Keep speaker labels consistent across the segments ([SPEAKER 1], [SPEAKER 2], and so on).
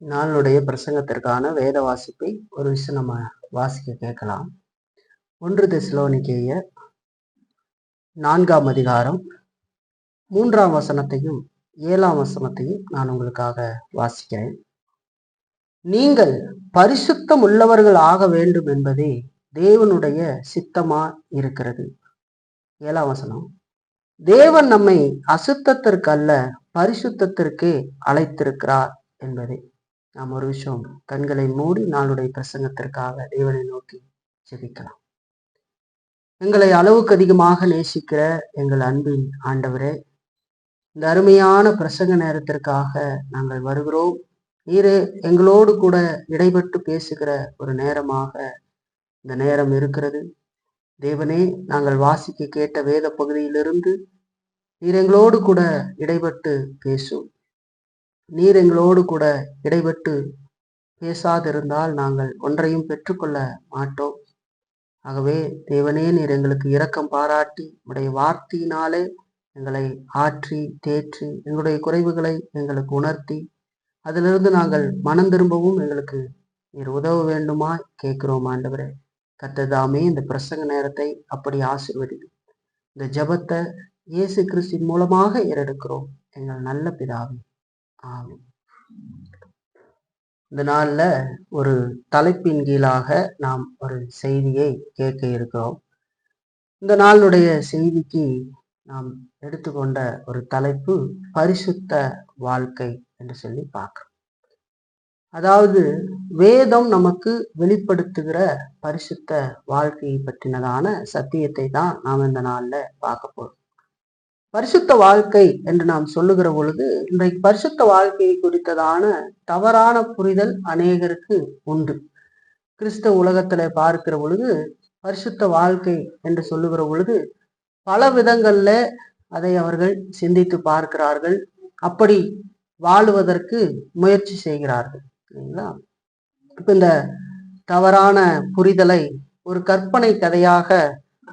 [SPEAKER 1] நாளுடைய பிரசங்கத்திற்கான வேத வாசிப்பை ஒரு விஷயம் நம்ம வாசிக்க கேட்கலாம். 1 தெசலோனிக்கேயர் 4ஆம் அதிகாரம் 3ஆம் வசனத்தையும் 7ஆம் வசனத்தையும் நான் உங்களுக்காக வாசிக்கிறேன். நீங்கள் பரிசுத்தம் உள்ளவர்கள் ஆக வேண்டும் என்பதே தேவனுடைய சித்தமா இருக்கிறது. 7ஆம் வசனம், தேவன் நம்மை அசுத்தத்திற்கு அல்ல பரிசுத்தத்திற்கு அழைத்திருக்கிறார் என்பதே. நாம் ஒரு விஷயம் கண்களை மூடி நாளுடைய பிரசங்கத்திற்காக தேவனை நோக்கி ஜெபிக்கலாம். எங்களை அளவுக்கு அதிகமாக நேசிக்கிற எங்கள் அன்பின் ஆண்டவரே, இந்த அருமையான பிரசங்க நேரத்திற்காக நாங்கள் வருகிறோம். நீரே எங்களோடு கூட இடைப்பட்டு பேசுகிற ஒரு நேரமாக இந்த நேரம் இருக்கிறது. தேவனே, நாங்கள் வாசிக்க கேட்ட வேத பகுதியிலிருந்து நீர் எங்களோடு கூட இடைப்பட்டு பேசும். நீர் எங்களோடு கூட இடைப்பட்டு பேசாதிருந்தால் நாங்கள் ஒன்றையும் பெற்றுக்கொள்ள மாட்டோம். ஆகவே தேவனே, நீர் எங்களுக்கு இரக்கம் பாராட்டி உடைய வார்த்தையினாலே எங்களை ஆற்றி தேற்றி எங்களுடைய குறைவுகளை எங்களுக்கு உணர்த்தி அதிலிருந்து நாங்கள் மனம் திரும்பவும் எங்களுக்கு நீர் உதவ வேண்டுமா கேட்கிறோம். ஆண்டவரே, கர்த்ததாமே இந்த பிரசங்க நேரத்தை அப்படி ஆசீர்வதிக்கும். இந்த ஜெபத்தை இயேசு கிறிஸ்துவின் மூலமாக ஏறெடுக்கிறோம் எங்கள் நல்ல பிதாவே, ஆமென். இந்த நாள்ல ஒரு தலைப்பின் கீழாக நாம் ஒரு செய்தியை கேட்க இருக்கிறோம். இந்த நாளுடைய செய்திக்கு நாம் எடுத்துக்கொண்ட ஒரு தலைப்பு பரிசுத்த வாழ்க்கை என்று சொல்லி பார்க்கிறோம். அதாவது வேதம் நமக்கு வெளிப்படுத்துகிற பரிசுத்த வாழ்க்கையை பற்றினதான சத்தியத்தை தான் நாம் இந்த நாள்ல பார்க்க போறோம். பரிசுத்த வாழ்க்கை என்று நாம் சொல்லுகிற பொழுது இன்றைக்கு பரிசுத்த வாழ்க்கையை குறித்ததான தவறான புரிதல் அநேகருக்கு உண்டு. கிறிஸ்தவ உலகத்துல பார்க்கிற பொழுது பரிசுத்த வாழ்க்கை என்று சொல்லுகிற பொழுது பல விதங்கள்ல அதை அவர்கள் சிந்தித்து பார்க்கிறார்கள். அப்படி வாழுவதற்கு முயற்சி செய்கிறார்கள். சரிங்களா? இப்ப இந்த தவறான புரிதலை ஒரு கற்பனை கதையாக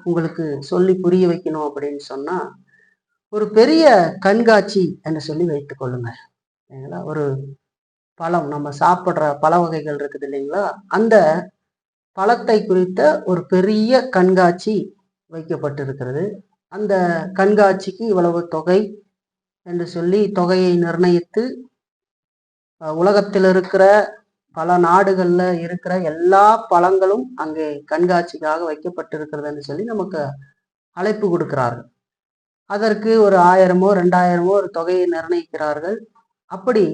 [SPEAKER 1] உங்களுக்கு சொல்லி புரிய வைக்கணும் அப்படின்னு சொன்னா, ஒரு பெரிய கண்காட்சி என்று சொல்லி வைத்துக் கொள்ளுங்க. சரிங்களா? ஒரு பழம், நம்ம சாப்பிட்ற பழ வகைகள் இருக்குது இல்லைங்களா, அந்த பழத்தை குறித்த ஒரு பெரிய கண்காட்சி வைக்கப்பட்டிருக்கிறது. அந்த கண்காட்சிக்கு இவ்வளவு தொகை என்று சொல்லி தொகையை நிர்ணயித்து உலகத்தில் இருக்கிற பல நாடுகள்ல இருக்கிற எல்லா பழங்களும் அங்கே கண்காட்சிக்காக வைக்கப்பட்டிருக்கிறதுன்னு சொல்லி நமக்கு அழைப்பு கொடுக்கிறார்கள். அதற்கு ஒரு 1000மோ 2000மோ ஒரு தொகையை நிர்ணயிக்கிறார்கள். அப்படி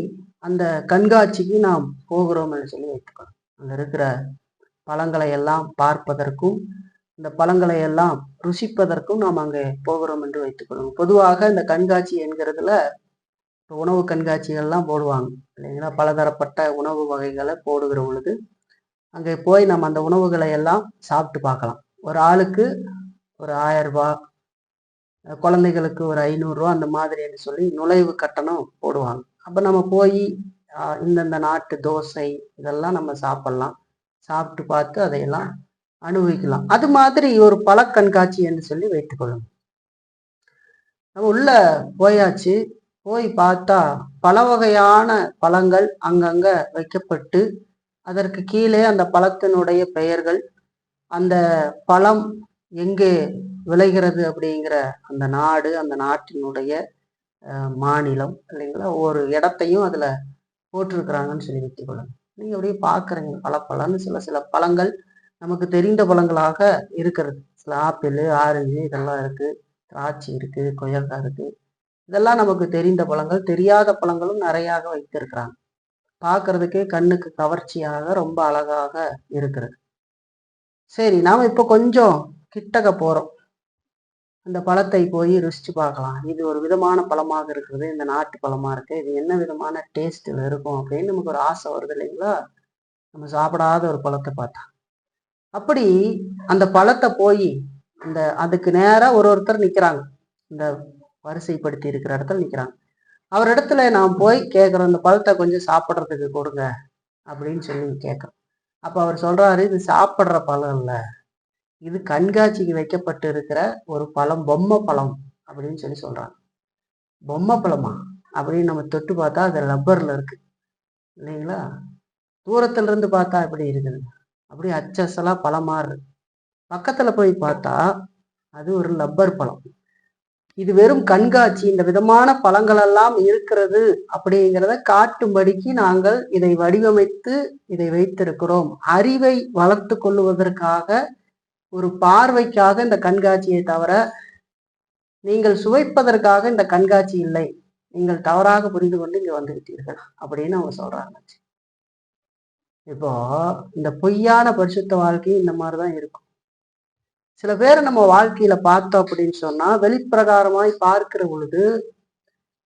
[SPEAKER 1] அந்த கண்காட்சிக்கு நாம் போகிறோம் என்று சொல்லி வைத்துக்கணும். அங்க இருக்கிற பழங்களை எல்லாம் பார்ப்பதற்கும் இந்த பழங்களை எல்லாம் ருசிப்பதற்கும் நாம் அங்கே போகிறோம் என்று வைத்துக்கொள்ளும். பொதுவாக இந்த கண்காட்சி என்கிறதுல உணவு கண்காட்சிகள்லாம் போடுவாங்க இல்லைங்களா, பலதரப்பட்ட உணவு வகைகளை போடுகிற பொழுது அங்கே போய் நம்ம அந்த உணவுகளை எல்லாம் சாப்பிட்டு பார்க்கலாம். ஒரு ஆளுக்கு ஒரு 1000 ரூபாய், குழந்தைகளுக்கு ஒரு 500 ரூபா, அந்த மாதிரி என்று சொல்லி நுழைவு கட்டணம் போடுவாங்க. அப்ப நம்ம போய் இந்தந்த நாட்டு தோசை இதெல்லாம் நம்ம சாப்பிடலாம், சாப்பிட்டு பார்த்து அதையெல்லாம் அனுபவிக்கலாம். அது மாதிரி ஒரு பழ கண்காட்சி என்று சொல்லி வைத்துக்கொள்ளும். நம்ம உள்ள போயாச்சு, போய் பார்த்தா பல வகையான பழங்கள் அங்கங்க வைக்கப்பட்டு அதற்கு கீழே அந்த பழத்தினுடைய பெயர்கள், அந்த பழம் எங்கே விளைகிறது அப்படிங்கிற அந்த நாடு, அந்த நாட்டினுடைய மாநிலம் இல்லைங்களா, ஒரு இடத்தையும் அதுல போட்டிருக்கிறாங்கன்னு சொல்லி வைத்துக்கொள்ளுங்க. நீங்க அப்படியே பாக்குறீங்க பழன்னு சில பழங்கள் நமக்கு தெரிந்த பழங்களாக இருக்கிறது. சில ஆப்பிள், ஆரஞ்சு இதெல்லாம் இருக்கு, திராட்சை இருக்கு, கொய்யாக்காய் இருக்கு. இதெல்லாம் நமக்கு தெரிந்த பழங்கள். தெரியாத பழங்களும் நிறையாக வைத்திருக்கிறாங்க. பார்க்கறதுக்கே கண்ணுக்கு கவர்ச்சியாக ரொம்ப அழகாக இருக்கிறது. சரி, நாம இப்ப கொஞ்சம் கிட்டக்க போறோம். அந்த பழத்தை போய் ருசிச்சு பார்க்கலாம். இது ஒரு விதமான பழமாக இருக்குது, இந்த நாட்டு பழமா இருக்கு, இது என்ன விதமான டேஸ்ட்ல இருக்கும் அப்படின்னு நமக்கு ஒரு ஆசை வருது இல்லைங்களா, நம்ம சாப்பிடாத ஒரு பழத்தை பார்த்தா. அப்படி அந்த பழத்தை போய் இந்த அதுக்கு நேரா ஒருத்தர் நிக்கிறாங்க, இந்த வரிசைப்படுத்தி இருக்கிற இடத்துல நிக்கிறாங்க. அவர் இடத்துல நாம் போய் கேட்கிறோம், இந்த பழத்தை கொஞ்சம் சாப்பிட்றதுக்கு கொடுங்க அப்படின்னு சொல்லி கேட்கிறோம். அப்ப அவர் சொல்றாரு, இது சாப்பிட்ற பழம் இல்ல, இது கண்காட்சிக்கு வைக்கப்பட்டு இருக்கிற ஒரு பழம், பொம்மை பழம் அப்படின்னு சொல்லி சொல்றாங்க. பொம்மை பழமா அப்படின்னு நம்ம தொட்டு பார்த்தா அது ரப்பர்ல இருக்கு. இல்லைங்களா? தூரத்துல இருந்து பார்த்தா எப்படி இருக்குது, அப்படியே அச்சசலா பழம் மாறு. பக்கத்துல போய் பார்த்தா அது ஒரு லப்பர் பழம். இது வெறும் கண்காட்சி. இந்த விதமான பழங்கள் எல்லாம் இருக்கிறது அப்படிங்கிறத காட்டும்படிக்கு நாங்கள் இதை வடிவமைத்து இதை வைத்திருக்கிறோம். அறிவை வளர்த்து கொள்ளுவதற்காக, ஒரு பார்வைக்காக இந்த கண்காட்சியை தவிர நீங்கள் சுவைப்பதற்காக இந்த கண்காட்சி இல்லை. நீங்கள் தவறாக புரிந்து கொண்டு இங்க வந்துவிட்டீர்கள் அப்படின்னு அவங்க சொல்றாங்க. இப்போ இந்த பொய்யான பரிசுத்த வாழ்க்கை இந்த மாதிரிதான் இருக்கும். சில பேரை நம்ம வாழ்க்கையில பார்த்தோம் அப்படின்னு சொன்னா, வெளிப்பிரகாரமாய் பார்க்கிற பொழுது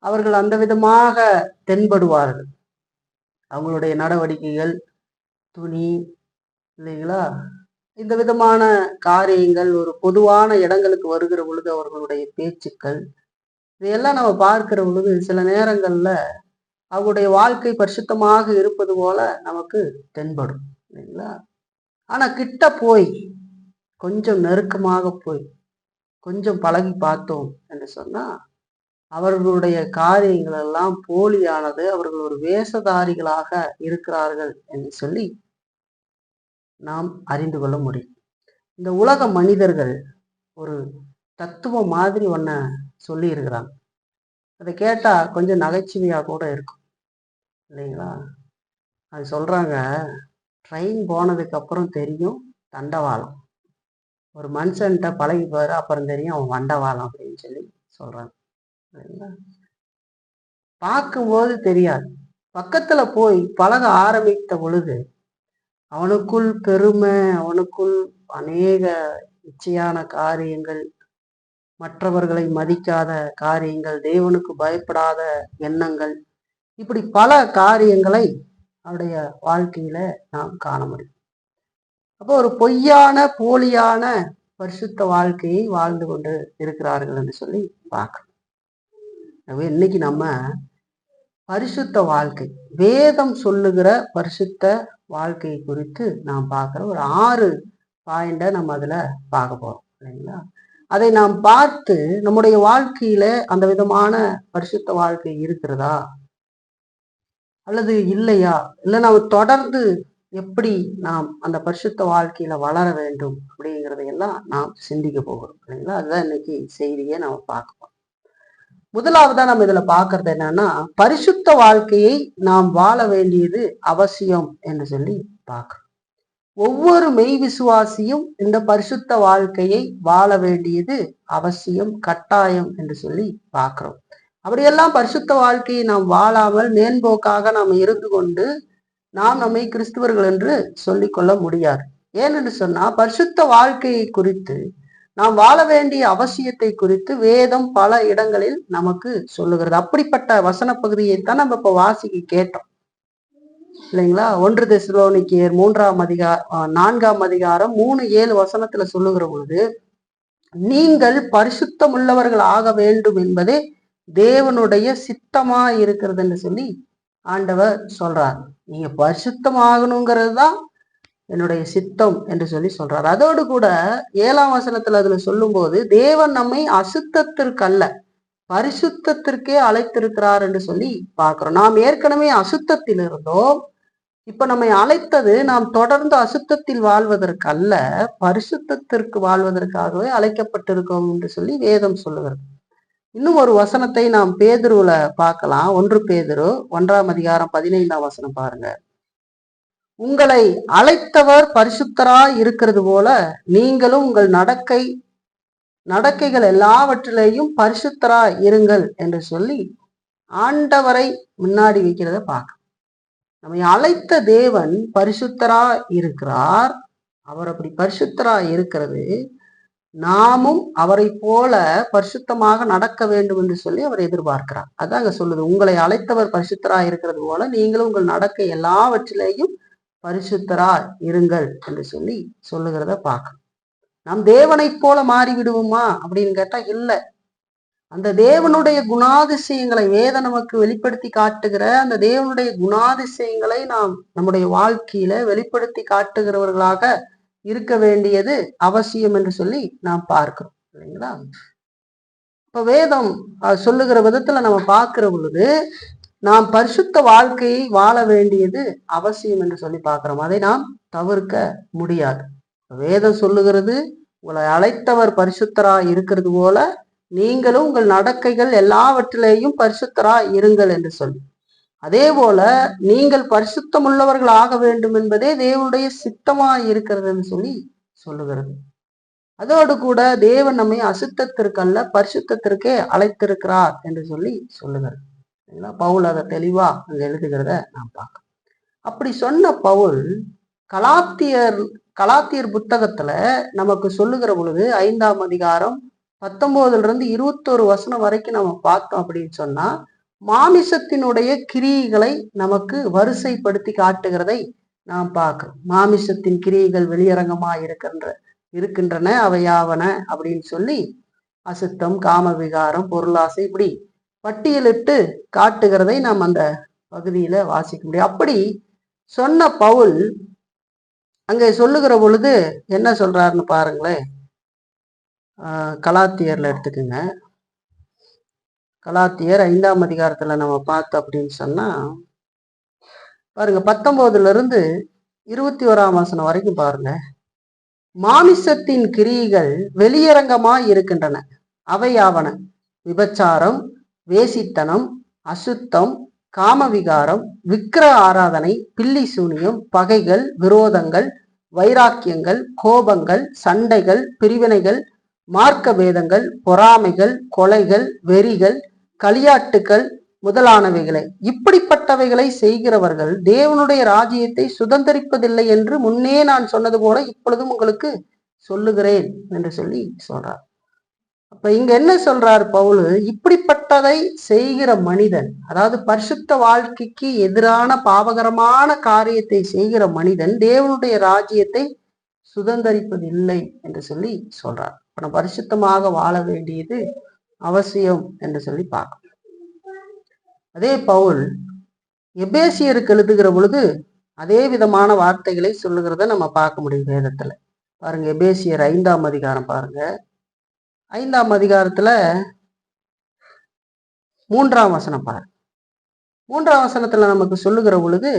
[SPEAKER 1] அவர்கள் அந்த விதமாக தென்படுவார்கள். அவங்களுடைய நடவடிக்கைகள், துணி, இல்லைங்களா, இந்த விதமான காரியங்கள், ஒரு பொதுவான இடங்களுக்கு வருகிற பொழுது அவர்களுடைய பேச்சுக்கள், இதையெல்லாம் நம்ம பார்க்கிற பொழுது சில நேரங்கள்ல அவருடைய வாழ்க்கை பரிசுத்தமாக இருப்பது போல நமக்கு தென்படும், இல்லைங்களா? ஆனா கிட்ட போய், கொஞ்சம் நெருக்கமாக போய், கொஞ்சம் பழகி பார்த்தோம் என்று சொன்னா, அவர்களுடைய காரியங்கள் எல்லாம் போலியானது. அவர்கள் ஒரு வேஷதாரிகளாக இருக்கிறார்கள் என்று சொல்லி நாம் அறிந்து கொள்ள முடியும். இந்த உலக மனிதர்கள் ஒரு தத்துவம் மாதிரி ஒன்ன சொல்லி இருக்கிறாங்க. அதை கேட்டா கொஞ்சம் நகைச்சுவையா கூட இருக்கும், இல்லைங்களா? அது சொல்றாங்க, ட்ரெயின் போனதுக்கு அப்புறம் தெரியும் தண்டவாளம், ஒரு மனுஷன்கிட்ட பழகி பாரு அப்புறம் தெரியும் அவன் வண்டவாளம் அப்படின்னு சொல்லி சொல்றாங்க, இல்லைங்களா? பார்க்கும்போது தெரியாது, பக்கத்துல போய் பழக ஆரம்பித்த பொழுது அவனுக்குள் பெருமை, அவனுக்குள் அநேக இச்சையான காரியங்கள், மற்றவர்களை மதிக்காத காரியங்கள், தேவனுக்கு பயப்படாத எண்ணங்கள், இப்படி பல காரியங்களை அவருடைய வாழ்க்கையில நாம் காண முடியும். அப்போ ஒரு பொய்யான போலியான பரிசுத்த வாழ்க்கையை வாழ்ந்து கொண்டு இருக்கிறார்கள் என்று சொல்லி பார்க்கிறோம். இன்னைக்கு நம்ம பரிசுத்த வாழ்க்கை, வேதம் சொல்லுகிற பரிசுத்த வாழ்க்கையை குறித்து நாம் பார்க்கிற ஒரு 6 பாயிண்ட நம்ம அதுல பார்க்க போறோம், இல்லைங்களா? அதை நாம் பார்த்து நம்முடைய வாழ்க்கையில அந்த விதமான பரிசுத்த வாழ்க்கை இருக்கிறதா அல்லது இல்லையா, இல்லை நாம் தொடர்ந்து எப்படி நாம் அந்த பரிசுத்த வாழ்க்கையில வளர வேண்டும் அப்படிங்கிறதையெல்லாம் நாம் சிந்திக்க போகிறோம், இல்லைங்களா? அதுதான் இன்னைக்கு செய்தியை நம்ம பார்க்கிறோம். முதலாவதா நம்ம இதுல பார்க்கறது என்னன்னா, பரிசுத்த வாழ்க்கையை நாம் வாழ வேண்டியது அவசியம் என்று சொல்லி பார்க்கிறோம். ஒவ்வொரு மெய் விசுவாசியும் இந்த பரிசுத்த வாழ்க்கையை வாழ வேண்டியது அவசியம், கட்டாயம் என்று சொல்லி பார்க்கிறோம். அப்படியெல்லாம் பரிசுத்த வாழ்க்கையை நாம் வாழாமல் மேன்போக்காக நாம் இருந்து கொண்டு நாம் நம்மை கிறிஸ்துவர்கள் என்று சொல்லிக்கொள்ள முடியாது. ஏனென்று சொன்னா, பரிசுத்த வாழ்க்கையை குறித்து நாம் வாழ வேண்டிய அவசியத்தை குறித்து வேதம் பல இடங்களில் நமக்கு சொல்லுகிறது. அப்படிப்பட்ட வசன பகுதியைத்தான் நம்ம இப்ப வாசிக்க கேட்டோம், இல்லைங்களா? 1 தெசலோனிக்கேயர் 4ஆம் அதிகாரம் 3:7 வசனத்துல சொல்லுகிற பொழுது, நீங்கள் பரிசுத்தம் உள்ளவர்கள் ஆக வேண்டும் என்பதே தேவனுடைய சித்தமா இருக்கிறதுன்னு சொல்லி ஆண்டவர் சொல்றார். நீங்க பரிசுத்தம் ஆகணுங்கிறது தான் என்னுடைய சித்தம் என்று சொல்லி சொல்றார். அதோடு கூட 7ஆம் வசனத்துல அதுல சொல்லும் போது, தேவன் நம்மை அசுத்தத்திற்கு அல்ல பரிசுத்தத்திற்கே அழைத்திருக்கிறார் என்று சொல்லி பார்க்கிறோம். நாம் ஏற்கனவே அசுத்தத்தில் இருந்தோம். இப்ப நம்மை அழைத்தது நாம் தொடர்ந்து அசுத்தத்தில் வாழ்வதற்கு அல்ல, பரிசுத்தத்திற்கு வாழ்வதற்காகவே அழைக்கப்பட்டிருக்கோம் என்று சொல்லி வேதம் சொல்லுகிறது. இன்னும் ஒரு வசனத்தை நாம் பேதுருவுல பார்க்கலாம். 1 பேதுரு 1ஆம் அதிகாரம் 15ஆம் வசனம் பாருங்க. உங்களை அழைத்தவர் பரிசுத்தராய் இருக்கிறது போல நீங்களும் உங்கள் நடக்கைகள் எல்லாவற்றிலேயும் பரிசுத்தராய் இருங்கள் என்று சொல்லி ஆண்டவரை முன்னாடி வைக்கிறத பார்க்க. நம்மை அழைத்த தேவன் பரிசுத்தராய் இருக்கிறார். அவர் அப்படி பரிசுத்தராய் இருக்கிறது, நாமும் அவரை போல பரிசுத்தமாக நடக்க வேண்டும் என்று சொல்லி அவர் எதிர்பார்க்கிறார். அதாங்க சொல்லுது, உங்களை அழைத்தவர் பரிசுத்தராய் இருக்கிறது போல நீங்களும் உங்கள் நடக்கை எல்லாவற்றிலேயும் பரிசுத்தராய் இருங்கள் என்று சொல்லி சொல்லுகிறத பார்க்க. நாம் தேவனை போல மாறிவிடுவோமா அப்படின்னு கேட்டா இல்லை. அந்த தேவனுடைய குணாதிசயங்களை வேதம் நமக்கு வெளிப்படுத்தி காட்டுகிற அந்த தேவனுடைய குணாதிசயங்களை நாம் நம்முடைய வாழ்க்கையில வெளிப்படுத்தி காட்டுகிறவர்களாக இருக்க வேண்டியது அவசியம் என்று சொல்லி நாம் பார்க்கிறோம், இல்லைங்களா? இப்ப வேதம் சொல்லுகிற விதத்துல நம்ம பார்க்கிற பொழுது, நாம் பரிசுத்த வாழ்க்கையை வாழ வேண்டியது அவசியம் என்று சொல்லி பார்க்கிறோம். அதை நாம் தவிர்க்க முடியாது. வேதம் சொல்லுகிறது, உங்களை அழைத்தவர் பரிசுத்தராய் இருக்கிறது போல நீங்களும் உங்கள் நடக்கைகள் எல்லாவற்றிலேயும் பரிசுத்தராய் இருங்கள் என்று சொல்லி, அதே போல நீங்கள் பரிசுத்தமுள்ளவர்கள் ஆக வேண்டும் என்பதே தேவனுடைய சித்தமாய் இருக்கிறது என்று சொல்லி சொல்லுகிறது. அதோடு கூட தேவன் நம்மை அசுத்தத்திற்கு அல்ல பரிசுத்தத்திற்கே அழைத்திருக்கிறார் என்று சொல்லி சொல்லுகிறது. பவுல் அதை தெளிவா அங்க எழுதுகிறத நாம் பார்க்கலாம். அப்படி சொன்ன பவுல் கலாத்தியர் புத்தகத்துல நமக்கு சொல்லுகிற பொழுது 5ஆம் அதிகாரம் 19 21 வசனம் வரைக்கும் நம்ம பார்த்தோம் அப்படின்னு சொன்னா, மாமிசத்தினுடைய கிரியைகளை நமக்கு வரிசைப்படுத்தி காட்டுகிறதை நாம் பார்க்கிறோம். மாமிசத்தின் கிரியைகள் வெளியரங்கமா இருக்கின்றன அவையாவன அப்படின்னு சொல்லி அசுத்தம், காம விகாரம், பொருளாசை இப்படி பட்டியலிட்டு காட்டுகிறதை நாம் அந்த பகுதியில வாசிக்க முடியும். அப்படி சொன்ன பவுல் அங்கே சொல்லுகிற பொழுது என்ன சொல்றாருன்னு பாருங்களேன். கலாத்தியர்ல எடுத்துக்குங்க. கலாத்தியர் 5ஆம் அதிகாரத்துல நம்ம பார்த்தோம் அப்படின்னு சொன்னா பாருங்க, 19 21 வசனம் வரைக்கும் பாருங்க. மாமிசத்தின் கிரியைகள் வெளியரங்கமாய் இருக்கின்றன அவையாவன விபச்சாரம், வேசித்தனம், அசுத்தம், காமவிகாரம், விக்கிர ஆராதனை, பில்லி சூனியம், பகைகள், விரோதங்கள், வைராக்கியங்கள், கோபங்கள், சண்டைகள், பிரிவினைகள், மார்க்க பேதங்கள், பொறாமைகள், கொலைகள், வெறிகள், களியாட்டுக்கள் முதலானவைகளை. இப்படிப்பட்டவைகளை செய்கிறவர்கள் தேவனுடைய ராஜ்யத்தை சுதந்திரிப்பதில்லை என்று முன்னே நான் சொன்னது போல இப்பொழுதும் உங்களுக்கு சொல்லுகிறேன் என்று சொல்லி சொல்றார். அப்ப இங்க என்ன சொல்றார் பவுல்? இப்படிப்பட்டதை செய்கிற மனிதன், அதாவது பரிசுத்த வாழ்க்கைக்கு எதிரான பாவகரமான காரியத்தை செய்கிற மனிதன் தேவனுடைய ராஜ்யத்தை சுதந்திரிப்பதில்லை என்று சொல்லி சொல்றார். இப்ப நம்ம பரிசுத்தமாக வாழ வேண்டியது அவசியம் என்று சொல்லி பார்க்கணும். அதே பவுல் எபேசியருக்கு எழுதுகிற பொழுது அதே விதமான வார்த்தைகளை சொல்லுகிறத நம்ம பார்க்க முடியும் வேதத்துல. பாருங்க, எபேசியர் 5ஆம் அதிகாரம் பாருங்க. 5ஆம் அதிகாரத்துல 3ஆம் வசனம் பாருங்க. 3ஆம் வசனத்துல நமக்கு சொல்லுகிற பொழுது,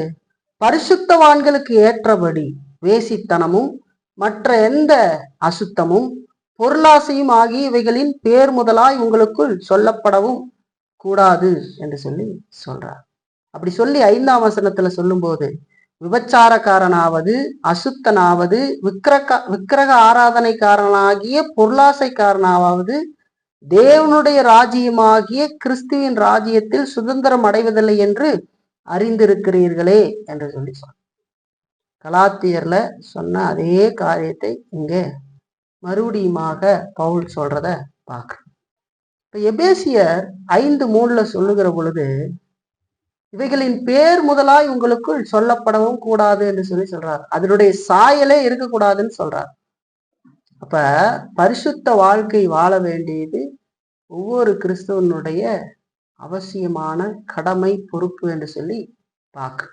[SPEAKER 1] பரிசுத்தவான்களுக்கு ஏற்றபடி வேசித்தனமும் மற்ற எந்த அசுத்தமும் பொருளாசையும் ஆகிய இவைகளின் பேர் முதலாய் உங்களுக்குள் சொல்லப்படவும் கூடாது என்று சொல்லி சொல்றார். அப்படி சொல்லி 5ஆம் வசனத்துல சொல்லும் போது, விபச்சாரக்காரனாவது, அசுத்தனாவது, விக்கிரக ஆராதனைக்காரனாகிய பொருளாசைக்காரனாவது தேவனுடைய ராஜ்யமாகிய கிறிஸ்துவின் ராஜ்யத்தில் சுதந்திரம் அடைவதில்லை என்று அறிந்திருக்கிறீர்களே என்று சொல்லி சொன்ன. கலாத்தியர்ல சொன்ன அதே காரியத்தை இங்கே மறுபடியுமாக பவுல் சொல்றத பார்க்கிறோம். இப்ப எபேசியர் 5:3 சொல்லுகிற பொழுது, இவைகளின் பேர் முதலாய் உங்களுக்குள் சொல்லப்படவும் கூடாது என்று சொல்லி சொல்றார். அதனுடைய சாயலே இருக்கக்கூடாதுன்னு சொல்றார். அப்ப பரிசுத்த வாழ்க்கை வாழ வேண்டியது ஒவ்வொரு கிறிஸ்தவனுடைய அவசியமான கடமை, பொறுப்பு என்று சொல்லி பார்க்க.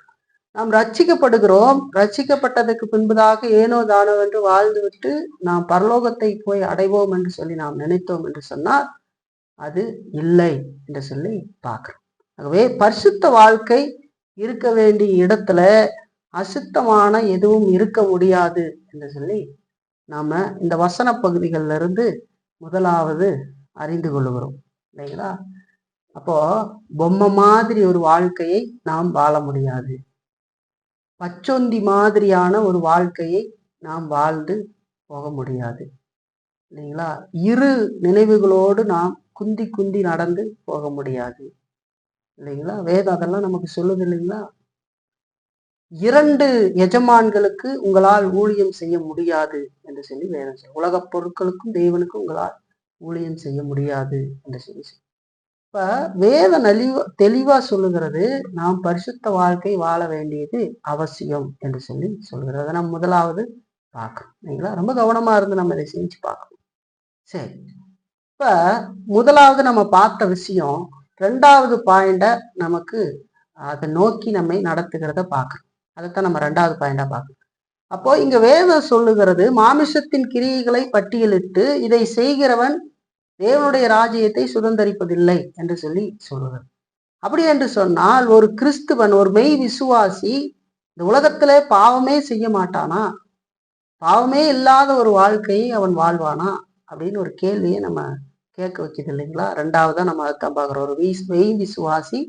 [SPEAKER 1] நாம் ரட்சிக்கப்படுகிறோம். ரட்சிக்கப்பட்டதுக்கு பின்பதாக ஏனோ தானோ என்று வாழ்ந்துவிட்டு நாம் பரலோகத்தை போய் அடைவோம் என்று சொல்லி நாம் நினைத்தோம் என்று சொன்னால் அது இல்லை என்று சொல்லி பார்க்கிறோம். ஆகவே பரிசுத்த வாழ்க்கை இருக்க வேண்டிய இடத்துல அசுத்தமான எதுவும் இருக்க முடியாது என்று சொல்லி நாம இந்த வசன பகுதிகளில் இருந்து முதலாவது அறிந்து கொள்ளுகிறோம், இல்லைங்களா? அப்போ பொம்மை மாதிரி ஒரு வாழ்க்கையை நாம் வாழ முடியாது. பச்சொந்தி மாதிரியான ஒரு வாழ்க்கையை நாம் வாழ்ந்து போக முடியாது, இல்லைங்களா? இரு நினைவுகளோடு நாம் குந்தி குந்தி நடந்து போக முடியாது, இல்லைங்களா? வேதம் அதெல்லாம் நமக்கு சொல்லுது, இல்லைங்களா? 2 எஜமான்களுக்கு உங்களால் ஊழியம் செய்ய முடியாது என்று சொல்லி வேதம் சொல்லும். உலக பொருட்களுக்கும் தேவனுக்கும் உங்களால் ஊழியம் செய்ய முடியாது என்று சொல்லி. இப்ப வேதம் தெளிவா சொல்லுகிறது, நாம் பரிசுத்த வாழ்க்கை வாழ வேண்டியது அவசியம் என்று சொல்லி சொல்கிறது. அதை நம்ம முதலாவது பார்க்கணும், இல்லைங்களா? ரொம்ப கவனமா இருந்து நம்ம இதை செஞ்சு பார்க்கணும். சரி, இப்ப முதலாவது நம்ம பார்த்த விஷயம் 2வது பாயிண்ட நமக்கு அதை நோக்கி நம்மை நடத்துகிறத பார்க்கணும். அதைத்தான் நம்ம 2வது பாயிண்டா பார்க்கணும். அப்போ இங்க வேதம் சொல்லுகிறது, மாமிசத்தின் கிரியைகளை பட்டியலிட்டு இதை செய்கிறவன் தேவனுடைய ராஜ்யத்தை சுதந்திரிப்பதில்லை என்று சொல்லி சொல்லுகிறது. அப்படி என்று சொன்னால் ஒரு கிறிஸ்துவன், ஒரு மெய் விசுவாசி இந்த உலகத்திலே பாவமே செய்ய மாட்டானா? பாவமே இல்லாத ஒரு வாழ்க்கையை அவன் வாழ்வானா அப்படின்னு ஒரு கேள்வியை நம்ம கேட்க வைக்குது இல்லைங்களா? ரெண்டாவதா நம்ம அதான் பார்க்குறோம். ஒரு மெய் விசுவாசி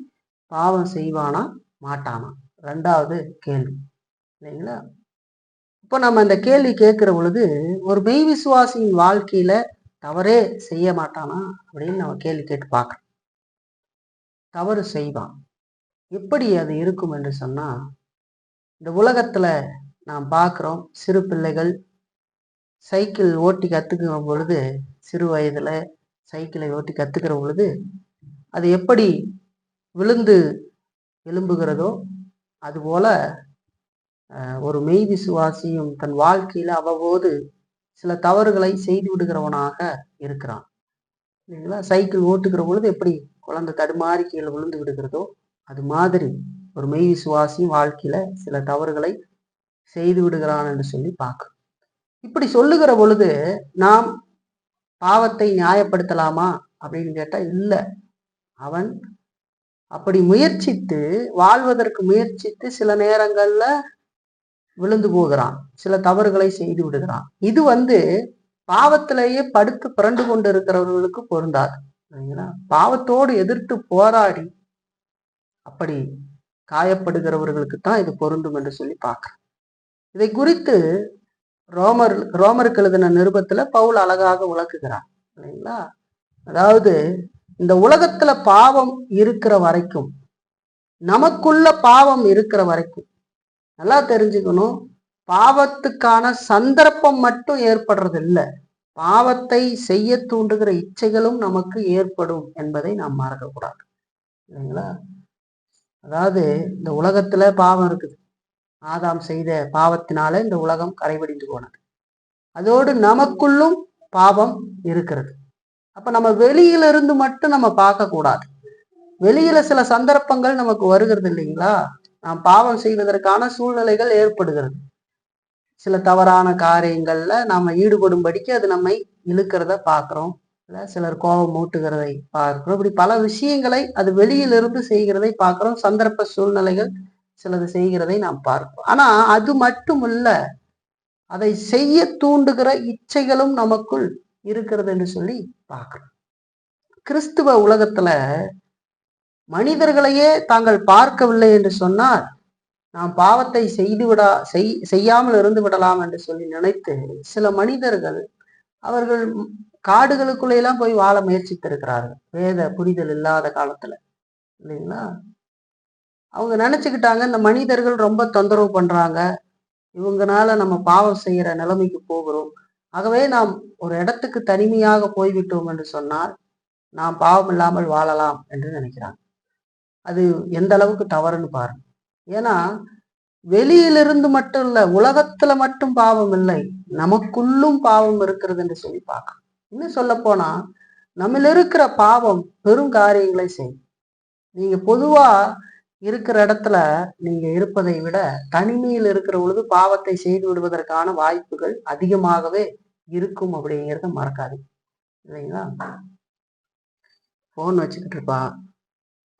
[SPEAKER 1] பாவம் செய்வானா மாட்டானா? ரெண்டாவது கேள்வி இல்லைங்களா? இப்போ நம்ம இந்த கேள்வி கேட்கிற பொழுது ஒரு மெய் விசுவாசியின் வாழ்க்கையில தவறே செய்ய மாட்டானா அப்படின்னு நம்ம கேள்வி கேட்டு பார்க்கறோம். தவறு செய்வான். எப்படி அது இருக்கும் என்று சொன்னா, இந்த உலகத்துல நாம் பார்க்கிறோம் சிறு பிள்ளைகள் சைக்கிள் ஓட்டி கத்துக்கிற பொழுது, சிறு வயதுல சைக்கிளை ஓட்டி கத்துக்கிற பொழுது அது எப்படி விழுந்து எழும்புகிறதோ அதுபோல ஒரு மெய் விசுவாசியும் தன் வாழ்க்கையில அவ்வப்போது சில தவறுகளை செய்து விடுகிறவனாக இருக்கிறான் இல்லைங்களா? சைக்கிள் ஓட்டுகிற பொழுது எப்படி குழந்தை தடுமாறி கீழே விழுந்து விடுகிறதோ அது மாதிரி ஒரு மெய் விசுவாசியும் வாழ்க்கையில சில தவறுகளை செய்து விடுகிறான் என்று சொல்லி பார்க்கிறோம். இப்படி சொல்லுகிற பொழுது நாம் பாவத்தை நியாயப்படுத்தலாமா அப்படின்னு கேட்டா இல்லை. அவன் அப்படி முயற்சித்து வாழ்வதற்கு முயற்சித்து சில நேரங்கள்ல விழுந்து போகிறான், சில தவறுகளை செய்து விடுகிறான். இது பாவத்திலேயே படுத்து பிறண்டு கொண்டு இருக்கிறவர்களுக்கு பொருந்தாது. பாவத்தோடு எதிர்த்து போராடி அப்படி காயப்படுகிறவர்களுக்கு தான் இது பொருந்தும் என்று சொல்லி பார்க்கிறேன். இதை குறித்து ரோமருக்கு எழுதின நிருபத்துல பவுல் அழகாக விளக்குகிறார் இல்லைங்களா? அதாவது இந்த உலகத்துல பாவம் இருக்கிற வரைக்கும், நமக்குள்ள பாவம் இருக்கிற வரைக்கும் நல்லா தெரிஞ்சுக்கணும், பாவத்துக்கான சந்தர்ப்பம் மட்டும் ஏற்படுறது இல்லை, பாவத்தை செய்ய தூண்டுகிற இச்சைகளும் நமக்கு ஏற்படும் என்பதை நாம் மறக்கக்கூடாது இல்லைங்களா? அதாவது இந்த உலகத்துல பாவம் இருக்குது. ஆதாம் செய்த பாவத்தினால இந்த உலகம் கரைபடிந்து போனது. அதோடு நமக்குள்ளும் பாவம் இருக்கிறது. அப்ப நம்ம வெளியிலிருந்து மட்டும் நம்ம பார்க்க கூடாது. வெளியில சில சந்தர்ப்பங்கள் நமக்கு வருகிறது இல்லைங்களா? நாம் பாவம் செய்வதற்கான சூழ்நிலைகள் ஏற்படுகிறது. சில தவறான காரியங்கள்ல நாம ஈடுபடும்படிக்கு அது நம்மை இழுக்கிறத பார்க்கிறோம். சிலர் கோபம் மூட்டுகிறதை பார்க்கிறோம். இப்படி பல விஷயங்களை அது வெளியிலிருந்து செய்கிறதை பார்க்கிறோம். சந்தர்ப்ப சூழ்நிலைகள் சிலது செய்கிறதை நாம் பார்க்கிறோம். ஆனா அது மட்டும் இல்ல, அதை செய்ய தூண்டுகிற இச்சைகளும் நமக்குள் இருக்கிறது என்று சொல்லி பார்க்கிறோம். கிறிஸ்துவ உலகத்துல மனிதர்களையே தாங்கள் பார்க்கவில்லை என்று சொன்னால் நாம் பாவத்தை செய்யாமல் இருந்து விடலாம் என்று சொல்லி நினைத்து சில மனிதர்கள் அவர்கள் காடுகளுக்குள்ள எல்லாம் போய் வாழ முயற்சித்திருக்கிறார்கள், வேத புரிதல் இல்லாத காலத்துல இல்லைங்களா? அவங்க நினைச்சுக்கிட்டாங்க இந்த மனிதர்கள் ரொம்ப தொந்தரவு பண்றாங்க, இவங்கனால நம்ம பாவம் செய்யற நிலைமைக்கு போகிறோம், ஆகவே நாம் ஒரு இடத்துக்கு தனிமையாக போய்விட்டோம் என்று சொன்னால் நாம் பாவம் இல்லாமல் வாழலாம் என்று நினைக்கிறாங்க. அது எந்த அளவுக்கு தவறுன்னு பாருங்க. ஏன்னா வெளியிலிருந்து மட்டும் இல்ல, உலகத்துல மட்டும் பாவம் இல்லை, நமக்குள்ளும் பாவம் இருக்கிறது என்று சொல்லி பார்க்க. இன்னும் சொல்ல போனா நம்மள இருக்கிற பாவம் பெரும் காரியங்களை செய்யும். நீங்க பொதுவா இருக்கிற இடத்துல நீங்க இருப்பதை விட தனிமையில் இருக்கிற பொழுது பாவத்தை செய்து விடுவதற்கான வாய்ப்புகள் அதிகமாகவே இருக்கும் அப்படிங்கிறத மறக்காது இல்லைங்களா? போன் வச்சுக்கிட்டு இருப்பான்,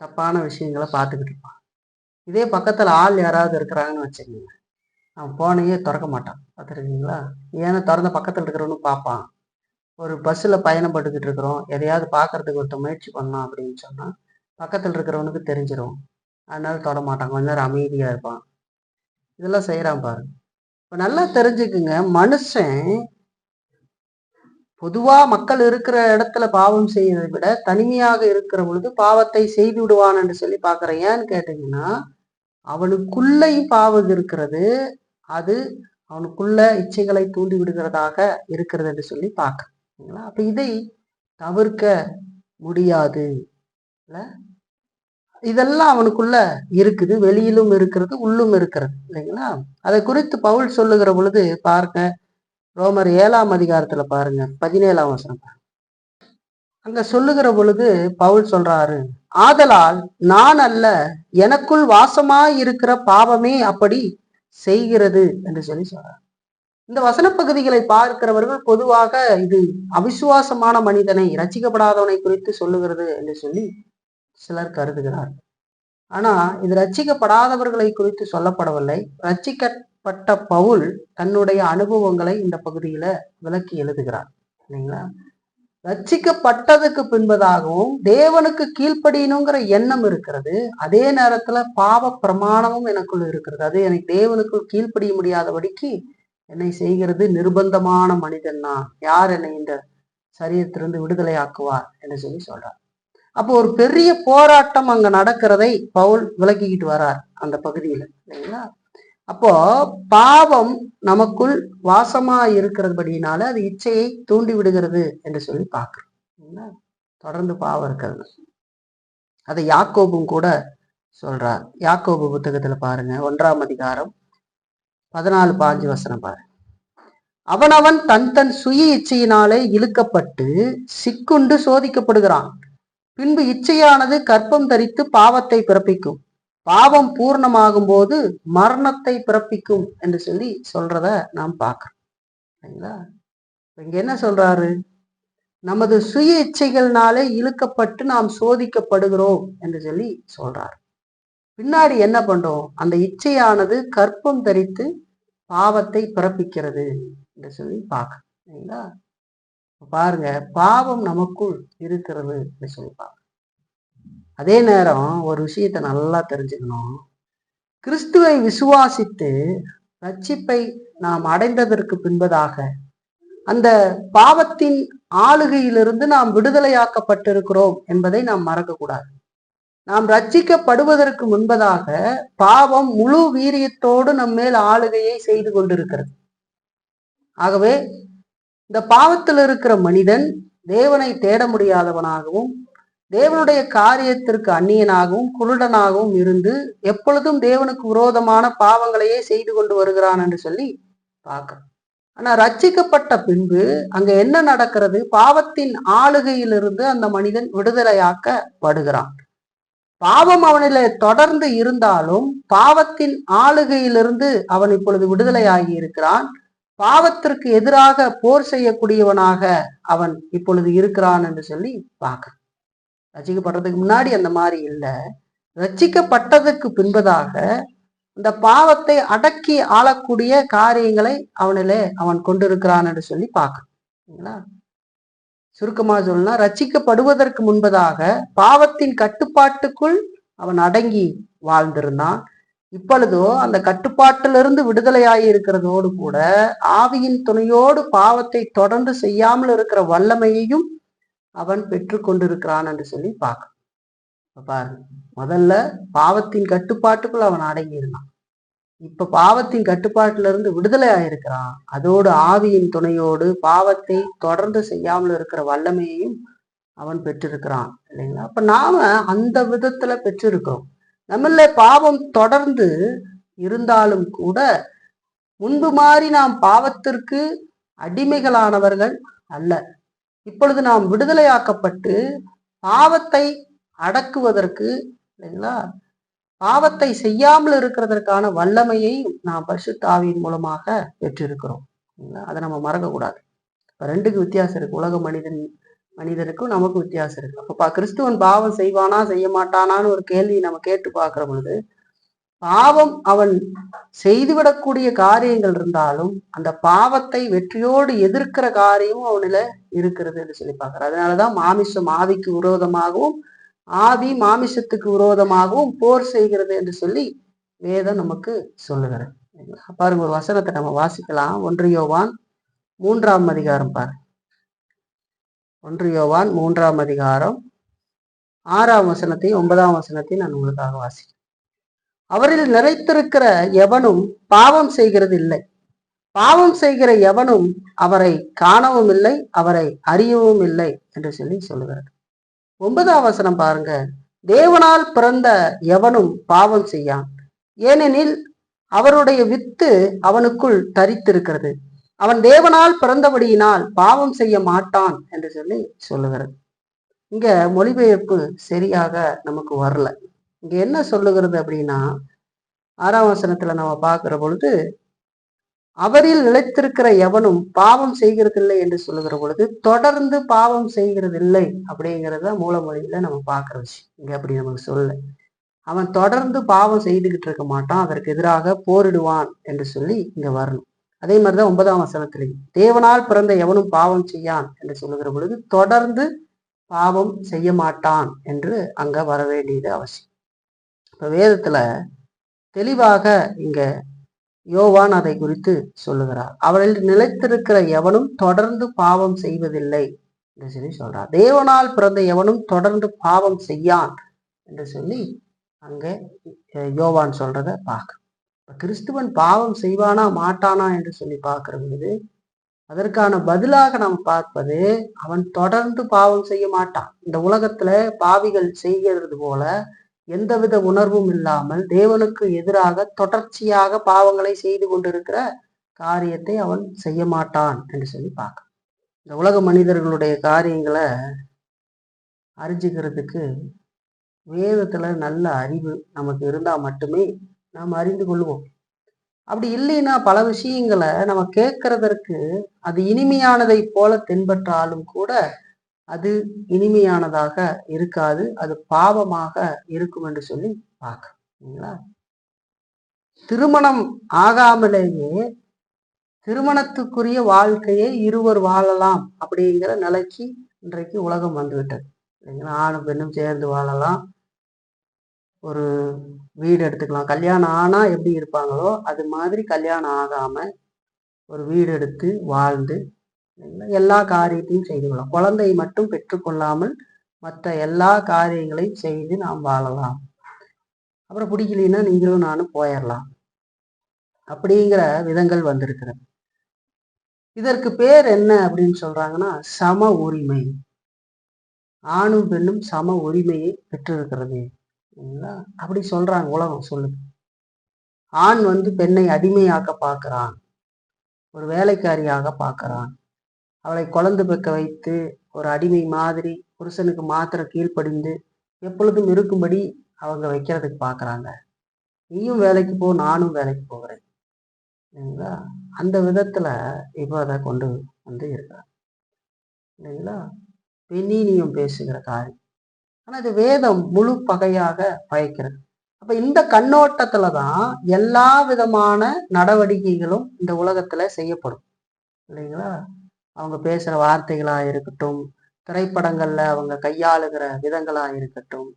[SPEAKER 1] தப்பான விஷயங்களை பார்த்துக்கிட்டு இருப்பான். இதே பக்கத்துல ஆள் யாராவது இருக்கிறாங்கன்னு வச்சுக்கோங்க, அவன் போனையே திறக்க மாட்டான். பார்த்துருக்கீங்களா? ஏன்னா திறந்த பக்கத்துல இருக்கிறவனு பார்ப்பான். ஒரு பஸ்ஸில் பயணப்பட்டுக்கிட்டு இருக்கிறோம், எதையாவது பார்க்கறதுக்கு ஒருத்த முயற்சி பண்ணோம் அப்படின்னு சொன்னா பக்கத்தில் இருக்கிறவனுக்கு தெரிஞ்சிடும், அதனால தொட மாட்டான், கொஞ்ச நேரம் அமைதியா இருப்பான். இதெல்லாம் செய்யறான் பாருங்க. இப்ப நல்லா தெரிஞ்சுக்குங்க, மனுஷன் பொதுவா மக்கள் இருக்கிற இடத்துல பாவம் செய்வதை விட தனிமையாக இருக்கிற பொழுது பாவத்தை செய்து விடுவான் என்று சொல்லி பார்க்கிறேன். ஏன்னு கேட்டீங்கன்னா அவனுக்குள்ளேயும் பாவம் இருக்கிறது, அது அவனுக்குள்ள இச்சைகளை தூண்டி விடுகிறதாக இருக்கிறது என்று சொல்லி பார்க்க. அப்ப இதை தவிர்க்க முடியாது. இதெல்லாம் அவனுக்குள்ள இருக்குது, வெளியிலும் இருக்கிறது, உள்ளும் இருக்கிறது இல்லைங்களா? அதை குறித்து பவுல் சொல்லுகிற பொழுது பாருங்க, ரோமர் 7ஆம் அதிகாரத்துல பாருங்க 17ஆம் வசனம். அங்க சொல்லுகிற பொழுது பவுல் சொல்றாரு, ஆதலால் நான் அல்ல, எனக்குள் வாசமாய் இருக்கிற பாவமே அப்படி செய்கிறது என்று சொல்லி சொல்றார். இந்த வசன பகுதிகளை பார்க்கிறவர்கள் பொதுவாக இது அவிசுவாசமான மனிதனை, ரட்சிக்கப்படாதவனை குறித்து சொல்லுகிறது என்று சொல்லி சிலர் கருதுகிறார். ஆனா இது ரட்சிக்கப்படாதவர்களை குறித்து சொல்லப்படவில்லை. ரட்சிக்கப்பட்ட பவுல் தன்னுடைய அனுபவங்களை இந்த பகுதியில விளக்கி எழுதுகிறார் இல்லைங்களா. ரட்சிக்கப்பட்டதுக்கு பின்பதாகவும் தேவனுக்கு கீழ்ப்படியணுங்கிற எண்ணம் இருக்கிறது. அதே நேரத்துல பாவ பிரமாணமும் எனக்குள்ள இருக்கிறது. அது எனக்கு தேவனுக்குள் கீழ்ப்படிய முடியாதபடிக்கு என்னை செய்கிறது நிர்பந்தமான மனிதன் நான். யார் என்னை இந்த சரீரத்திலிருந்து விடுதலை ஆக்குவார் என்று சொல்லி சொல்றார். அப்போ ஒரு பெரிய போராட்டம் அங்க நடக்கிறதை பவுல் விளக்கிக்கிட்டு வரார் அந்த பகுதியில இல்லைங்களா. அப்போ பாவம் நமக்குள் வாசமா இருக்கிறபடினால அது இச்சையை தூண்டி விடுகிறது என்று சொல்லி பார்க்கிறோம். தொடர்ந்து பாவம் இருக்கிறது. அதை யாக்கோபும் கூட சொல்றார். யாக்கோபு புத்தகத்துல பாருங்க, 1ஆம் அதிகாரம் 14-15 வசனம் பாருங்க. அவனவன் தன் தன் சுய இச்சையினாலே இழுக்கப்பட்டு சிக்குண்டு சோதிக்கப்படுகிறான். பின்பு இச்சையானது கற்பம் தரித்து பாவத்தை பிறப்பிக்கும். பாவம் பூர்ணமாகும் போது மரணத்தை பிறப்பிக்கும் என்று சொல்லி சொல்றத நாம் பார்க்கிறோம் சரிங்களா. இங்க என்ன சொல்றாரு? நமது சுய இச்சைகள்னாலே இழுக்கப்பட்டு நாம் சோதிக்கப்படுகிறோம் என்று சொல்லி சொல்றாரு. பின்னாடி என்ன பண்றோம்? அந்த இச்சையானது கற்பம் தரித்து பாவத்தை பிறப்பிக்கிறது என்று சொல்லி பார்க்கணும் சரிங்களா. பாருங்க, பாவம் நமக்குள் இருக்கிறது என்று சொல்லி பார்க்கணும். அதே நேரம் ஒரு விஷயத்தை நல்லா தெரிஞ்சுக்கணும். கிறிஸ்துவை விசுவாசித்து ரட்சிப்பை நாம் அடைந்ததற்கு பின்பதாக அந்த பாவத்தின் ஆளுகையிலிருந்து நாம் விடுதலையாக்கப்பட்டிருக்கிறோம் என்பதை நாம் மறக்கக்கூடாது. நாம் ரட்சிக்கப்படுவதற்கு முன்பதாக பாவம் முழு வீரியத்தோடு நம் மேல் ஆளுகையை செய்து கொண்டிருக்கிறது. ஆகவே இந்த பாவத்தில் இருக்கிற மனிதன் தேவனை தேட முடியாதவனாகவும் தேவனுடைய காரியத்திற்கு அந்நியனாகவும் குருடனாகவும் இருந்து எப்பொழுதும் தேவனுக்கு விரோதமான பாவங்களையே செய்து கொண்டு வருகிறான் என்று சொல்லி பார்க்கிறோம். ஆனா ரட்சிக்கப்பட்ட பின்பு அங்க என்ன நடக்கிறது? பாவத்தின் ஆளுகையிலிருந்து அந்த மனிதன் விடுதலையாக்கப்படுகிறான். பாவம் அவனில தொடர்ந்து இருந்தாலும் பாவத்தின் ஆளுகையிலிருந்து அவன் இப்பொழுது விடுதலையாகி இருக்கிறான். பாவத்திற்கு எதிராக போர் செய்யக்கூடியவனாக அவன் இப்பொழுது இருக்கிறான் என்று சொல்லி பார்க்க. ரட்சிக்கப்படுறதுக்கு முன்னாடி அந்த மாதிரி இல்லை. ரட்சிக்கப்பட்டதுக்கு பின்பதாக இந்த பாவத்தை அடக்கி ஆளக்கூடிய காரியங்களை அவனிலே அவன் கொண்டிருக்கிறான் என்று சொல்லி பார்க்கணுங்களா. சுருக்கமா சொல்லலாம், ரட்சிக்கப்படுவதற்கு முன்பதாக பாவத்தின் கட்டுப்பாட்டுக்குள் அவன் அடங்கி வாழ்ந்திருந்தான். இப்பொழுதோ அந்த கட்டுப்பாட்டிலிருந்து விடுதலையாகி இருக்கிறதோடு கூட ஆவியின் துணையோடு பாவத்தை தொடர்ந்து செய்யாமல் இருக்கிற வல்லமையையும் அவன் பெற்று கொண்டிருக்கிறான் என்று சொல்லி பார்க்க பாருங்க. முதல்ல பாவத்தின் கட்டுப்பாட்டுக்குள் அவன் அடங்கி இருந்தான். இப்ப பாவத்தின் கட்டுப்பாட்டிலிருந்து விடுதலை ஆயிருக்கிறான். அதோடு ஆவியின் துணையோடு பாவத்தை தொடர்ந்து செய்யாமல் இருக்கிற வல்லமையையும் அவன் பெற்றிருக்கிறான் இல்லைங்களா. அப்ப நாம அந்த விதத்துல பெற்றிருக்கிறோம். நம்மள பாவம் தொடர்ந்து இருந்தாலும் கூட முன்பு மாதிரி நாம் பாவத்திற்கு அடிமைகளானவர்கள் அல்ல. இப்பொழுது நாம் விடுதலையாக்கப்பட்டு பாவத்தை அடக்குவதற்கு இல்லைங்களா, பாவத்தை செய்யாமல் இருக்கிறதற்கான வல்லமையை நாம் பரிசுத்த ஆவியின் மூலமாக பெற்றிருக்கிறோம். அதை நம்ம மறக்க கூடாது. இப்ப ரெண்டுக்கு வித்தியாசம் இருக்கு. உலக மனிதனுக்கும் நமக்கு வித்தியாசம் இருக்கு. அப்ப கிறிஸ்துவன் பாவம் செய்வானா செய்ய மாட்டானான்னு ஒரு கேள்வி நம்ம கேட்டு பார்க்கிற பொழுது, பாவம் அவன் செய்துவிடக்கூடிய காரியங்கள் இருந்தாலும் அந்த பாவத்தை வெற்றியோடு எதிர்க்கிற காரியமும் அவனில இருக்கிறது என்று சொல்லி பார்க்கிறார். அதனாலதான் மாமிசம் ஆவிக்கு விரோதமாகவும் ஆவி மாமிசத்துக்கு விரோதமாகவும் போர் செய்கிறது என்று சொல்லி வேதம் நமக்கு சொல்லுகிறது. பாருங்க, ஒரு வசனத்தை நம்ம வாசிக்கலாம். 1 யோவான் 3ஆம் அதிகாரம் பாருங்க. 1 யோவான் 3ஆம் அதிகாரம் 6ஆம் வசனத்தையும் 9ஆம் வசனத்தையும் நான் உங்களுக்காக வாசிக்கிறேன். அவரில் நிறைத்திருக்கிற எவனும் பாவம் செய்கிறது இல்லை. பாவம் செய்கிற எவனும் அவரை காணவும் இல்லை, அவரை அறியவும் இல்லை என்று சொல்லி சொல்லுகிறது. 9ஆம் வசனம் பாருங்க. தேவனால் பிறந்த எவனும் பாவம் செய்யான், ஏனெனில் அவருடைய வித்து அவனுக்குள் தரித்திருக்கிறது. அவன் தேவனால் பிறந்தபடியினால் பாவம் செய்ய மாட்டான் என்று சொல்லி சொல்லுகிறது. இங்க மொழிபெயர்ப்பு சரியாக நமக்கு வரல. இங்க என்ன சொல்லுகிறது அப்படின்னா, 6ஆம் வசனத்துல நம்ம பார்க்கிற பொழுது அவரில் நிலைத்திருக்கிற எவனும் பாவம் செய்கிறதில்லை என்று சொல்லுகிற பொழுது தொடர்ந்து பாவம் செய்கிறது இல்லை அப்படிங்கிறத மூல மொழியில நம்ம பார்க்கிற விஷயம். இங்க அப்படி நமக்கு சொல்ல. அவன் தொடர்ந்து பாவம் செய்துகிட்டு இருக்க மாட்டான், அதற்கு எதிராக போரிடுவான் என்று சொல்லி இங்க வரணும். அதே மாதிரிதான் 9ஆம் வசனத்திலையும் தேவனால் பிறந்த எவனும் பாவம் செய்யான் என்று சொல்லுகிற பொழுது தொடர்ந்து பாவம் செய்ய மாட்டான் என்று அங்க வர வேண்டியது அவசியம். இப்ப வேதத்துல தெளிவாக இங்க யோவான் அதை குறித்து சொல்லுகிறார். அவரில் நிலைத்திருக்கிற எவனும் தொடர்ந்து பாவம் செய்வதில்லை என்று சொல்லி சொல்றார். தேவனால் பிறந்த எவனும் தொடர்ந்து பாவம் செய்யான் என்று சொல்லி அங்க யோவான் சொல்றத பார்க்க. கிறிஸ்துவன் பாவம் செய்வானா மாட்டானா என்று சொல்லி பார்க்கிற பொழுது அதற்கான பதிலாக நாம் பார்ப்பது அவன் தொடர்ந்து பாவம் செய்ய மாட்டான். இந்த உலகத்துல பாவிகள் செய்கிறது போல எந்தவித உணர்வும் இல்லாமல் தேவனுக்கு எதிராக தொடர்ச்சியாக பாவங்களை செய்து கொண்டிருக்கிற காரியத்தை அவன் செய்ய மாட்டான் என்று சொல்லி பார்க்க. இந்த உலக மனிதர்களுடைய காரியங்களை அறிஞ்சுக்கிறதுக்கு வேதத்துல நல்ல அறிவு நமக்கு இருந்தா மட்டுமே நாம் அறிந்து கொள்வோம். அப்படி இல்லைன்னா பல விஷயங்களை நம்ம கேட்கறதற்கு அது இனிமையானதை போல தென்பற்றாலும் கூட அது இனிமையானதாக இருக்காது, அது பாவமாக இருக்கும் என்று சொல்லி பார்க்கறீங்களா. திருமணம் ஆகாமலேயே திருமணத்துக்குரிய வாழ்க்கையை இருவர் வாழலாம் அப்படிங்கிற நிலைக்கு இன்றைக்கு உலகம் வந்துவிட்டது இல்லைங்களா. ஆணும் பெண்ணும் சேர்ந்து வாழலாம், ஒரு வீடு எடுத்துக்கலாம். கல்யாணம் ஆனா எப்படி இருப்பாங்களோ அது மாதிரி கல்யாணம் ஆகாம ஒரு வீடு எடுத்து வாழ்ந்து எல்லா காரியத்தையும் செய்து கொள்ளலாம். குழந்தையை மட்டும் பெற்றுக்கொள்ளாமல் மற்ற எல்லா காரியங்களையும் செய்து நாம் வாழலாம். அப்புறம் பிடிக்கலன்னா நீங்களும் நானும் போயிடலாம் அப்படிங்கிற விதங்கள் வந்திருக்கிறது. இதற்கு பேர் என்ன அப்படின்னு சொல்றாங்கன்னா சம உரிமை. ஆணும் பெண்ணும் சம உரிமையை பெற்றிருக்கிறது அப்படி சொல்றாங்க, உலகம் சொல்லுது. ஆண் பெண்ணை அடிமையாக்க பார்க்கிறான், ஒரு வேலைக்காரியாக பார்க்கிறான். அவளை குழந்தை பெக்க வைத்து ஒரு அடிமை மாதிரி புருஷனுக்கு மாத்திரம் கீழ்ப்படிந்து எப்பொழுதும் இருக்கும்படி அவங்க வைக்கிறதுக்கு பார்க்குறாங்க. நீயும் வேலைக்கு போ, நானும் வேலைக்கு போகிறேன் இல்லைங்களா. அந்த விதத்துல இப்போ அதை கொண்டு இருக்கிறார் இல்லைங்களா. பெண்ணினியம் பேசுகிற காரியம். ஆனா இது வேதம் முழு பகையாக பயக்கிறது. அப்ப இந்த கண்ணோட்டத்துலதான் எல்லா விதமான நடவடிக்கைகளும் இந்த உலகத்துல செய்யப்படும் இல்லைங்களா. அவங்க பேசுற வார்த்தைகளா இருக்கட்டும், திரைப்படங்கள்ல அவங்க கையாளுகிற விதங்களா இருக்கட்டும்,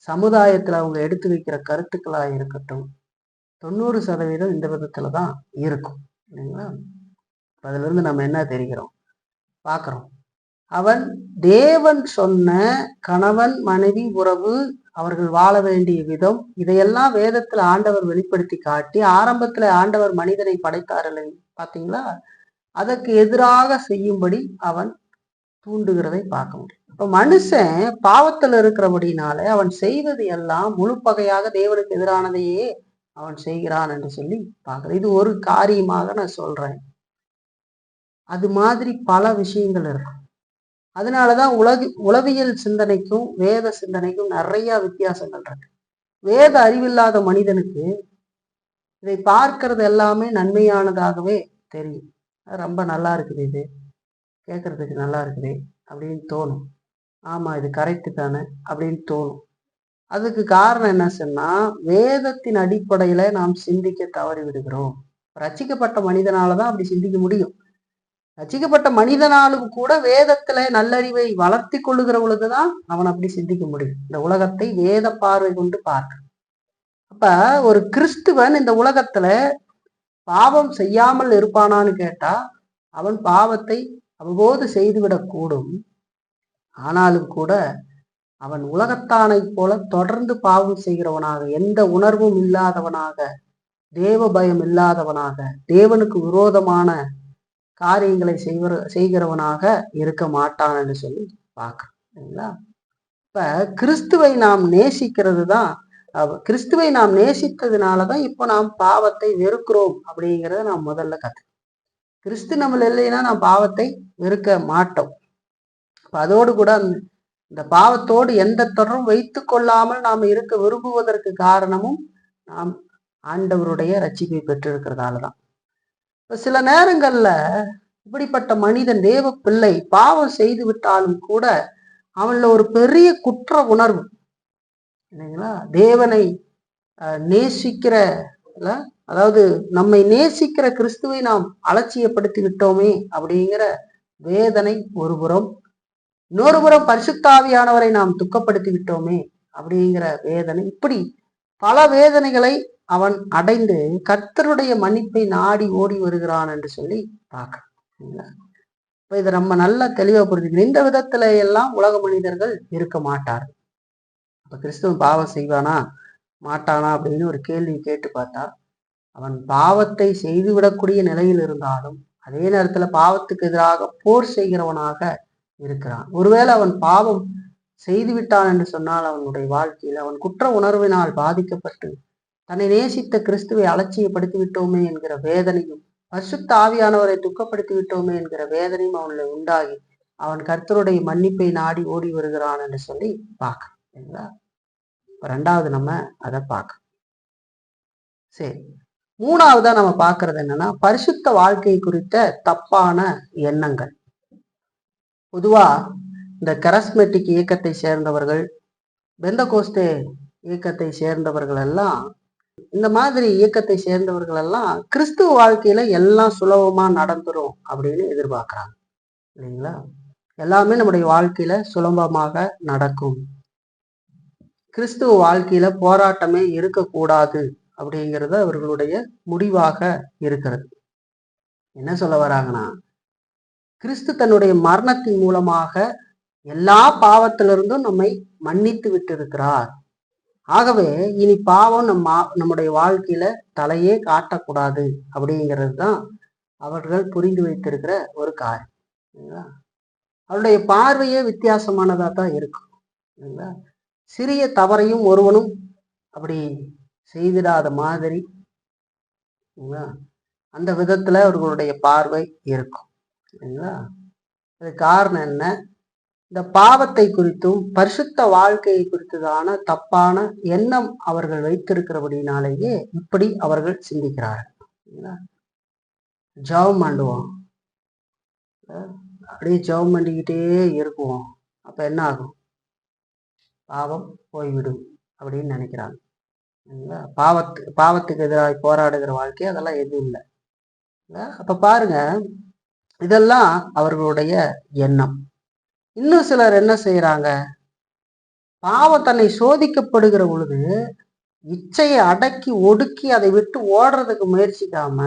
[SPEAKER 1] சமுதாயத்துல அவங்க எடுத்து வைக்கிற கருத்துக்களா இருக்கட்டும், 90% இந்த விதத்துலதான் இருக்கும் இல்லைங்களா. அதுல இருந்து நம்ம என்ன தெரிகிறோம் பார்க்கிறோம். அவன் தேவன் சொன்ன கணவன் மனைவி உறவு, அவர்கள் வாழ வேண்டிய விதம், இதையெல்லாம் வேதத்துல ஆண்டவர் வெளிப்படுத்தி காட்டி ஆரம்பத்துல ஆண்டவர் மனிதனை படைத்தார் பாத்தீங்களா, அதற்கு எதிராக செய்யும்படி அவன் தூண்டுகிறதை பார்க்க முடியும். இப்ப மனுஷன் பாவத்துல இருக்கிறபடினால அவன் செய்வது எல்லாம் முழு பகையாக தேவனுக்கு எதிரானதையே அவன் செய்கிறான் என்று சொல்லி பார்க்கிறேன். இது ஒரு காரியமாக நான் சொல்றேன். அது மாதிரி பல விஷயங்கள் இருக்கும். அதனாலதான் உளவியல் சிந்தனைக்கும் வேத சிந்தனைக்கும் நிறைய வித்தியாசங்கள் இருக்கு. வேத அறிவில்லாத மனிதனுக்கு இதை பார்க்கறது எல்லாமே நன்மையானதாகவே தெரியும். ரொம்ப நல்லா இருக்குது, இது கேட்கறதுக்கு நல்லா இருக்குது அப்படின்னு தோணும். ஆமா இது கரெக்டு தானே அப்படின்னு தோணும். அதுக்கு காரணம் என்ன சொன்னா வேதத்தின் அடிப்படையில நாம் சிந்திக்க தவறி விடுகிறோம். ரட்சிக்கப்பட்ட மனிதனாலதான் அப்படி சிந்திக்க முடியும். ரட்சிக்கப்பட்ட மனிதனாலும் கூட வேதத்துல நல்லறிவை வளர்த்தி கொள்ளுகிற பொழுதுதான் அவன் அப்படி சிந்திக்க முடியும். இந்த உலகத்தை வேத பார்வை கொண்டு பார்க்க. அப்ப ஒரு கிறிஸ்துவன் இந்த உலகத்துல பாவம் செய்யாமல் இருப்பானான்னு கேட்டா அவன் பாவத்தை அவ்வப்போது செய்துவிடக் கூடும். ஆனாலும் கூட அவன் உலகத்தானை போல தொடர்ந்து பாவம் செய்கிறவனாக, எந்த உணர்வும் இல்லாதவனாக, தேவ பயம் இல்லாதவனாக, தேவனுக்கு விரோதமான காரியங்களை செய்கிறவனாக இருக்க மாட்டான் என்று சொல்லி பார்க்கறீங்களா. இப்ப கிறிஸ்துவை நாம் நேசிக்கிறது தான், கிறிஸ்துவை நாம் நேசித்ததுனாலதான் இப்போ நாம் பாவத்தை வெறுக்கிறோம் அப்படிங்கிறத நாம் முதல்ல கிறிஸ்து நம்மள இல்லைன்னா நாம் பாவத்தை வெறுக்க மாட்டோம். அதோடு கூட இந்த பாவத்தோடு எந்த தொடரும் வைத்து கொள்ளாமல் நாம் இருக்க விரும்புவதற்கு காரணமும் நாம் ஆண்டவருடைய ரட்சிப்பை பெற்றிருக்கிறதாலதான். இப்ப சில நேரங்கள்ல இப்படிப்பட்ட மனிதன் தேவ பிள்ளை பாவம் செய்து விட்டாலும் கூட அவன்ல ஒரு பெரிய குற்ற உணர்வு இல்லைங்களா? தேவனை நேசிக்கிற, அதாவது நம்மை நேசிக்கிற கிறிஸ்துவை நாம் அலட்சியப்படுத்தி விட்டோமே அப்படிங்கிற வேதனை ஒரு புறம், இன்னொரு புறம் பரிசுத்தாவியானவரை நாம் துக்கப்படுத்தி விட்டோமே அப்படிங்கிற வேதனை. இப்படி பல வேதனைகளை அவன் அடைந்து கர்த்தருடைய மன்னிப்பை நாடி ஓடி வருகிறான் என்று சொல்லி பார்க்கலாம். இப்ப இதை நம்ம நல்லா தெளிவா புரிஞ்சுக்கணும். இந்த விதத்துல எல்லாம் உலக மனிதர்கள் இருக்க மாட்டார். இப்ப கிறிஸ்துவன் பாவம் செய்வானா மாட்டானா அப்படின்னு ஒரு கேள்வி கேட்டு பார்த்தா, அவன் பாவத்தை செய்துவிடக்கூடிய நிலையில் இருந்தாலும் அதே நேரத்துல பாவத்துக்கு எதிராக போர் செய்கிறவனாக இருக்கிறான். ஒருவேளை அவன் பாவம் செய்து விட்டான் என்று சொன்னால் அவனுடைய வாழ்க்கையில் அவன் குற்ற உணர்வினால் பாதிக்கப்பட்டு தன்னை நேசித்த கிறிஸ்துவை அலட்சியப்படுத்தி விட்டோமே என்கிற வேதனையும், பரிசுத்த ஆவியானவரை துக்கப்படுத்தி விட்டோமே என்கிற வேதனையும் அவனில் உண்டாகி அவன் கர்த்தருடைய மன்னிப்பை நாடி ஓடி வருகிறான் என்று சொல்லி பார்க்க. ரெண்டாவது நம்ம அதை பார்க்க. சரி, மூணாவதா நம்ம பார்க்கறது என்னன்னா, பரிசுத்த வாழ்க்கை குறித்த தப்பான எண்ணங்கள். பொதுவா இந்த கரஸ்மெட்டிக் இயக்கத்தை சேர்ந்தவர்கள், பெந்தகோஸ்தே இயக்கத்தை சேர்ந்தவர்கள் எல்லாம், இந்த மாதிரி இயக்கத்தை சேர்ந்தவர்கள் எல்லாம் கிறிஸ்துவ வாழ்க்கையில எல்லாம் சுலபமா நடந்துரும் அப்படின்னு எதிர்பார்க்கிறாங்க. இல்லைங்களா? எல்லாமே நம்முடைய வாழ்க்கையில சுலபமாக நடக்கும், கிறிஸ்துவ வாழ்க்கையில போராட்டமே இருக்கக்கூடாது அப்படிங்கிறது அவர்களுடைய முடிவாக இருக்கிறது. என்ன சொல்ல வராங்கன்னா, கிறிஸ்து தன்னுடைய மரணத்தின் மூலமாக எல்லா பாவத்திலிருந்தும் நம்மை மன்னித்து விட்டு இருக்கிறார். ஆகவே இனி பாவம் நம்முடைய வாழ்க்கையில தலையே காட்டக்கூடாது அப்படிங்கிறது தான் அவர்கள் புரிந்து வைத்திருக்கிற ஒரு காரியம். அவருடைய பார்வையே வித்தியாசமானதா தான் இருக்கும். இல்லைங்களா? சிறிய தவறையும் ஒருவனும் அப்படி செய்திடாத மாதிரி அந்த விதத்துல அவர்களுடைய பார்வை இருக்கும். இல்லைங்களா? அது காரணம் என்ன? இந்த பாவத்தை குறித்தும் பரிசுத்த வாழ்க்கையை குறித்ததான தப்பான எண்ணம் அவர்கள் வைத்திருக்கிறபடினாலேயே இப்படி அவர்கள் சிந்திக்கிறார்கள். ஜெபம் பண்ணுவோம், அப்படியே ஜெபம் பண்ணிக்கிட்டே இருக்குவோம், அப்ப என்ன ஆகும்? பாவம் போய்விடும் அப்படின்னு நினைக்கிறாங்க. பாவத்துக்கு எதிராக போராடுகிற வாழ்க்கை அதெல்லாம் எதுவும் இல்லை. அப்ப பாருங்க, இதெல்லாம் அவர்களுடைய எண்ணம். இன்னும் சிலர் என்ன செய்யறாங்க? பாவம் தன்னை சோதிக்கப்படுகிற பொழுது இச்சையை அடக்கி ஒடுக்கி அதை விட்டு ஓடுறதுக்கு முயற்சிக்காம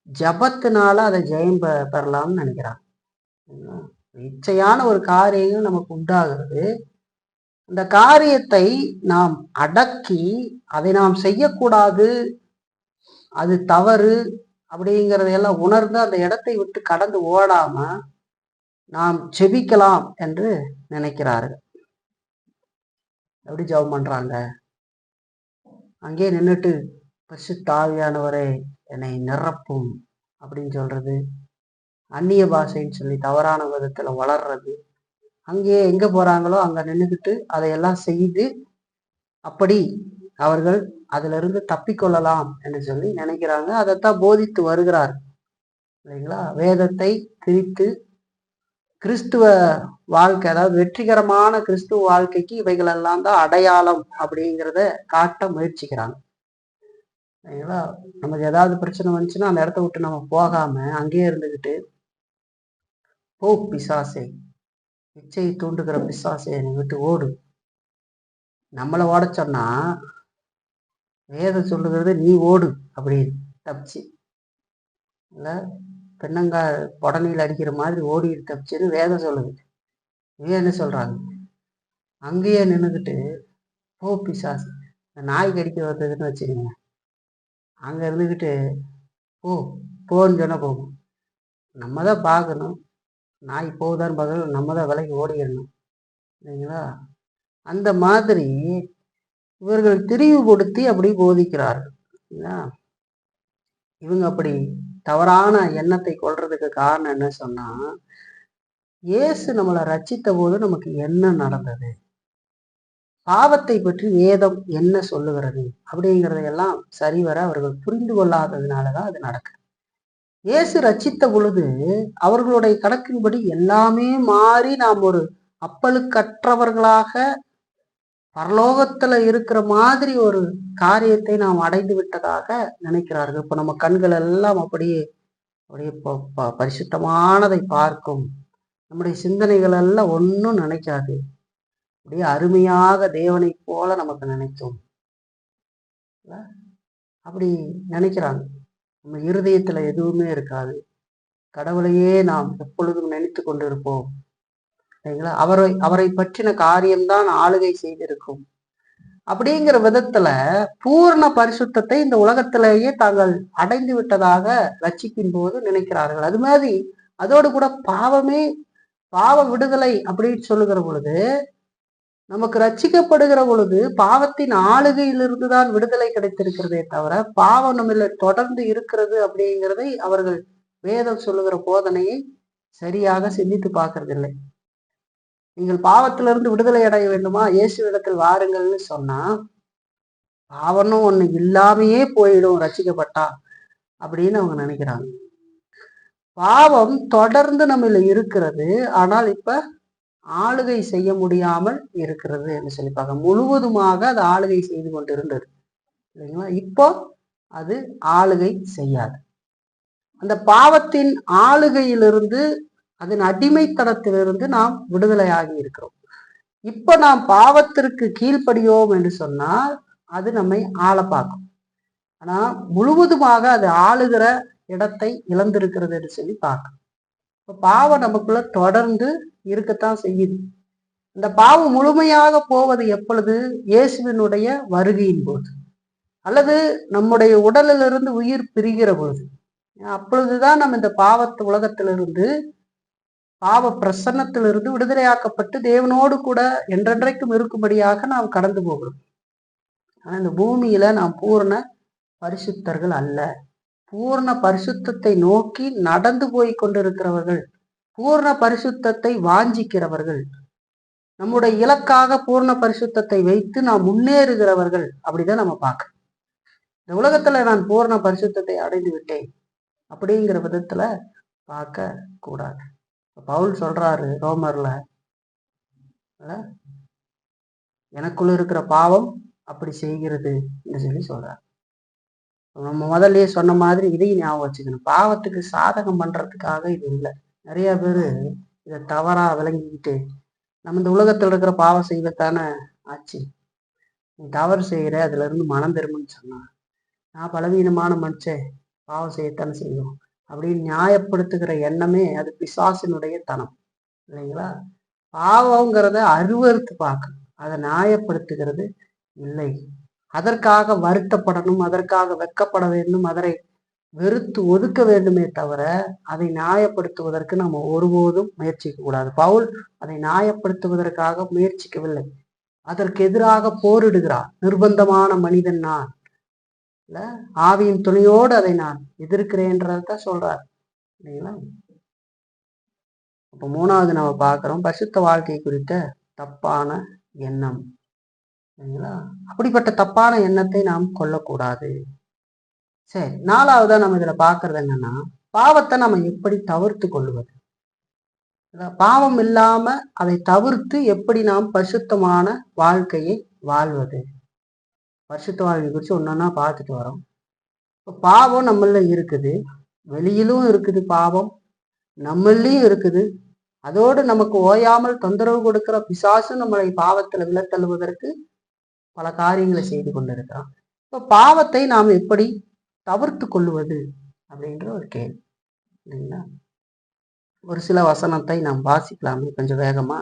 [SPEAKER 1] ஜபத்தினால அதை ஜெயம் பெறலாம்னு நினைக்கிறாங்க. இச்சையான ஒரு காரியம் நமக்கு உண்டாகிறது, அந்த காரியத்தை நாம் அடக்கி அதை நாம் செய்யக்கூடாது, அது தவறு அப்படிங்கிறதையெல்லாம் உணர்ந்து அந்த இடத்தை விட்டு கடந்து ஓடாம நாம் ஜெபிக்கலாம் என்று நினைக்கிறார்கள். எப்படி ஜெபம் பண்றாங்க? அங்கே நின்றுட்டு பரிசுத்த ஆவியானவரே என்னை நிரப்பும் அப்படின்னு சொல்றது, அந்நிய பாஷைன்னு சொல்லி தவறான விதத்துல வளர்றது, அங்கே எங்க போறாங்களோ அங்க நின்றுக்கிட்டு அதையெல்லாம் செய்து அப்படி அவர்கள் அதுல இருந்து தப்பிக்கொள்ளலாம் என்று சொல்லி நினைக்கிறாங்க. அதைத்தான் போதித்து வருகிறார். இல்லைங்களா? வேதத்தை திரித்து கிறிஸ்துவ வாழ்க்கை, அதாவது வெற்றிகரமான கிறிஸ்துவ வாழ்க்கைக்கு இவைகள் எல்லாம் தான் அடையாளம் அப்படிங்கிறத காட்ட முயற்சிக்கிறாங்க. சரிங்களா? நமக்கு ஏதாவது பிரச்சனை வந்துச்சுன்னா அந்த இடத்த விட்டு நம்ம போகாம அங்கேயே இருந்துக்கிட்டு, போ பிசாசே, இச்சையை தூண்டுகிற பிசாசே என்னை விட்டு ஓடு, நம்மளை ஓட சொன்னா வேதம் சொல்லுகிறது நீ ஓடு அப்படின்னு தப்பிச்சு, இல்ல பெண்ணங்கா உடனீல் அடிக்கிற மாதிரி ஓடிட்டு தப்பிச்சுன்னு வேதம் சொல்லுது. இவன் என்ன சொல்றாங்க? அங்கேயே நின்றுக்கிட்டு போ பிசாசு, நாய் கடிக்க வந்ததுன்னு வச்சுக்கோங்க, அங்க இருந்துக்கிட்டு போன்னு சொன்னா போகும். நம்ம தான் பார்க்கணும், நாய் போகுதான்னு பார்க்கணும், நம்ம தான் விலைக்கு ஓடிடணும். இல்லைங்களா? அந்த மாதிரி இவர்கள் திரிவுபடுத்தி அப்படி போதிக்கிறார்கள். இவங்க அப்படி தவறான எண்ணத்தை கொள்றதுக்கு காரணம் என்ன சொன்னா, இயேசு நம்மளை ரட்சித்த போது நமக்கு என்ன நடந்தது, பாவத்தை பற்றி வேதம் என்ன சொல்லுகிறது அப்படிங்கிறதையெல்லாம் சரிவர அவர்கள் புரிந்து கொள்ளாததுனாலதான் அது நடக்குது. இயேசு ரட்சித்த பொழுது அவர்களுடைய கணக்கின்படி எல்லாமே மாறி நாம் ஒரு அப்பழுக்கற்றவர்களாக பரலோகத்துல இருக்கிற மாதிரி ஒரு காரியத்தை நாம் அடைந்து விட்டதாக நினைக்கிறார்கள். இப்ப நம்ம கண்கள் எல்லாம் அப்படியே அப்படியே பரிசுத்தமானதை பார்க்கும். நம்முடைய சிந்தனைகள் எல்லாம் ஒன்றும் நினைக்காது. அப்படியே அருமையாக தேவனை போல நமக்கு நினைக்கும். அப்படி நினைக்கிறாங்க. நம்ம இருதயத்துல எதுவுமே இருக்காது. கடவுளையே நாம் எப்பொழுதும் நினைத்து கொண்டிருப்போம். சரிங்களா? அவரை பற்றின காரியம்தான் ஆளுகை செய்திருக்கும். அப்படிங்கிற விதத்துல பூர்ண பரிசுத்தத்தை இந்த உலகத்திலேயே தாங்கள் அடைந்து விட்டதாக ரட்சிப்பின் போது நினைக்கிறார்கள். அது மாதிரி அதோடு கூட பாவ விடுதலை அப்படின்னு சொல்லுகிற பொழுது, நமக்கு ரட்சிக்கப்படுகிற பொழுது பாவத்தின் ஆளுகையிலிருந்து தான் விடுதலை கிடைத்திருக்கிறதே தவிர பாவம் நம்மள தொடர்ந்து இருக்கிறது அப்படிங்கிறதை அவர்கள் வேதம் சொல்லுகிற போதனையை சரியாக சிந்தித்து பார்க்கறதில்லை. நீங்கள் பாவத்திலிருந்து விடுதலை அடைய வேண்டுமா, இயேசுவிடத்தில் வாருங்கள்னு சொன்னா பாவம்னு ஒண்ணு இல்லாமையே போயிடும் ரட்சிக்கப்பட்டா அப்படின்னு அவங்க நினைக்கிறாங்க. பாவம் தொடர்ந்து நம்மள இருக்கிறது, ஆனால் இப்ப ஆளுகை செய்ய முடியாமல் இருக்கிறது என்று சொல்லிப்பாங்க. முழுவதுமாக அது ஆளுகை செய்து கொண்டிருந்தது இல்லைங்களா? இப்போ அது ஆளுகை செய்யாது. அந்த பாவத்தின் ஆளுகையிலிருந்து, அதன் அடிமைத்தனத்திலிருந்து நாம் விடுதலை ஆகி இருக்கிறோம். இப்ப நாம் பாவத்திற்கு கீழ்ப்படியோம் என்று சொன்னால் அது நம்மை ஆள பார்க்கும். ஆனா முழுவதுமாக அது ஆளுகிற இடத்தை இழந்திருக்கிறது என்று சொல்லி பார்க்கணும். இப்ப பாவம் நமக்குள்ள தொடர்ந்து இருக்கத்தான் செய்யுது. இந்த பாவம் முழுமையாக போவது எப்பொழுது? இயேசுவினுடைய வருகையின் போது, அல்லது நம்முடைய உடலிலிருந்து உயிர் பிரிகிற பொழுது. அப்பொழுதுதான் நம்ம இந்த பாவத்து உலகத்திலிருந்து, பாவ பிரசன்னத்திலிருந்து விடுதலையாக்கப்பட்டு தேவனோடு கூட என்றென்றைக்கும் இருக்கும்படியாக நாம் கடந்து போகிறோம். ஆனா இந்த பூமியில நாம் பூர்ண பரிசுத்தர்கள் அல்ல. பூர்ண பரிசுத்தத்தை நோக்கி நடந்து போய் கொண்டிருக்கிறவர்கள், பூர்ண பரிசுத்தத்தை வாஞ்சிக்கிறவர்கள், நம்முடைய இலக்காக பூர்ண பரிசுத்தத்தை வைத்து நாம் முன்னேறுகிறவர்கள் அப்படிதான் நம்ம பார்க்க. இந்த உலகத்துல நான் பூர்ண பரிசுத்தத்தை அடைந்து விட்டேன் அப்படிங்கிற விதத்துல பார்க்க கூடாது. பவுல் சொல்றாரு ரோமர்ல, எனக்குள்ள இருக்கிற பாவம் அப்படி செய்கிறது என்று சொல்லி சொல்றாரு. நம்ம முதல்லயே சொன்ன மாதிரி இதையும் ஞாபகம் வச்சுக்கணும். பாவத்துக்கு சாதகம் பண்றதுக்காக இது இல்லை. நிறைய பேரு இதை தவறா விளங்கிக்கிட்டு, நம்ம இந்த உலகத்துல இருக்கிற பாவம் செய்வதானே ஆச்சு, நீ தவறு செய்யற, அதுல இருந்து மனம் திரும்புன்னு சொன்னா, நான் பலவீனமான மனுஷன், பாவம் செய்யத்தானே செய்யும் அப்படின்னு நியாயப்படுத்துகிற எண்ணமே அது பிசாசினுடைய தனம் இல்லைங்களா? பாவங்கிறத அருவறுத்து பார்க்கணும், அதை நியாயப்படுத்துகிறது இல்லை. அதற்காக வருத்தப்படணும், அதற்காக வெட்கப்பட வேண்டும், அதை வெறுத்து ஒதுக்க வேண்டுமே தவிர அதை நியாயப்படுத்துவதற்கு நம்ம ஒருபோதும் முயற்சிக்க கூடாது. பவுல் அதை நியாயப்படுத்துவதற்காக முயற்சிக்கவில்லை, அதற்கு எதிராக போரிடுகிறார். நிர்பந்தமான மனிதன் நான் இல்ல, ஆவியின் துணையோடு அதை நான் எதிர்க்கிறேன்றதான் சொல்றார் இல்லைங்களா? அப்ப மூணாவது நம்ம பார்க்கிறோம் பரிசுத்த வாழ்க்கை குறித்த தப்பான எண்ணம் இல்லைங்களா? அப்படிப்பட்ட தப்பான எண்ணத்தை நாம் கொள்ளக்கூடாது. சரி, நாலாவதா நம்ம இதுல பாக்குறது என்னன்னா, பாவத்தை நம்ம எப்படி தவிர்த்து கொள்வது, பாவம் இல்லாம அதை தவிர்த்து எப்படி நாம் பரிசுத்தமான வாழ்க்கையை வாழ்வது. பரிசுத்த வாழ்க்கை குறித்து ஒன்னொன்னா பார்த்துட்டு வரோம். இப்போ பாவம் நம்மள இருக்குது, வெளியிலும் இருக்குது பாவம், நம்மளையும் இருக்குது. அதோடு நமக்கு ஓயாமல் தொந்தரவு கொடுக்கிற பிசாசு நம்மளை பாவத்துல விழத்தள்ளுவதற்கு பல காரியங்களை செய்து கொண்டிருக்கிறான். இப்போ பாவத்தை நாம் எப்படி தவிர்த்து கொள்வது அப்படின்ற ஒரு கேள்வி இல்லைங்களா? ஒரு சில வசனத்தை நாம் வாசிக்கலாமே கொஞ்சம் வேகமா.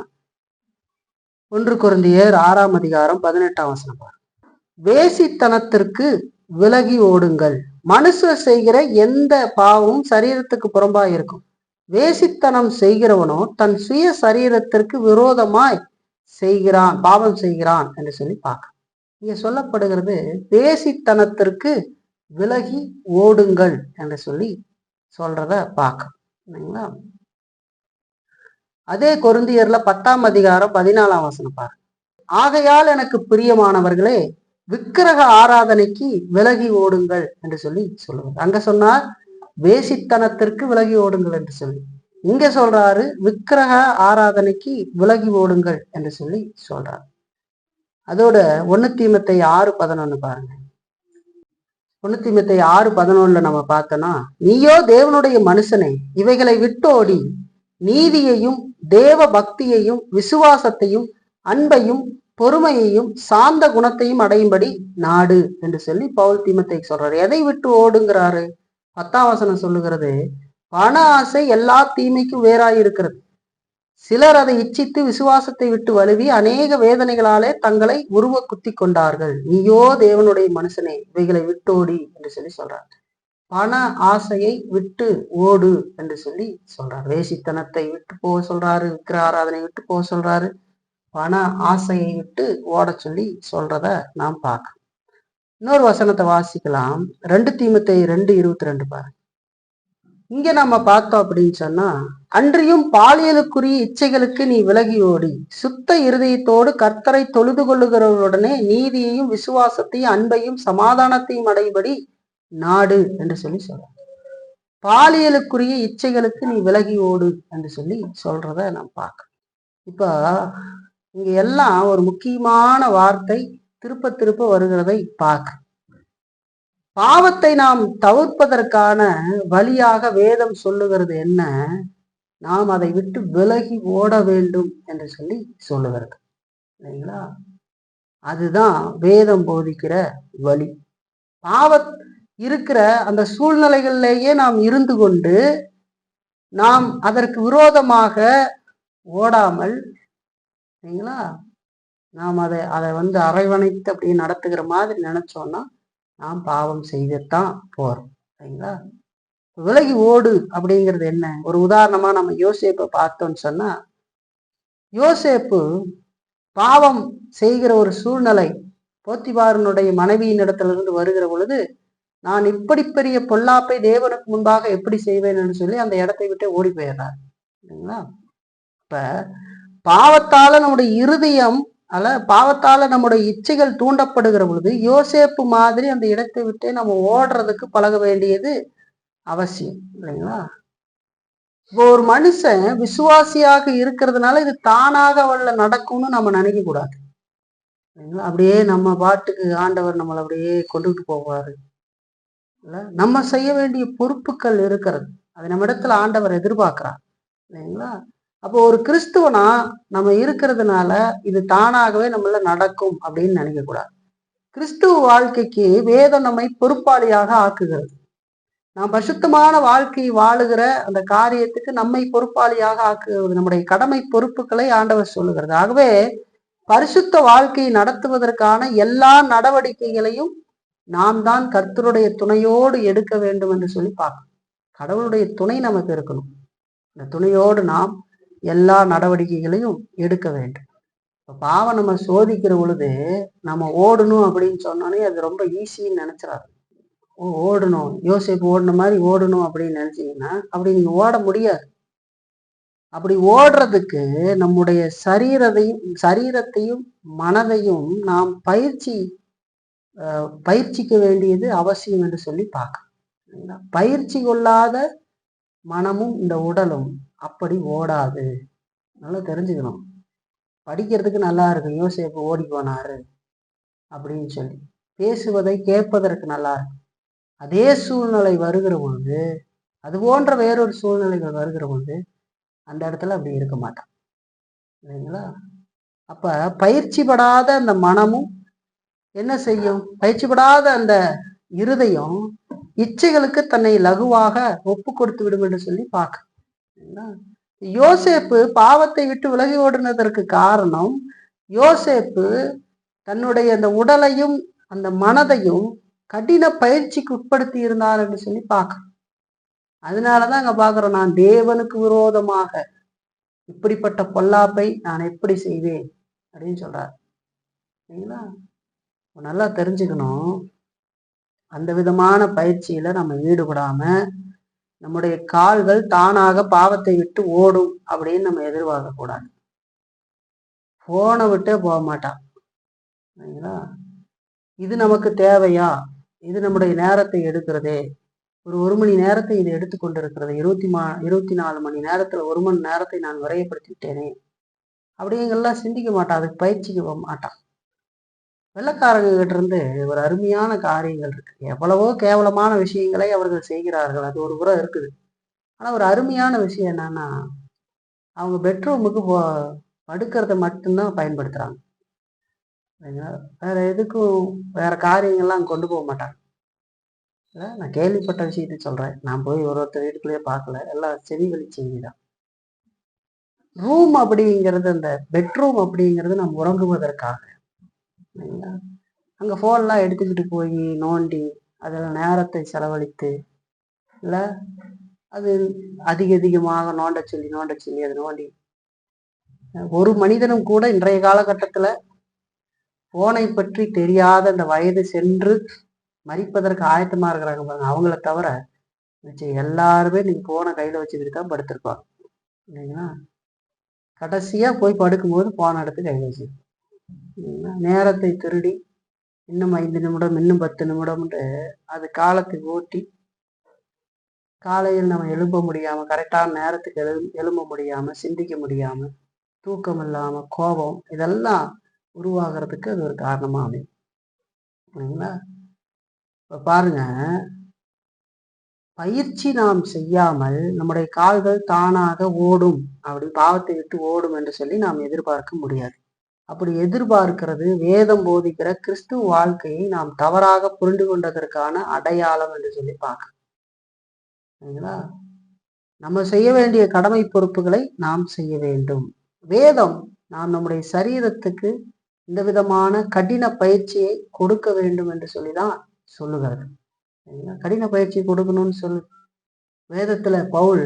[SPEAKER 1] 1 கொரிந்தியர் 6ஆம் அதிகாரம் 18ஆம் வசனம் பாருங்க. வேசித்தனத்திற்கு விலகி ஓடுங்கள். மனுஷர் செய்கிற எந்த பாவமும் சரீரத்துக்கு புறம்பா இருக்கும். வேசித்தனம் செய்கிறவனோ தன் சுய சரீரத்திற்கு விரோதமாய் செய்கிறான், பாவம் செய்கிறான் என்று சொல்லி பார்க்க. இங்க சொல்லப்படுகிறது வேசித்தனத்திற்கு விலகி ஓடுங்கள் என்று சொல்லி சொல்றத பார்க்க. அதே கொரிந்தியர்ல 10ஆம் அதிகாரம் 14ஆம் வசனம் பாருங்க. ஆகையால் எனக்கு பிரியமானவர்களே, விக்கிரக ஆராதனைக்கு விலகி ஓடுங்கள் என்று சொல்லி சொல்லுவாங்க. அங்க சொன்னார் வேசித்தனத்திற்கு விலகி ஓடுங்கள் என்று சொல்லி, இங்க சொல்றாரு விக்கிரக ஆராதனைக்கு விலகி ஓடுங்கள் என்று சொல்லி சொல்றாரு. அதோட 1 தீமோத்தேயு 6:11 பாருங்க. 1 தீமோத்தேயு 6:11 நம்ம பார்த்தோம்னா, நீயோ தேவனுடைய மனுஷனே, இவைகளை விட்டோடி நீதியையும் தேவ பக்தியையும் விசுவாசத்தையும் அன்பையும் பொறுமையையும் சாந்த குணத்தையும் அடையும்படி நாடு என்று சொல்லி பவுல் தீமோத்தேயுக்கு சொல்றாரு. எதை விட்டு ஓடுங்கிறாரு? 10ஆம் வசனம் சொல்லுகிறது, பண ஆசை எல்லா தீமைக்கும் வேறாயிருக்கிறது. சிலர் அதை இச்சித்து விசுவாசத்தை விட்டு வழுவி அநேக வேதனைகளாலே தங்களை உருவ குத்தி கொண்டார்கள். நீயோ தேவனுடைய மனுஷனே, இவைகளை விட்டோடி என்று சொல்லி சொல்றார். பண ஆசையை விட்டு ஓடு என்று சொல்லி சொல்றார். வேசித்தனத்தை விட்டு போக சொல்றாரு, விக்கிர ஆராதனை விட்டு போக சொல்றாரு, பண ஆசையை விட்டு ஓட சொல்லி சொல்றத நாம் பார்க்கலாம். இன்னொரு வசனத்தை வாசிக்கலாம். 2 தீமோத்தேயு 2:22 பாருங்க. இங்க நம்ம பார்த்தோம் அப்படின்னு சொன்னா, அன்றியும் பாலியலுக்குரிய இச்சைகளுக்கு நீ விலகி ஓடி சுத்த இருதயத்தோடு கர்த்தரை தொழுது கொள்ளுகிறவருடனே நீதியையும் விசுவாசத்தையும் அன்பையும் சமாதானத்தையும் அடைபடி நாடு என்று சொல்லி சொல்ற. பாலியலுக்குரிய இச்சைகளுக்கு நீ விலகி ஓடு என்று சொல்லி சொல்றத நாம் பார்க்க. இப்ப இங்க எல்லாம் ஒரு முக்கியமான வார்த்தை திருப்ப திருப்ப வருகிறதை பார்க்க. பாவத்தை நாம் தவிர்ப்பதற்கான வழியாக வேதம் சொல்லுகிறது என்ன? நாம் அதை விட்டு விலகி ஓட வேண்டும் என்று சொல்லி சொல்லுகிறது இல்லைங்களா? அதுதான் வேதம் போதிக்கிற வழி. இருக்கிற அந்த சூழ்நிலைகளிலேயே நாம் இருந்து கொண்டு நாம் அதற்கு விரோதமாக ஓடாமல் இல்லைங்களா, நாம் அதை அரவணைத்து அப்படி நடத்துகிற மாதிரி நினைச்சோம்னா நாம் பாவம் செய்யத்தான் போறோம் சரிங்களா? விலகி ஓடு அப்படிங்கிறது என்ன? ஒரு உதாரணமா நம்ம யோசேப்பை பார்த்தோம்னு சொன்னா, யோசேப்பு பாவம் செய்கிற ஒரு சூழ்நிலை போத்திபாரனுடைய மனைவியின் இடத்திலிருந்து வருகிற பொழுது, நான் இப்படி பெரிய பொல்லாப்பை தேவனுக்கு முன்பாக எப்படி செய்வேன் என்று சொல்லி அந்த இடத்தை விட்டு ஓடி போயிடுறார் இல்லைங்களா? இப்ப பாவத்தால நம்முடைய இருதயம் பாவத்தால நம்முடைய இச்சைகள் தூண்டப்படுகிற பொழுது யோசேப்பு மாதிரி அந்த இடத்தை விட்டே நம்ம ஓடுறதுக்கு பழக வேண்டியது அவசியம் இல்லைங்களா? இப்போ ஒரு மனுஷன் விசுவாசியாக இருக்கிறதுனால இது தானாக அவள்ல நடக்கும்னு நம்ம நினைக்க கூடாது இல்லைங்களா? அப்படியே நம்ம பாட்டுக்கு ஆண்டவர் நம்மளை அப்படியே கொண்டுட்டு போவாரு இல்ல, நம்ம செய்ய வேண்டிய பொறுப்புகள் இருக்கிறது. அது நம்ம இடத்துல ஆண்டவர் எதிர்பார்க்கிறார் இல்லைங்களா? அப்போ ஒரு கிறிஸ்துவனா நம்ம இருக்கிறதுனால இது தானாகவே நம்மள நடக்கும் அப்படின்னு நினைக்க கூடாது. கிறிஸ்துவ வாழ்க்கைக்கு வேதம் நம்மை பொறுப்பாளியாக ஆக்குகிறது. நாம் பரிசுத்தமான வாழ்க்கை வாழுகிற அந்த காரியத்துக்கு நம்மை பொறுப்பாளியாக ஆக்குகிறது. நம்முடைய கடமை பொறுப்புகளை ஆண்டவர் சொல்லுகிறது. ஆகவே பரிசுத்த வாழ்க்கையை நடத்துவதற்கான எல்லா நடவடிக்கைகளையும் நாம் தான் கர்த்தருடைய துணையோடு எடுக்க வேண்டும் என்று சொல்லி பார்க்கணும். கடவுளுடைய துணை நமக்கு இருக்கணும். இந்த துணையோடு நாம் எல்லா நடவடிக்கைகளையும் எடுக்க வேண்டும். இப்போ பாவம் நம்ம சோதிக்கிற பொழுது நம்ம ஓடணும் அப்படின்னு சொன்னோன்னே அது ரொம்ப ஈஸின்னு நினைச்சிடாது. ஓடணும், யோசேப்பு ஓடின மாதிரி ஓடணும் அப்படின்னு நினைச்சீங்கன்னா அப்படி நீங்க ஓட முடியாது. அப்படி ஓடுறதுக்கு நம்முடைய சரீரத்தையும் மனதையும் நாம் பயிற்சிக்க வேண்டியது அவசியம் என்று சொல்லி பார்க்க. பயிற்சி கொள்ளாத மனமும் இந்த உடலும் அப்படி ஓடாது. நல்லா தெரிஞ்சுக்கணும். படிக்கிறதுக்கு நல்லா இருக்கு, யோசேப்பு ஓடி போனாரு அப்படின்னு சொல்லி பேசுவதை கேட்பதற்கு நல்லா இருக்கு. அதே சூழ்நிலை வருகிற பொழுது, அது போன்ற வேறொரு சூழ்நிலைகள் வருகிற பொழுது அந்த இடத்துல அப்படி இருக்க மாட்டான் இல்லைங்களா? அப்ப பயிற்சி படாத அந்த மனமும் என்ன செய்யும்? பயிற்சி படாத அந்த இருதயம் இச்சைகளுக்கு தன்னை லகுவாக ஒப்பு கொடுத்து விடும் என்று சொல்லி பார்க்க. யோசேப்பு பாவத்தை விட்டு விலகி ஓடுனதற்கு காரணம், யோசேப்பு தன்னுடைய அந்த உடலையும் அந்த மனதையும் கடின பயிற்சிக்கு உட்படுத்தி இருந்தார் என்று சொல்லி பார்க்க. அதனாலதான் அங்க பாக்குறோம், நான் தேவனுக்கு விரோதமாக இப்படிப்பட்ட பொல்லாப்பை நான் எப்படி செய்வேன் அப்படின்னு சொல்றாரு. சரிங்களா? நல்லா தெரிஞ்சுக்கணும். அந்த விதமான பயிற்சியில நம்ம ஈடுபடாம நம்முடைய கால்கள் தானாக பாவத்தை விட்டு ஓடும் அப்படின்னு நம்ம எதிர்பார்க்க கூடாது. போனை விட்டே போக மாட்டான். சரிங்களா? இது நமக்கு தேவையா? இது நம்முடைய நேரத்தை எடுக்கிறதே. ஒரு மணி நேரத்தை இது எடுத்துக்கொண்டிருக்கிறது. 24 மணி நேரத்துல 1 மணி நேரத்தை நான் விரயப்படுத்திட்டேனே அப்படிங்கெல்லாம் சிந்திக்க மாட்டான். அதுக்கு பயிற்சிக்க மாட்டான். வெள்ளைக்காரங்க கிட்ட இருந்து ஒரு அருமையான காரியங்கள் இருக்கு. எவ்வளவோ கேவலமான விஷயங்களை அவர்கள் செய்கிறார்கள். அது ஒரு புறம் இருக்குது. ஆனா ஒரு அருமையான விஷயம் என்னன்னா, அவங்க பெட்ரூமுக்கு படுக்கிறத மட்டும்தான் பயன்படுத்துறாங்க. சரிங்களா? வேற எதுக்கும் வேற காரியங்கள்லாம் கொண்டு போக மாட்டாங்க. நான் கேள்விப்பட்ட விஷயத்த சொல்றேன். நான் போய் ஒருத்தர் வீட்டுக்குள்ளேயே பார்க்கல. எல்லாம் செவி வழி செய்தி தான். ரூம் அப்படிங்கிறது, அந்த பெட்ரூம் அப்படிங்கிறது நம்ம உறங்குவதற்காக. சரிங்களா? அங்க ஃபோன்லாம் எடுத்துக்கிட்டு போய் நோண்டி, அதில் நேரத்தை செலவழித்து, இல்ல அது அதிகமாக நோண்ட சொல்லி அது நோண்டி, ஒரு மனிதனும் கூட இன்றைய காலகட்டத்துல போனை பற்றி தெரியாத அந்த வயது சென்று மரிப்பதற்கு ஆயத்தமா இருக்கிறாங்க பாருங்க. அவங்கள தவிர மிச்சம் எல்லாருமே நீங்க போனை கையில வச்சுக்கிட்டு தான் படுத்திருப்பாங்க. இல்லைங்களா? கடைசியா போய் படுக்கும்போது போனை எடுத்து கையில வச்சு, நேரத்தை திருடி இன்னும் 5 நிமிடம், இன்னும் 10 நிமிடம்ன்ட்டு அது காலத்தை ஓட்டி, காலையில் நம்ம எழும்ப முடியாம, கரெக்டான நேரத்துக்கு எழும்ப முடியாம, சிந்திக்க முடியாம, தூக்கம் இல்லாம, கோபம், இதெல்லாம் உருவாகிறதுக்கு அது ஒரு காரணமா அமையும். சரிங்களா? இப்ப பாருங்க, பயிற்சி நாம் செய்யாமல் நம்முடைய கால்கள் தானாக ஓடும், அப்படி பாவத்தை விட்டு ஓடும் என்று சொல்லி நாம் எதிர்பார்க்க முடியாது. அப்படி எதிர்பார்க்கிறது வேதம் போதிக்கிற கிறிஸ்துவ வாழ்க்கையை நாம் தவறாக புரிந்து கொண்டதற்கான அடையாளம் என்று சொல்லி பார்க்கணும். சரிங்களா? நம்ம செய்ய வேண்டிய கடமை பொறுப்புகளை நாம் செய்ய வேண்டும். வேதம் நாம் நம்முடைய சரீரத்துக்கு இந்த விதமான கடின பயிற்சியை கொடுக்க வேண்டும் என்று சொல்லிதான் சொல்லுகிறது. கடின பயிற்சி கொடுக்கணும்னு சொல்லு வேதத்துல பவுல்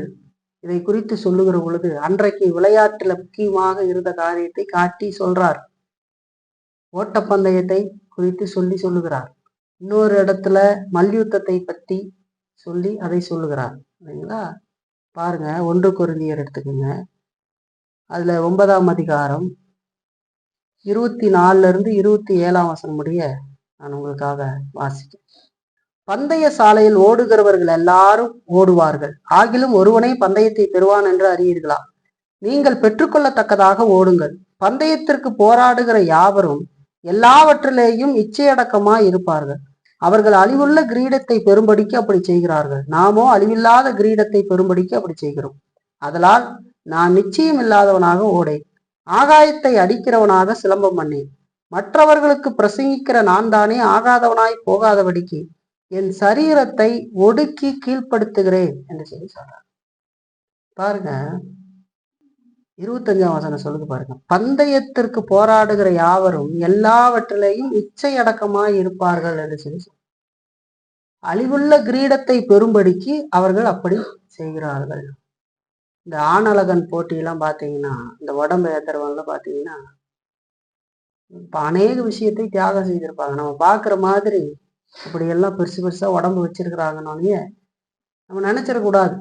[SPEAKER 1] இதை குறித்து சொல்லுகிற பொழுது, அன்றைக்கு விளையாட்டுல முக்கியமாக இருந்த காரியத்தை காட்டி சொல்றார். ஓட்டப்பந்தயத்தை குறித்து சொல்லுகிறார். இன்னொரு இடத்துல மல்யுத்தத்தை பற்றி சொல்லி அதை சொல்லுகிறார். சரிங்களா? பாருங்க, 1 கொரிந்தியர் எடுத்துக்கோங்க. அதுல 9ஆம் அதிகாரம் 24 இருந்து 27ஆம் வசனம் முடிய நான் உங்களுக்காக வாசிக்கிறேன். பந்தய சாலையில் ஓடுகிறவர்கள் எல்லாரும் ஓடுவார்கள், ஆகிலும் ஒருவனே பந்தயத்தை பெறுவான் என்று அறியீர்களா? நீங்கள் பெற்றுக்கொள்ளத்தக்கதாக ஓடுங்கள். பந்தயத்திற்கு போராடுகிற யாவரும் எல்லாவற்றிலேயும் இச்சையடக்கமாய் இருப்பார்கள். அவர்கள் அழிவுள்ள கிரீடத்தை பெறும்படிக்கு அப்படி செய்கிறார்கள். நாமோ அழிவில்லாத கிரீடத்தை பெறும்படிக்கு அப்படி செய்கிறோம். அதனால் நான் நிச்சயம் இல்லாதவனாக ஓடேன், ஆகாயத்தை அடிக்கிறவனாக சிலம்பம் பண்ணேன். மற்றவர்களுக்கு பிரசங்கிக்கிற நான் தானே ஆகாதவனாய் போகாதபடிக்கு என் சரீரத்தை ஒடுக்கி கீழ்ப்படுத்துகிறேன் என்று சொல்லி சொல்றார். பாருங்க, 25ஆம் வசனம் சொல்லுது பாருங்க. பந்தயத்திற்கு போராடுகிற யாவரும் எல்லாவற்றிலேயும் இச்சை அடக்கமாய் இருப்பார்கள் என்று சொல்லி, அழிவுள்ள கிரீடத்தை பெறும்படிக்கு அவர்கள் அப்படி செய்கிறார்கள். இந்த ஆணழகன் போட்டியெல்லாம் பார்த்தீங்கன்னா, இந்த உடம்பு ஏத்துறவங்க பார்த்தீங்கன்னா, இப்ப அநேக விஷயத்தை தியாகம் செய்திருப்பாங்க. நம்ம பார்க்குற மாதிரி இப்படி எல்லாம் பெருசு பெருசா உடம்பு வச்சிருக்கிறாங்கன்னே நம்ம நினைச்சிடக்கூடாது.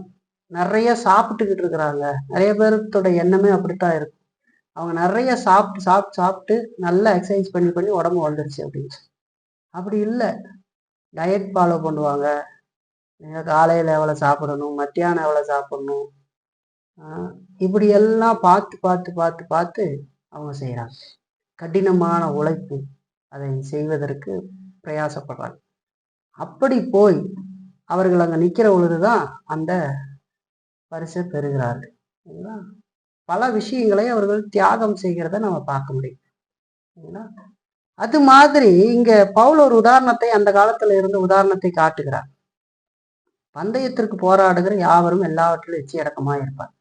[SPEAKER 1] நிறைய சாப்பிட்டுக்கிட்டு இருக்கிறாங்க. நிறைய பேர்த்தோட எண்ணமே அப்படித்தான் இருக்கு. அவங்க நிறைய சாப்பிட்டு சாப்பிட்டு சாப்பிட்டு நல்லா எக்ஸசைஸ் பண்ணி பண்ணி உடம்பு வந்துருச்சு அப்படின்னு. அப்படி இல்லை. டயட் ஃபாலோ பண்ணுவாங்க. நீங்கள் காலையில் எவ்வளோ சாப்பிடணும், மத்தியானம் எவ்வளோ சாப்பிடணும், இப்படி எல்லாம் பார்த்து பார்த்து பார்த்து பார்த்து அவங்க செய்கிறாங்க. கடினமான உழைப்பு அதை செய்வதற்கு பிரயாசப்படுறாங்க. அப்படி போய் அவர்கள் அங்கே நிற்கிற பொழுதுதான் அந்த பரிசை பெறுகிறார்கள். பல விஷயங்களை அவர்கள் தியாகம் செய்கிறத நம்ம பார்க்க முடியும். அது மாதிரி இங்க பவுல் ஒரு உதாரணத்தை, அந்த காலத்துல இருந்த உதாரணத்தை காட்டுகிறார். பந்தயத்திற்கு போராடுகிற யாவரும் எல்லாவற்றிலும் எச்சியடக்கமா இருப்பார்.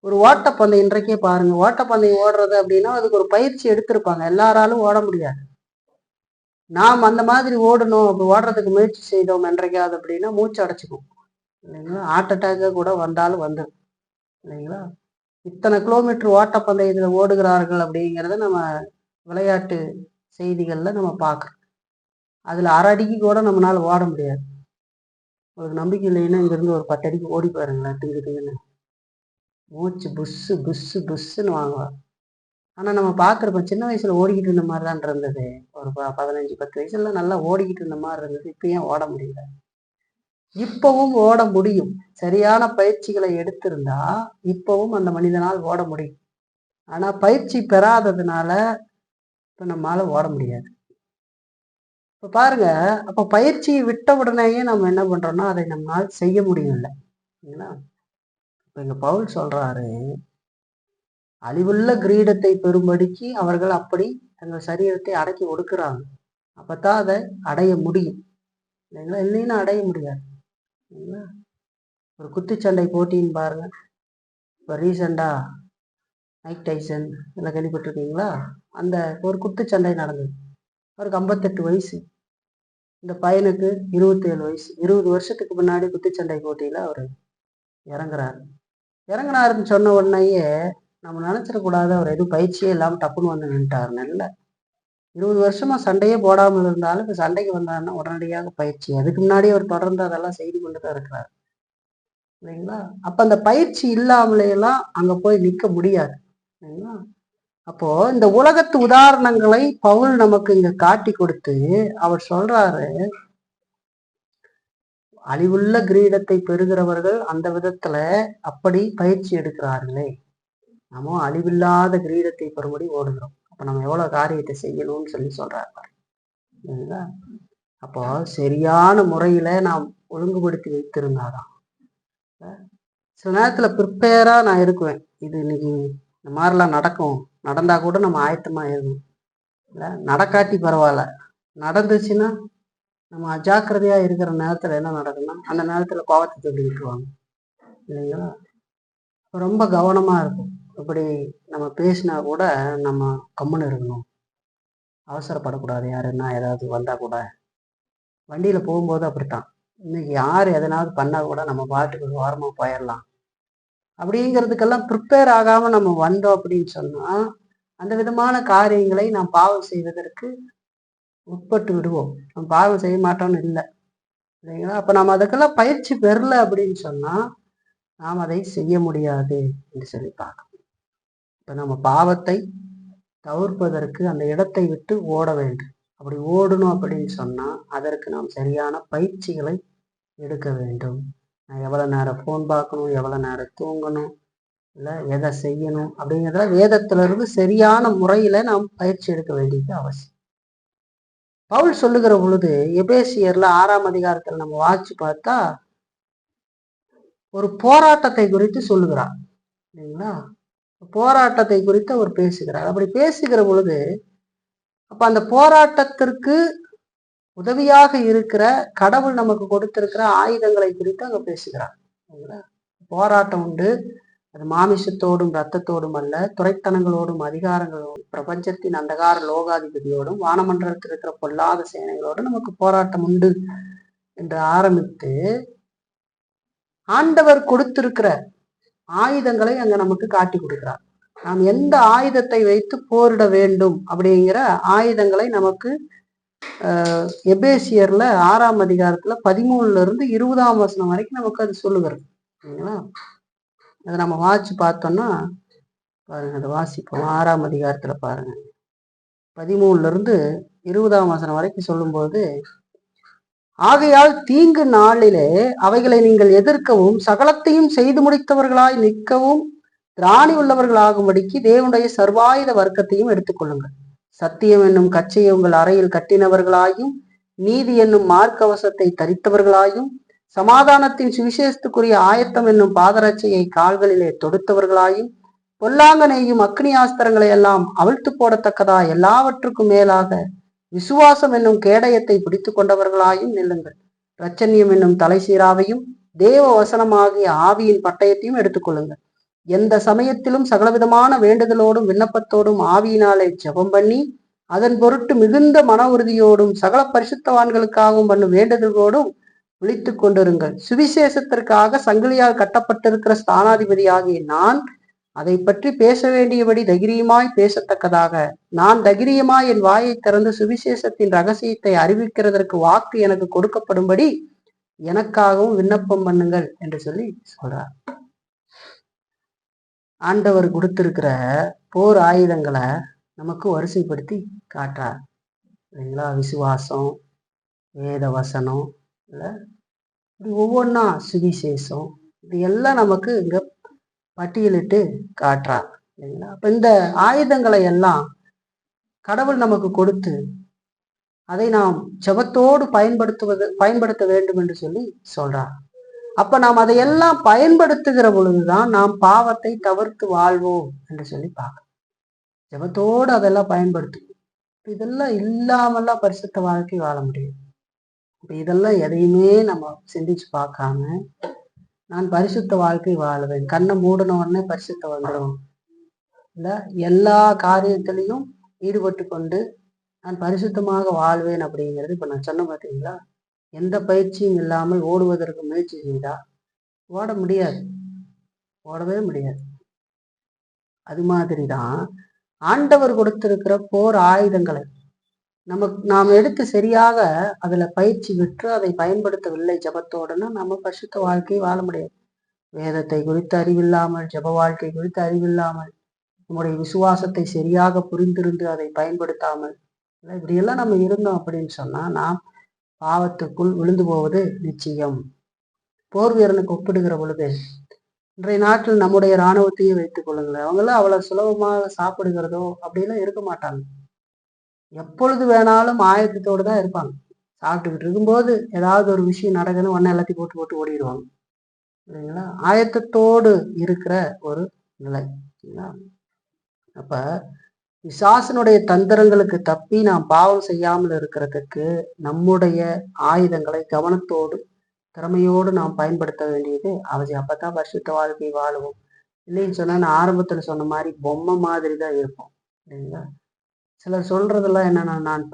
[SPEAKER 1] ஒரு ஓட்டப்பந்தயம் இன்றைக்கே பாருங்க, ஓட்டப்பந்தயம் ஓடுறது அப்படின்னா அதுக்கு ஒரு பயிற்சி எடுத்திருப்பாங்க. எல்லாராலும் ஓட முடியாது. நாம் அந்த மாதிரி ஓடணும், அப்படி ஓடுறதுக்கு முயற்சி செய்தோம் என்றைக்காது அப்படின்னா மூச்சு அடைச்சிக்கும் இல்லைங்களா? ஹார்ட் அட்டாக்கு கூட வந்தாலும் வந்துடும் இல்லைங்களா? இத்தனை கிலோமீட்டர் ஓட்டப்பந்தயத்துல ஓடுகிறார்கள் அப்படிங்கிறத நம்ம விளையாட்டு செய்திகள்ல நம்ம பார்க்குறோம். அதுல 1/2 அடிக்கு கூட நம்மளால ஓட முடியாது. உங்களுக்கு நம்பிக்கை இல்லைன்னா இங்கிருந்து ஒரு 10 அடிக்கு ஓடி பாருங்களேன். திங்குன்னு மூச்சு புஸ்ஸு புஸ்ஸு புஸ்ஸுன்னு வாங்குவாங்க. ஆனா நம்ம பார்க்குறப்ப சின்ன வயசுல ஓடிக்கிட்டு இருந்த மாதிரி தான் இருந்தது. ஒரு 15-10 வயசுல நல்லா ஓடிக்கிட்டு இருந்த மாதிரி இருந்தது. இப்ப ஏன் ஓட முடியல? இப்பவும் ஓட முடியும். சரியான பயிற்சிகளை எடுத்திருந்தா இப்பவும் அந்த மனிதனால் ஓட முடியும். ஆனா பயிற்சி பெறாததுனால இப்ப நம்மளால ஓட முடியாது. இப்ப பாருங்க, அப்ப பயிற்சியை விட்ட உடனேயே நம்ம என்ன பண்றோம்னா, அதை நம்மால் செய்ய முடியல. இல்லைங்களா? இப்ப இங்க பவுல் சொல்றாரு, அழிவுள்ள கிரீடத்தை பெறும்படிக்கு அவர்கள் அப்படி தங்கள் சரீரத்தை அடக்கி ஒடுக்குறாங்க. அப்பதான் அதை அடைய முடியும். இல்லைங்களா? இல்லைன்னா அடைய முடியாது. இல்லைங்களா? ஒரு குத்துச்சண்டை போட்டின்னு பாருங்க. இப்போ ரீசெண்டா மைக் டைசன் இதெல்லாம் கேள்விப்பட்டிருக்கீங்களா? அந்த ஒரு குத்துச்சண்டை நடந்தது. அவருக்கு 58 வயசு. இந்த பையனுக்கு 27 வயசு. 20 வருஷத்துக்கு முன்னாடி குத்துச்சண்டை போட்டியில அவர் இறங்குறாரு. இறங்குனாருன்னு சொன்ன உடனேயே நம்ம நினைச்சிடக்கூடாது, அவர் எதுவும் பயிற்சியே இல்லாமல் டப்புன்னு வந்து நின்ட்டாருன்னு. இல்லை, 20 வருஷமா சண்டையே போடாமல் இருந்தாலும் இப்போ சண்டைக்கு வந்தாருன்னா உடனடியாக பயிற்சி. அதுக்கு முன்னாடி அவர் தொடர்ந்து அதெல்லாம் செய்து கொண்டு தான் இருக்கிறார். இல்லைங்களா? அப்ப அந்த பயிற்சி இல்லாமலேலாம் அங்க போய் நிற்க முடியாது. இல்லைங்களா? அப்போ இந்த உலகத்து உதாரணங்களை பவுல் நமக்கு இங்க காட்டி கொடுத்து அவர் சொல்றாரு, அழிவுள்ள கிரீடத்தை பெறுகிறவர்கள் அந்த விதத்துல அப்படி பயிற்சி எடுக்கிறார்களே, நம்ம அழிவில்லாத கிரீடத்தை பெறும்படி ஓடுகிறோம். அப்ப நம்ம எவ்வளவு காரியத்தை செய்யணும்னு சொல்லி சொல்றாரு. இல்லைங்களா? அப்போ சரியான முறையில நாம் ஒழுங்குபடுத்தி வைத்திருந்தாதான். சில நேரத்துல ப்ரிப்பேரா நான் இருக்குவேன், இது இன்னைக்கு இந்த மாதிரிலாம் நடக்கும், நடந்தா கூட நம்ம ஆயத்தமா இருக்கணும். இல்லை, நடக்காட்டி பரவாயில்ல, நடந்துச்சுன்னா நம்ம அஜாக்கிரதையா இருக்கிற நேரத்துல என்ன நடக்கும்னா, அந்த நேரத்துல கோவத்தை சொல்லி விட்டுருவாங்க. இல்லைங்களா? ரொம்ப கவனமா இருக்கும். இப்படி நம்ம பேசினா கூட நம்ம கம்முன்னு இருக்கணும், அவசரப்படக்கூடாது. யாருன்னா ஏதாவது வந்தா கூட, வண்டியில போகும்போது அப்படித்தான். இன்னைக்கு யார் எதனாவது பண்ணா கூட நம்ம பாட்டுக்கு ஓரமா போயிடலாம் அப்படிங்கிறதுக்கெல்லாம் ப்ரிப்பேர் ஆகாம நம்ம வந்தோம் அப்படின்னு சொன்னா, அந்த விதமான காரியங்களை நாம் பாவம் செய்வதற்கு உட்பட்டு விடுவோம். நம்ம பாவம் செய்ய மாட்டோம்னு இல்லை. இல்லைங்களா? அப்ப நம்ம அதுக்கெல்லாம் பயிற்சி பெறல அப்படின்னு சொன்னா நாம் அதை செய்ய முடியாது என்று சொல்லி பார்க்கணும். இப்ப நம்ம பாவத்தை தவிர்ப்பதற்கு அந்த இடத்தை விட்டு ஓட வேண்டும். அப்படி ஓடணும் அப்படின்னு சொன்னா அதற்கு நாம் சரியான பயிற்சிகளை எடுக்க வேண்டும். நான் எவ்வளவு நேரம் ஃபோன் பார்க்கணும், எவ்வளவு நேரம் தூங்கணும், இல்லை எதை செய்யணும் அப்படிங்கிறத வேதத்திலிருந்து சரியான முறையில நாம் பயிற்சி எடுக்க வேண்டியது அவசியம். பவுல் சொல்லுகிற பொழுது எபேசியர்ல 6ஆம் அதிகாரத்துல நம்ம வாசிச்சு பார்த்தா ஒரு போராட்டத்தை குறித்து சொல்லுகிறார். இல்லைங்களா? போராட்டத்தை குறித்து அவர் பேசுகிறார். அப்படி பேசுகிற பொழுது அப்ப அந்த போராட்டத்திற்கு உதவியாக இருக்கிற கடவுள் நமக்கு கொடுத்திருக்கிற ஆயுதங்களை குறித்து அங்க பேசுகிறார். போராட்டம் உண்டு, அது மாமிசத்தோடும் இரத்தத்தோடும் அல்ல, துரைத்தனங்களோடும் அதிகாரங்களோடும் பிரபஞ்சத்தின் அந்தகார லோகாதிபதியோடும் வானமண்டலத்தில் இருக்கிற பொல்லாத சேனைகளோடும் நமக்கு போராட்டம் உண்டு என்று ஆரம்பித்து ஆண்டவர் கொடுத்திருக்கிற ஆயுதங்களை அங்க நமக்கு காட்டி கொடுக்கிறார். நாம் எந்த ஆயுதத்தை வைத்து போரிட வேண்டும் அப்படிங்கிற ஆயுதங்களை நமக்கு எபேசியர்ல 6ஆம் அதிகாரத்துல 13ல இருந்து 20ஆம் வசனம் வரைக்கும் நமக்கு அது சொல்லுகிறது. சரிங்களா? அதை நம்ம வாசிச்சு பார்த்தோம்னா பாருங்க, அதை வாசிப்போம். 6ஆம் அதிகாரத்துல பாருங்க, 13ல இருந்து 20ஆம் வசனம் வரைக்கும் சொல்லும்போது, ஆகையால் தீங்கு நாளிலே அவைகளை நீங்கள் எதிர்க்கவும் சகலத்தையும் செய்து முடித்தவர்களாய் நிற்கவும் திராணி உள்ளவர்களாகும்படிக்கு தேவனுடைய சர்வாயுத வர்க்கத்தையும் எடுத்துக்கொள்ளுங்கள். சத்தியம் என்னும் கச்சையை உங்கள் அறையில் கட்டினவர்களாயும் நீதி என்னும் மார்க்கவசத்தை தரித்தவர்களாயும் சமாதானத்தின் சுவிசேஷத்துக்குரிய ஆயத்தம் என்னும் பாதரட்சையை கால்களிலே தொடுத்தவர்களாயும் பொல்லாங்கனையும் அக்னி ஆஸ்திரங்களை எல்லாம் அவிழ்த்து போடத்தக்கதா எல்லாவற்றுக்கும் மேலாக விசுவாசம் என்னும் கேடயத்தை பிடித்து கொண்டவர்களாயும் நில்லுங்கள். இரட்சண்யம் என்னும் தலைசீராவையும் தேவ வசனமாகிய ஆவியின் பட்டயத்தையும் எடுத்துக்கொள்ளுங்கள். எந்த சமயத்திலும் சகலவிதமான வேண்டுதலோடும் விண்ணப்பத்தோடும் ஆவியினாலே ஜெபம் பண்ணி அதன் பொருட்டு மிகுந்த மன உறுதியோடும் சகல பரிசுத்தவான்களுக்காகவும் பண்ணும் வேண்டுதலோடும் விழித்து கொண்டிருங்கள். சுவிசேஷத்திற்காக சங்கிலியால் கட்டப்பட்டிருக்கிற ஸ்தானாதிபதியாகிய நான் அதை பற்றி பேச வேண்டியபடி தைரியமாய் பேசத்தக்கதாக நான் தைரியமாய் என் வாயை திறந்து சுவிசேஷத்தின் ரகசியத்தை அறிவிக்கிறதற்கு வாக்கு எனக்கு கொடுக்கப்படும்படி எனக்காகவும் விண்ணப்பம் பண்ணுங்கள் என்று சொல்லி சொல்றார். ஆண்டவர் கொடுத்திருக்கிற போர் ஆயுதங்களை நமக்கு வரிசைப்படுத்தி காட்டுறார். இல்லைங்களா? விசுவாசம், வேத வசனம், இல்லை ஒவ்வொன்றா சுவிசேஷம், இது எல்லாம் நமக்கு இங்க பட்டியலிட்டு காட்டுறார். இல்லைங்களா? அப்ப இந்த ஆயுதங்களை எல்லாம் கடவுள் நமக்கு கொடுத்து அதை நாம் ஜெபத்தோடு பயன்படுத்த வேண்டும் என்று சொல்லி சொல்றார். அப்ப நாம் அதையெல்லாம் பயன்படுத்துகிற பொழுதுதான் நாம் பாவத்தை தவிர்த்து வாழ்வோம் என்று சொல்லி பார்க்கணும். ஜெபத்தோடு அதெல்லாம் பயன்படுத்தும். இதெல்லாம் இல்லாமல்லாம் பரிசுத்த வாழ்க்கை வாழ முடியும். இப்ப இதெல்லாம் எதையுமே நம்ம சிந்திச்சு பார்க்காம நான் பரிசுத்த வாழ்க்கை வாழுவேன், கண்ணை மூடின உடனே பரிசுத்த வந்துடும், இல்ல எல்லா காரியத்திலையும் ஈடுபட்டு கொண்டு நான் பரிசுத்தமாக வாழ்வேன் அப்படிங்கிறது இப்ப நான் சொன்ன பார்த்தீங்களா, எந்த பயிற்சியும் இல்லாமல் ஓடுவதற்கு முயற்சி செய்தா ஓட முடியாது, ஓடவே முடியாது. அது மாதிரிதான் ஆண்டவர் கொடுத்திருக்கிற போர் ஆயுதங்களை நாம் எடுத்து சரியாக அதுல பயிற்சி விற்று அதை பயன்படுத்தவில்லை ஜபத்தோடனா நம்ம பரிசுத்த வாழ்க்கையை வாழ முடியாது. வேதத்தை குறித்து அறிவில்லாமல், ஜப வாழ்க்கை குறித்து அறிவில்லாமல், நம்முடைய விசுவாசத்தை சரியாக புரிந்திருந்து அதை பயன்படுத்தாமல் இப்படியெல்லாம் நம்ம இருந்தோம் அப்படின்னு சொன்னா நாம் பாவத்துக்குள் விழுந்து போவது நிச்சயம். போர் வீரனுக்கு ஒப்பிடுகிற பொழுது இன்றைய நாட்டில் நம்முடைய இராணுவத்தையும் வைத்துக் கொள்ளுங்களேன், அவங்களாம் அவ்வளவு சுலபமாக சாப்பிடுகிறதோ அப்படிலாம் இருக்க மாட்டாங்க. எப்பொழுது வேணாலும் ஆயத்தத்தோடு தான் இருப்பாங்க. சாப்பிட்டுக்கிட்டு இருக்கும்போது ஏதாவது ஒரு விஷயம் நடக்குதுன்னு உடனே எல்லாத்தையும் போட்டு போட்டு ஓடிடுவாங்க இல்லைங்களா. ஆயத்தத்தோடு இருக்கிற ஒரு நிலை. அப்ப பிசாசனுடைய தந்திரங்களுக்கு தப்பி நாம் பாவம் செய்யாமல் இருக்கிறதுக்கு நம்முடைய ஆயுதங்களை கவனத்தோடு திறமையோடு நாம் பயன்படுத்த வேண்டியது அவசியம். அப்பதான் பரிசுத்த வாழ்க்கை வாழுவோம். இல்லைன்னு சொன்னா நான் ஆரம்பத்துல சொன்ன மாதிரி பொம்மை மாதிரி தான் இருப்போம் இல்லைங்களா. சிலர் சொல்றதெல்லாம் என்னன்னா, நான்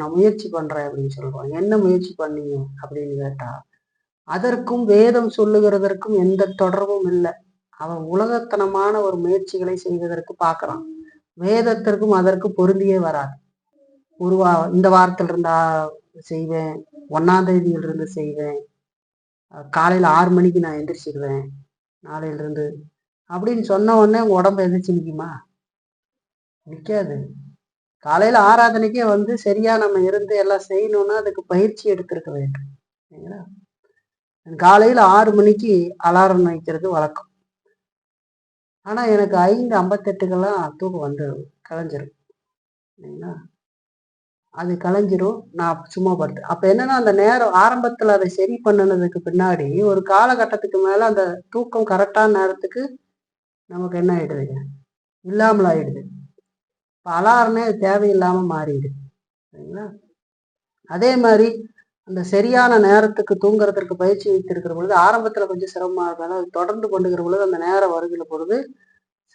[SPEAKER 1] நான் முயற்சி பண்றேன் அப்படின்னு சொல்றோம். என்ன முயற்சி பண்ணீங்க அப்படின்னு கேட்டா அதற்கும் வேதம் சொல்லுகிறதற்கும் எந்த தொடர்பும் இல்லை. அவன் உலகத்தனமான ஒரு முயற்சிகளை செய்வதற்கு பார்க்கறான். வேதத்திற்கும் அதற்கும் பொருந்தியே வராது. இந்த வாரத்துல இருந்தா செய்வேன், 1ஆம் தேதியிலிருந்து செய்வேன், காலையில 6 மணிக்கு நான் எந்திரிச்சிருவேன் நாளையில இருந்து அப்படின்னு சொன்ன உடனே உங்க உடம்பு எந்திரிச்சு நிக்குமா? நிக்காது. காலையில ஆராதனைக்கே சரியா நம்ம இருந்து எல்லாம் செய்யணும்னா அதுக்கு பயிற்சி எடுத்திருக்க வேண்டும். சரிங்களா. காலையில 6 மணிக்கு அலாரம் வைக்கிறது வழக்கம். ஆனா எனக்கு 5:58க்கெல்லாம் தூக்கம் வந்துடும், கலைஞ்சிரும். சரிங்களா. அது கலைஞ்சிரும், நான் சும்மா படுத்து. அப்ப என்னன்னா அந்த நேரம் ஆரம்பத்துல அதை சரி பண்ணினதுக்கு பின்னாடி ஒரு காலகட்டத்துக்கு மேல அந்த தூக்கம் கரெக்டான நேரத்துக்கு நமக்கு என்ன ஆயிடுதுங்க, இல்லாமல் ஆயிடுது. அலாரமே தேவையில்லாம மாறிடுது. சரிங்களா. அதே மாதிரி அந்த சரியான நேரத்துக்கு தூங்குறதுக்கு பயிற்சி வைத்திருக்கிற பொழுது ஆரம்பத்துல கொஞ்சம் சிரமமா இருந்தாலும் அது தொடர்ந்து கொண்டுகிற பொழுது அந்த நேரம் வருகிற பொழுது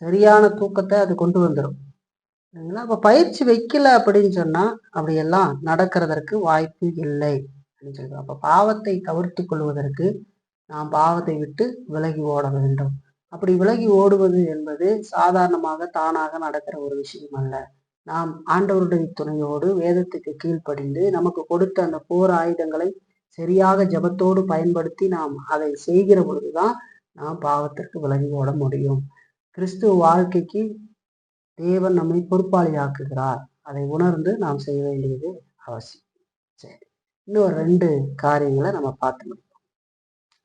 [SPEAKER 1] சரியான தூக்கத்தை அது கொண்டு வந்துடும். சரிங்களா. அப்ப பயிற்சி வைக்கல அப்படின்னு சொன்னா அப்படியெல்லாம் நடக்கிறதற்கு வாய்ப்பு இல்லை அப்படின்னு சொல்றோம். அப்ப பாவத்தை தவிர்த்து கொள்வதற்கு நாம் பாவத்தை விட்டு விலகி ஓட வேண்டும். அப்படி விலகி ஓடுவது என்பது சாதாரணமாக தானாக நடக்கிற ஒரு விஷயம் அல்ல. நாம் ஆண்டவருடைய துணையோடு வேதத்துக்கு கீழ்ப்படிந்து நமக்கு கொடுத்த அந்த போர் ஆயுதங்களை சரியாக ஜபத்தோடு பயன்படுத்தி நாம் அதை செய்கிற பொழுதுதான் நாம் பாவத்திற்கு விலகி ஓட முடியும். கிறிஸ்துவ வாழ்க்கைக்கு தேவன் நம்மை பொறுப்பாளியாக்குகிறார். அதை உணர்ந்து நாம் செய்ய வேண்டியது அவசியம். சரி, இன்னொரு 2 காரியங்களை நம்ம பார்த்து முடியும்.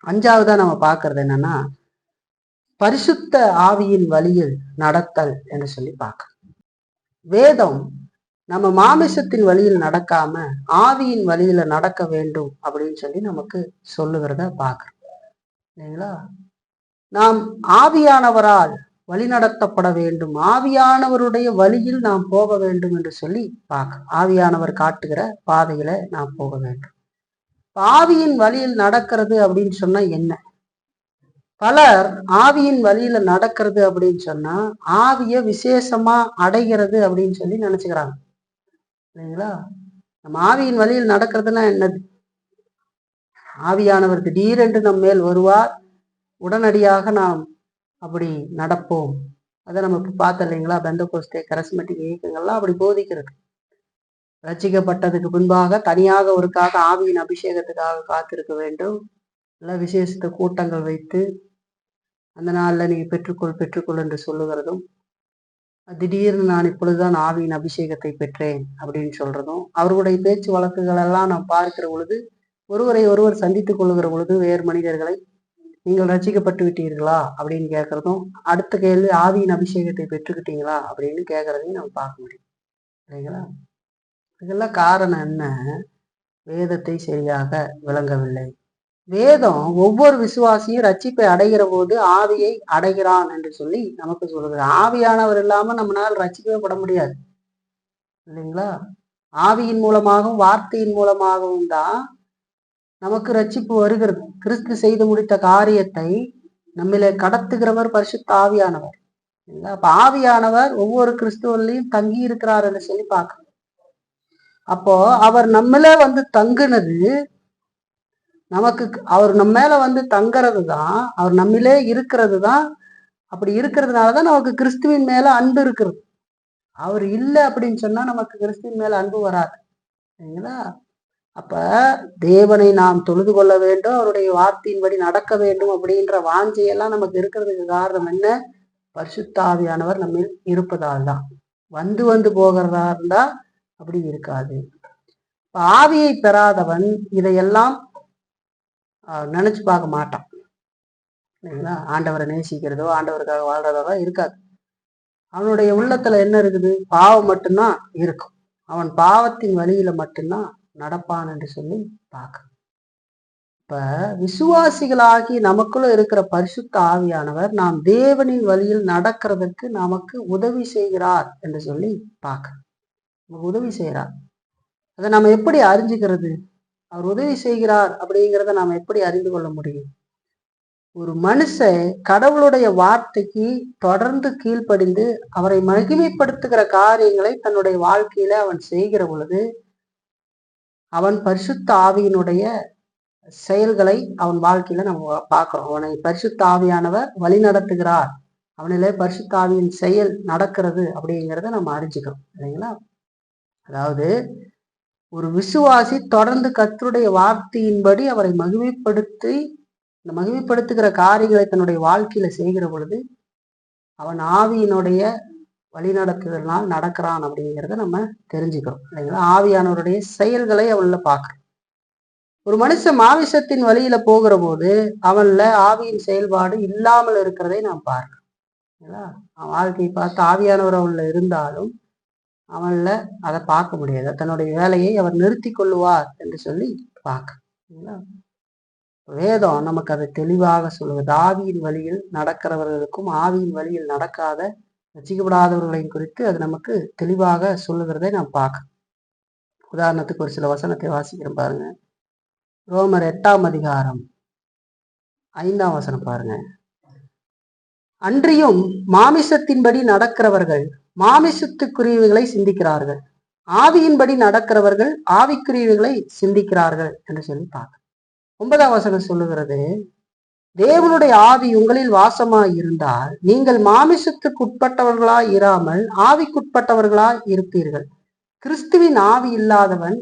[SPEAKER 1] 5ஆவதா நம்ம பார்க்கறது என்னன்னா, பரிசுத்த ஆவியின் வழியில் நடத்தல் என்று சொல்லி பார்க்க. வேதம் நம்ம மாமிசத்தின் வழியில் நடக்காம ஆவியின் வழியில நடக்க வேண்டும் அப்படின்னு சொல்லி நமக்கு சொல்லுகிறத பார்க்கிறோம் இல்லைங்களா. நாம் ஆவியானவரால் வழிநடத்தப்பட வேண்டும், ஆவியானவருடைய வழியில் நாம் போக வேண்டும் என்று சொல்லி பார்க்கிறோம். ஆவியானவர் காட்டுகிற பாதையில நாம் போக வேண்டும். ஆவியின் வழியில் நடக்கிறது அப்படின்னு சொன்னா என்ன? பலர் ஆவியின் வழியில நடக்கிறது அப்படின்னு சொன்னா ஆவிய விசேஷமா அடைகிறது அப்படின்னு சொல்லி நினைச்சுக்கிறாங்க இல்லைங்களா. நம்ம ஆவியின் வழியில் நடக்கிறதுனா என்னது? ஆவியானவர் திடீரென்று நம் மேல் வருவார், உடனடியாக நாம் அப்படி நடப்போம். அதை நம்ம இப்ப பார்த்தோம் இல்லைங்களா. பெந்தகோஸ்தே கரிஸ்மேட்டிக் இயக்கங்கள்லாம் அப்படி போதிக்கிறது. ரட்சிக்கப்பட்டதுக்கு பின்பாக தனியாக ஒருக்காக ஆவியின் அபிஷேகத்துக்காக காத்திருக்க வேண்டும். எல்லாம் விசேஷத்த கூட்டங்கள் வைத்து அந்த நாள்ல நீங்க பெற்றுக்கொள் என்று சொல்லுகிறதும், திடீர்னு நான் இப்பொழுதுதான் ஆவியின் அபிஷேகத்தை பெற்றேன் அப்படின்னு சொல்றதும், அவர்களுடைய பேச்சு வழக்குகள் எல்லாம் நாம் பார்க்கிற பொழுது ஒருவரை ஒருவர் சந்தித்துக் கொள்ளுகிற பொழுது வேறு மனிதர்களை நீங்கள் ரட்சிக்கப்பட்டு விட்டீர்களா அப்படின்னு கேட்கறதும், அடுத்த கேள்வி ஆவியின் அபிஷேகத்தை பெற்றுக்கிட்டீங்களா அப்படின்னு கேட்கறதையும் நம்ம பார்க்க முடியும் இல்லைங்களா. இதுக்கெல்லாம் காரணம் என்ன? வேதத்தை சரியாக விளங்கவில்லை. வேதம் ஒவ்வொரு விசுவாசியும் ரட்சிப்பை அடைகிற போது ஆவியை அடைகிறான் என்று சொல்லி நமக்கு சொல்லுகிறது. ஆவியானவர் இல்லாம நம்மளால் ரட்சிக்கவே பட முடியாது இல்லைங்களா? ஆவியின் மூலமாகவும் வார்த்தையின் மூலமாகவும் தான் நமக்கு ரட்சிப்பு வருகிறது. கிறிஸ்து செய்து முடித்த காரியத்தை நம்மிலே கடத்துகிறவர் பரிசுத்த ஆவியானவர். அப்ப ஆவியானவர் ஒவ்வொரு கிறிஸ்துவர்களையும் தங்கி இருக்கிறார் என்று சொல்லி பார்க்கணும். அப்போ அவர் நம்மளே வந்து தங்குனது நமக்கு, அவர் நம்ம மேல வந்து தங்கறது தான், அவர் நம்மளே இருக்கிறது தான். அப்படி இருக்கிறதுனாலதான் நமக்கு கிறிஸ்துவின் மேல அன்பு இருக்கிறது. அவர் இல்லை அப்படின்னு சொன்னா நமக்கு கிறிஸ்துவின் மேல அன்பு வராது சரிங்களா? அப்ப தேவனை நாம் தொழுது கொள்ள வேண்டும், அவருடைய வார்த்தையின்படி நடக்க வேண்டும் அப்படின்ற வாஞ்சையெல்லாம் நமக்கு இருக்கிறதுக்கு காரணம் என்ன? பரிசுத்த ஆவியானவர் நம்ம இருப்பதால் தான். வந்து வந்து போகிறதா இருந்தா அப்படி இருக்காது. ஆவியை பெறாதவன் இதையெல்லாம் நினைச்சு பார்க்க மாட்டான் இல்லைங்களா? ஆண்டவரை நேசிக்கிறதோ ஆண்டவருக்காக வாழ்றதோ இருக்காது. அவனுடைய உள்ளத்துல என்ன இருக்குது? பாவம் மட்டும்தான் இருக்கும். அவன் பாவத்தின் வழியில மட்டும்தான் நடப்பான் என்று சொல்லி பார்க்க. இப்ப விசுவாசிகளாகி நமக்குள்ள இருக்கிற பரிசுத்த ஆவியானவர் நாம் தேவனின் வழியில் நடக்கிறதுக்கு நமக்கு உதவி செய்கிறார் என்று சொல்லி பார்க்க. நமக்கு உதவி செய்கிறார். அதை நம்ம எப்படி அறிஞ்சுக்கிறது? அவர் உதவி செய்கிறார் அப்படிங்கிறத நாம எப்படி அறிந்து கொள்ள முடியும்? ஒரு மனுஷன் கடவுளுடைய வார்த்தைக்கு தொடர்ந்து கீழ்ப்படிந்து அவரை மகிமைப்படுத்துகிற காரியங்களை தன்னுடைய வாழ்க்கையில அவன் செய்கிற பொழுது அவன் பரிசுத்த ஆவியினுடைய செயல்களை அவன் வாழ்க்கையில நம்ம பார்க்கிறோம். அவனை பரிசுத்த ஆவியானவர் வழி நடத்துகிறார், அவனிலே பரிசுத்த ஆவியின் செயல் நடக்கிறது அப்படிங்கிறத நம்ம அறிஞ்சுக்கிறோம் இல்லைங்களா? அதாவது ஒரு விசுவாசி தொடர்ந்து கர்த்தருடைய வார்த்தையின்படி அவரை மகிமைப்படுத்தி இந்த மகிமைப்படுத்துகிற காரியங்களை தன்னுடைய வாழ்க்கையில செய்கிற பொழுது அவன் ஆவியினுடைய வழிநடத்துதனால் நடக்கிறான் அப்படிங்கிறத நம்ம தெரிஞ்சுக்கிறோம் இல்லைங்களா? ஆவியானவருடைய செயல்களை அவன்ல பார்க்கிறோம். ஒரு மனுஷன் மாமிசத்தின் வழியில போகிற போது அவன்ல ஆவியின் செயல்பாடு இல்லாமல் இருக்கிறதை நாம் பார்க்கிறோம். அவன் வாழ்க்கையை பார்த்து ஆவியானவர் அவன்ல இருந்தாலும் அவன்ல அதை பார்க்க முடியாது. தன்னுடைய வேலையை அவர் நிறுத்தி கொள்ளுவார் என்று சொல்லி பார்க்க. வேதம் நமக்கு அதை தெளிவாக சொல்லுவது. ஆவியின் வழியில் நடக்கிறவர்களுக்கும் ஆவியின் வழியில் நடக்காத ரசிக்கப்படாதவர்களையும் குறித்து அது நமக்கு தெளிவாக சொல்லுகிறதை நாம் பார்க்க. உதாரணத்துக்கு ஒரு சில வசனத்தை வாசிக்கிறோம் பாருங்க. ரோமர் 8ஆம் அதிகாரம் 5ஆம் வசனம் பாருங்க. அன்றியும் மாமிசத்தின்படி நடக்கிறவர்கள் மாமிசத்துக்குரியவைகளை சிந்திக்கிறார்கள், ஆவியின்படி நடக்கிறவர்கள் ஆவிக்குரியவைகளை சிந்திக்கிறார்கள் என்று சொல்லி பார்க்க. 9ஆம் வசனம் சொல்லுகிறது, தேவனுடைய ஆவி உங்களில் வாசமாய் இருந்தால் நீங்கள் மாமிசத்துக்கு உட்பட்டவர்களாய் இராமல் ஆவிக்குட்பட்டவர்களாய் இருப்பீர்கள். கிறிஸ்துவின் ஆவி இல்லாதவன்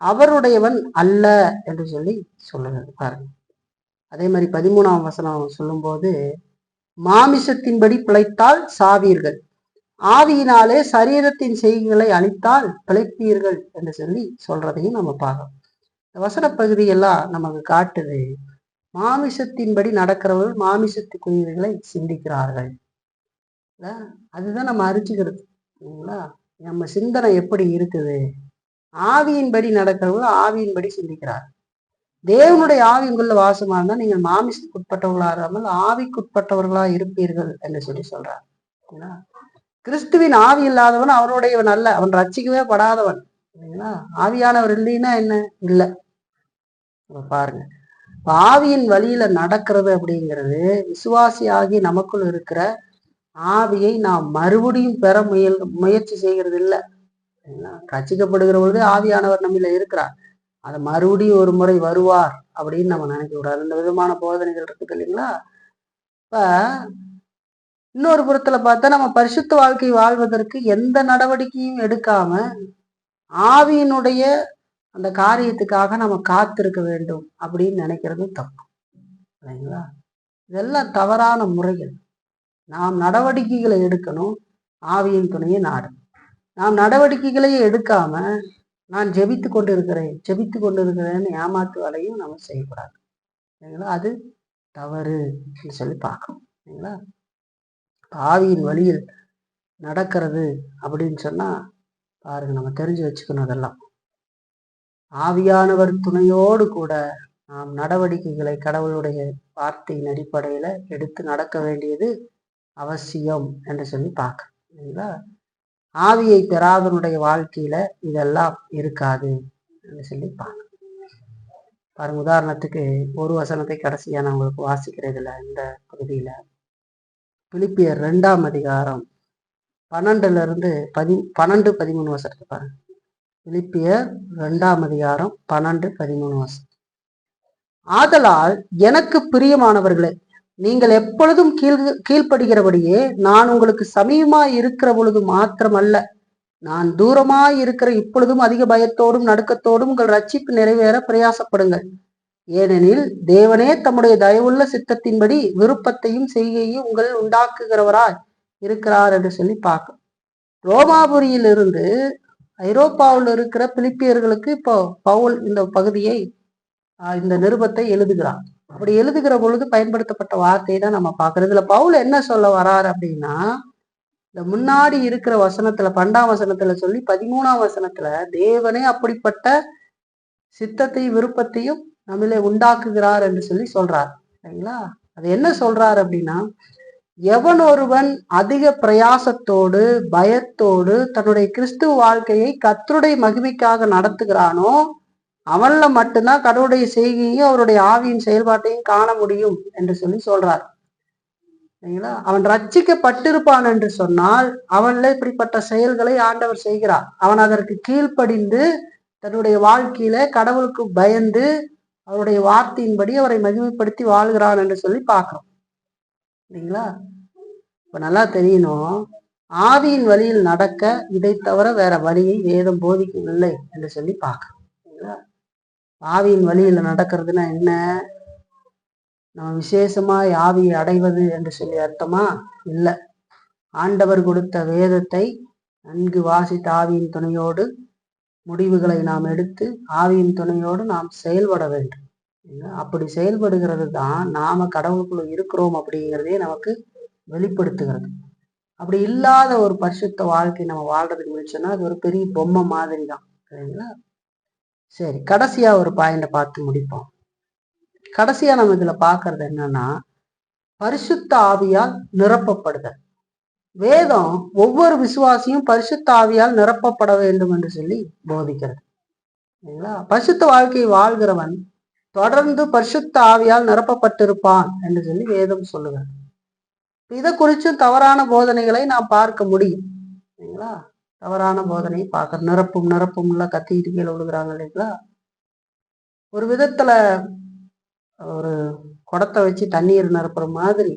[SPEAKER 1] அவருடையவன் அல்ல என்று சொல்லி சொல்லுகிறது பாருங்க. அதே மாதிரி 13ஆம் வசனம் சொல்லும் போது, மாமிசத்தின்படி பிழைத்தால் சாவீர்கள், ஆவியினாலே சரீரத்தின் செய்கைகளை அழித்தால் பிழைப்பீர்கள் என்று சொல்லி சொல்றதையும் நம்ம பார்க்கணும். இந்த வசன பகுதியெல்லாம் நமக்கு காட்டுது, மாமிசத்தின்படி நடக்கிறவர்கள் மாமிசத்துக்குரியவைகளை சிந்திக்கிறார்கள். அதுதான் நம்ம அறிஞ்சுக்கிறது இல்லைங்களா? நம்ம சிந்தனை எப்படி இருக்குது? ஆவியின்படி நடக்கிறவர்கள் ஆவியின்படி சிந்திக்கிறார். தேவனுடைய ஆவி உங்களுள்ள வாசமா இருந்தா நீங்கள் மாமிசத்துக்குட்பட்டவர்களா இராமல் ஆவிக்குட்பட்டவர்களா இருப்பீர்கள் என்று சொல்லி சொல்றார். கிறிஸ்துவின் ஆவி இல்லாதவன் அவருடையவன் அல்ல, அவன் ரட்சிக்கவே படாதவன் இல்லைங்களா? ஆவியானவர் இல்லைன்னா என்ன? இல்லை. பாருங்க, ஆவியின் வழியில நடக்கிறது அப்படிங்கிறது விசுவாசி ஆகி நமக்குள் இருக்கிற ஆவியை நாம் மறுபடியும் பெற முயற்சி செய்கிறது இல்லை. ரட்சிக்கப்படுகிற பொழுது ஆவியானவர் நம்மள இருக்கிறார், அதை மறுபடியும் ஒரு முறை வருவார் அப்படின்னு நம்ம நினைக்க கூடாது. இந்த விதமான போதனைகள் இருக்குது இல்லைங்களா? இப்ப இன்னொரு புறத்துல பார்த்தா நம்ம பரிசுத்த வாழ்க்கை வாழ்வதற்கு எந்த நடவடிக்கையும் எடுக்காம ஆவியினுடைய அந்த காரியத்துக்காக நம்ம காத்திருக்க வேண்டும் அப்படின்னு நினைக்கிறது தப்பு இல்லைங்களா? இதெல்லாம் தவறான முறைகள். நாம் நடவடிக்கைகளை எடுக்கணும், ஆவியின் துணையை நாடும். நாம் நடவடிக்கைகளையே எடுக்காம நான் ஜெபித்து கொண்டிருக்கிறேன்னு ஏமாத்து வேலையும் நம்ம செய்யக்கூடாது இல்லைங்களா? அது தவறு சொல்லி பார்க்கணும் இல்லைங்களா? ஆவியின் வழியில் நடக்கிறது அப்படின்னு சொன்னா பாருங்க, நம்ம தெரிஞ்சு வச்சுக்கணும் அதெல்லாம். ஆவியானவர் துணையோடு கூட நாம் நடவடிக்கைகளை கடவுளுடைய வார்த்தையின் அடிப்படையில எடுத்து நடக்க வேண்டியது அவசியம் என்று சொல்லி பார்க்கணும். இல்லைங்களா? ஆவியை பெறாதவனுடைய வாழ்க்கையில இதெல்லாம் இருக்காது என்று சொல்லி பார்க்கணும். பாருங்க, உதாரணத்துக்கு ஒரு வசனத்தை கடைசியா நான் உங்களுக்கு வாசிக்கிறதுல இந்த பகுதியில பிலிப்பியர் 2ஆம் அதிகாரம் 12-13 வசனத்தை பாருங்க. பிலிப்பியர் 2ஆம் அதிகாரம் 12-13 வசனம். ஆதலால் எனக்கு பிரியமானவர்களே, நீங்கள் எப்பொழுதும் கீழ்ப்படுகிறபடியே நான் உங்களுக்கு சமீபமாய் இருக்கிற பொழுது மாத்திரமல்ல, நான் தூரமாய் இருக்கிற இப்பொழுதும் அதிக பயத்தோடும் நடுக்கத்தோடும் உங்கள் ரட்சிப்பு நிறைவேற பிரயாசப்படுங்கள். ஏனெனில் தேவனே தம்முடைய தயவுள்ள சித்தத்தின்படி விருப்பத்தையும் செய்கையும் உங்கள் உண்டாக்குகிறவராய் இருக்கிறார் என்று சொல்லி பார்க்க. ரோமாபுரியிலிருந்து ஐரோப்பாவில் இருக்கிற பிலிப்பியர்களுக்கு இப்போ பவுல் இந்த பகுதியை இந்த நிருபத்தை எழுதுகிறார். அப்படி எழுதுகிற பொழுது பயன்படுத்தப்பட்ட வார்த்தையை தான் நம்ம பார்க்கறது. இதுல பவுல் என்ன சொல்ல வர்றாரு அப்படின்னா, இந்த முன்னாடி இருக்கிற வசனத்துல 12ஆம் வசனத்துல சொல்லி 13ஆம் வசனத்துல தேவனே அப்படிப்பட்ட சித்தத்தையும் விருப்பத்தையும் நம்மளே உண்டாக்குகிறார் என்று சொல்லி சொல்றார். சரிங்களா? அது என்ன சொல்றார் அப்படின்னா, எவன் ஒருவன் அதிக பிரயாசத்தோடு பயத்தோடு தன்னுடைய கிறிஸ்துவ வாழ்க்கையை கர்த்தருடைய மகிமைக்காக நடத்துகிறானோ அவன்ல மட்டும்தான் கடவுளுடைய செய்கையும் அவருடைய ஆவியின் செயல்பாட்டையும் காண முடியும் என்று சொல்லி சொல்றார். சரிங்களா? அவன் ரட்சிக்கப்பட்டிருப்பான் என்று சொன்னால் அவன்ல இப்படிப்பட்ட செயல்களை ஆண்டவர் செய்கிறார். அவன் அதற்கு கீழ்ப்படிந்து தன்னுடைய வாழ்க்கையில கடவுளுக்கு பயந்து அவருடைய வார்த்தையின்படி அவரை மகிமைப்படுத்தி வாழ்கிறான் என்று சொல்லி பார்க்கிறோம். இல்லைங்களா? இப்ப நல்லா தெரியணும், ஆவியின் வழியில் நடக்க இதை தவிர வேற வழியை வேதம் போதிக்கவில்லை என்று சொல்லி பார்க்கிறோம். சரிங்களா? ஆவியின் வழியில நடக்கிறதுனா என்ன? நம்ம விசேஷமாய் ஆவியை அடைவது என்று சொல்லி அர்த்தமா? இல்லை. ஆண்டவர் கொடுத்த வேதத்தை நன்கு வாசித்த ஆவியின் துணையோடு முடிவுகளை நாம் எடுத்து ஆவியின் துணையோடு நாம் செயல்பட வேண்டும். அப்படி செயல்படுகிறது தான் நாம கடவுளுக்குள்ள இருக்கிறோம் அப்படிங்கிறதே நமக்கு வெளிப்படுத்துகிறது. அப்படி இல்லாத ஒரு பரிசுத்த வாழ்க்கை நம்ம வாழ்றதுக்கு முயற்சினா அது ஒரு பெரிய பொம்மை மாதிரி தான். சரிங்களா? சரி, கடைசியா ஒரு பாயிண்ட பார்த்து முடிப்போம். கடைசியா நம்ம இதுல பாக்குறது என்னன்னா, பரிசுத்த ஆவியால் நிரப்பப்படுதல். வேதம் ஒவ்வொரு விசுவாசியும் பரிசுத்த ஆவியால் நிரப்பப்பட வேண்டும் என்று சொல்லி போதிக்கிறது. சரிங்களா? பரிசுத்த வாழ்க்கையை வாழ்கிறவன் தொடர்ந்து பரிசுத்த ஆவியால் நிரப்பப்பட்டிருப்பான் என்று சொல்லி வேதம் சொல்லுகிறது. இதை குறிச்சும் தவறான போதனைகளை நாம் பார்க்க முடியும். சரிங்களா? தவறான போதனை பார்க்க நிரப்பும்ல கத்திட்டு கீழே விழுகிறாங்க இல்லைங்களா? ஒரு விதத்துல ஒரு குடத்தை வச்சு தண்ணீர் நிரப்புற மாதிரி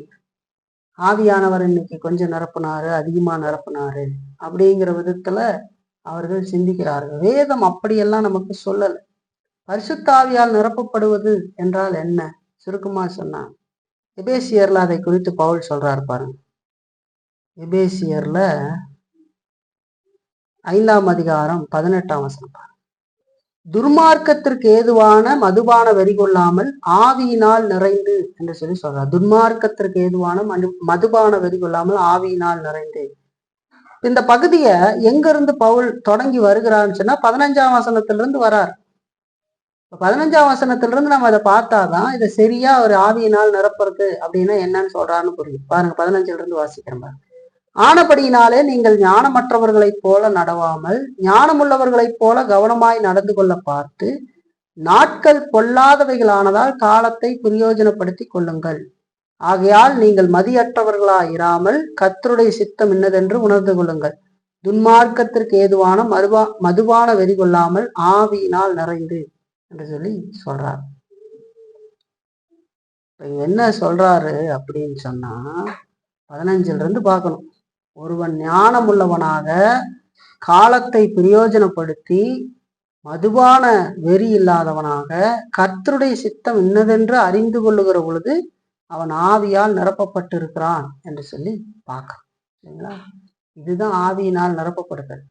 [SPEAKER 1] ஆவியானவர் இன்னைக்கு கொஞ்சம் நிரப்புனாரு, அதிகமா நிரப்புனாரு அப்படிங்கிற விதத்துல அவர்கள் சிந்திக்கிறார்கள். வேதம் அப்படியெல்லாம் நமக்கு சொல்லல. பரிசுத்த ஆவியால் நிரப்பப்படுவது என்றால் என்ன? சுருக்கமா சொன்னா எபேசியர்ல அதை குறித்து பவுல் சொல்றாரு பாருங்க. எபேசியர்ல 5ஆம் அதிகாரம் 18ஆம் வசனம். துர்மார்க்கத்திற்கு ஏதுவான மதுபான வெறி கொள்ளாமல் ஆவியினால் நிறைந்து என்று சொல்லி சொல்றார். துன்மார்க்கத்திற்கு ஏதுவான மதுபான வெறி கொள்ளாமல் ஆவியினால் நிறைந்து. இந்த பகுதிய எங்க இருந்து பவுல் தொடங்கி வருகிறான்னு சொன்னா 15ஆம் வசனத்திலிருந்து வரார். 15ஆம் வசனத்திலிருந்து நம்ம அதை பார்த்தாதான் இதை சரியா ஒரு ஆவியினால் நிரப்புறது அப்படின்னா என்னன்னு சொல்றான்னு புரியும். பாருங்க, 15ல இருந்து வாசிக்கிறேன் பாருங்க. ஆனபடியினாலே நீங்கள் ஞானமற்றவர்களைப் போல நடவாமல் ஞானமுள்ளவர்களைப் போல கவனமாய் நடந்து கொள்ள பார்த்து நாட்கள் பொல்லாதவைகளானதால் காலத்தை பிரயோஜனப்படுத்தி கொள்ளுங்கள். ஆகையால் நீங்கள் மதியற்றவர்களாயிராமல் கர்த்தருடைய சித்தம் இன்னதென்று உணர்ந்து கொள்ளுங்கள். துன்மார்க்கத்திற்கு ஏதுவான மதுபான வெறி கொள்ளாமல் ஆவியினால் நிறைந்து என்று சொல்லி சொல்றார். என்ன சொல்றாரு அப்படின்னு சொன்னா 15ல இருந்து பார்க்கணும். ஒருவன் ஞானம் உள்ளவனாக காலத்தை பிரயோஜனப்படுத்தி மதுபான வெறி இல்லாதவனாக கர்த்தருடைய சித்தம் இன்னதென்று அறிந்து கொள்ளுகிற பொழுது அவன் ஆவியால் நிரப்பப்பட்டிருக்கிறான் என்று சொல்லி பார்க்கலாம். சரிங்களா? இதுதான் ஆவியினால் நிரப்பப்படுதல்.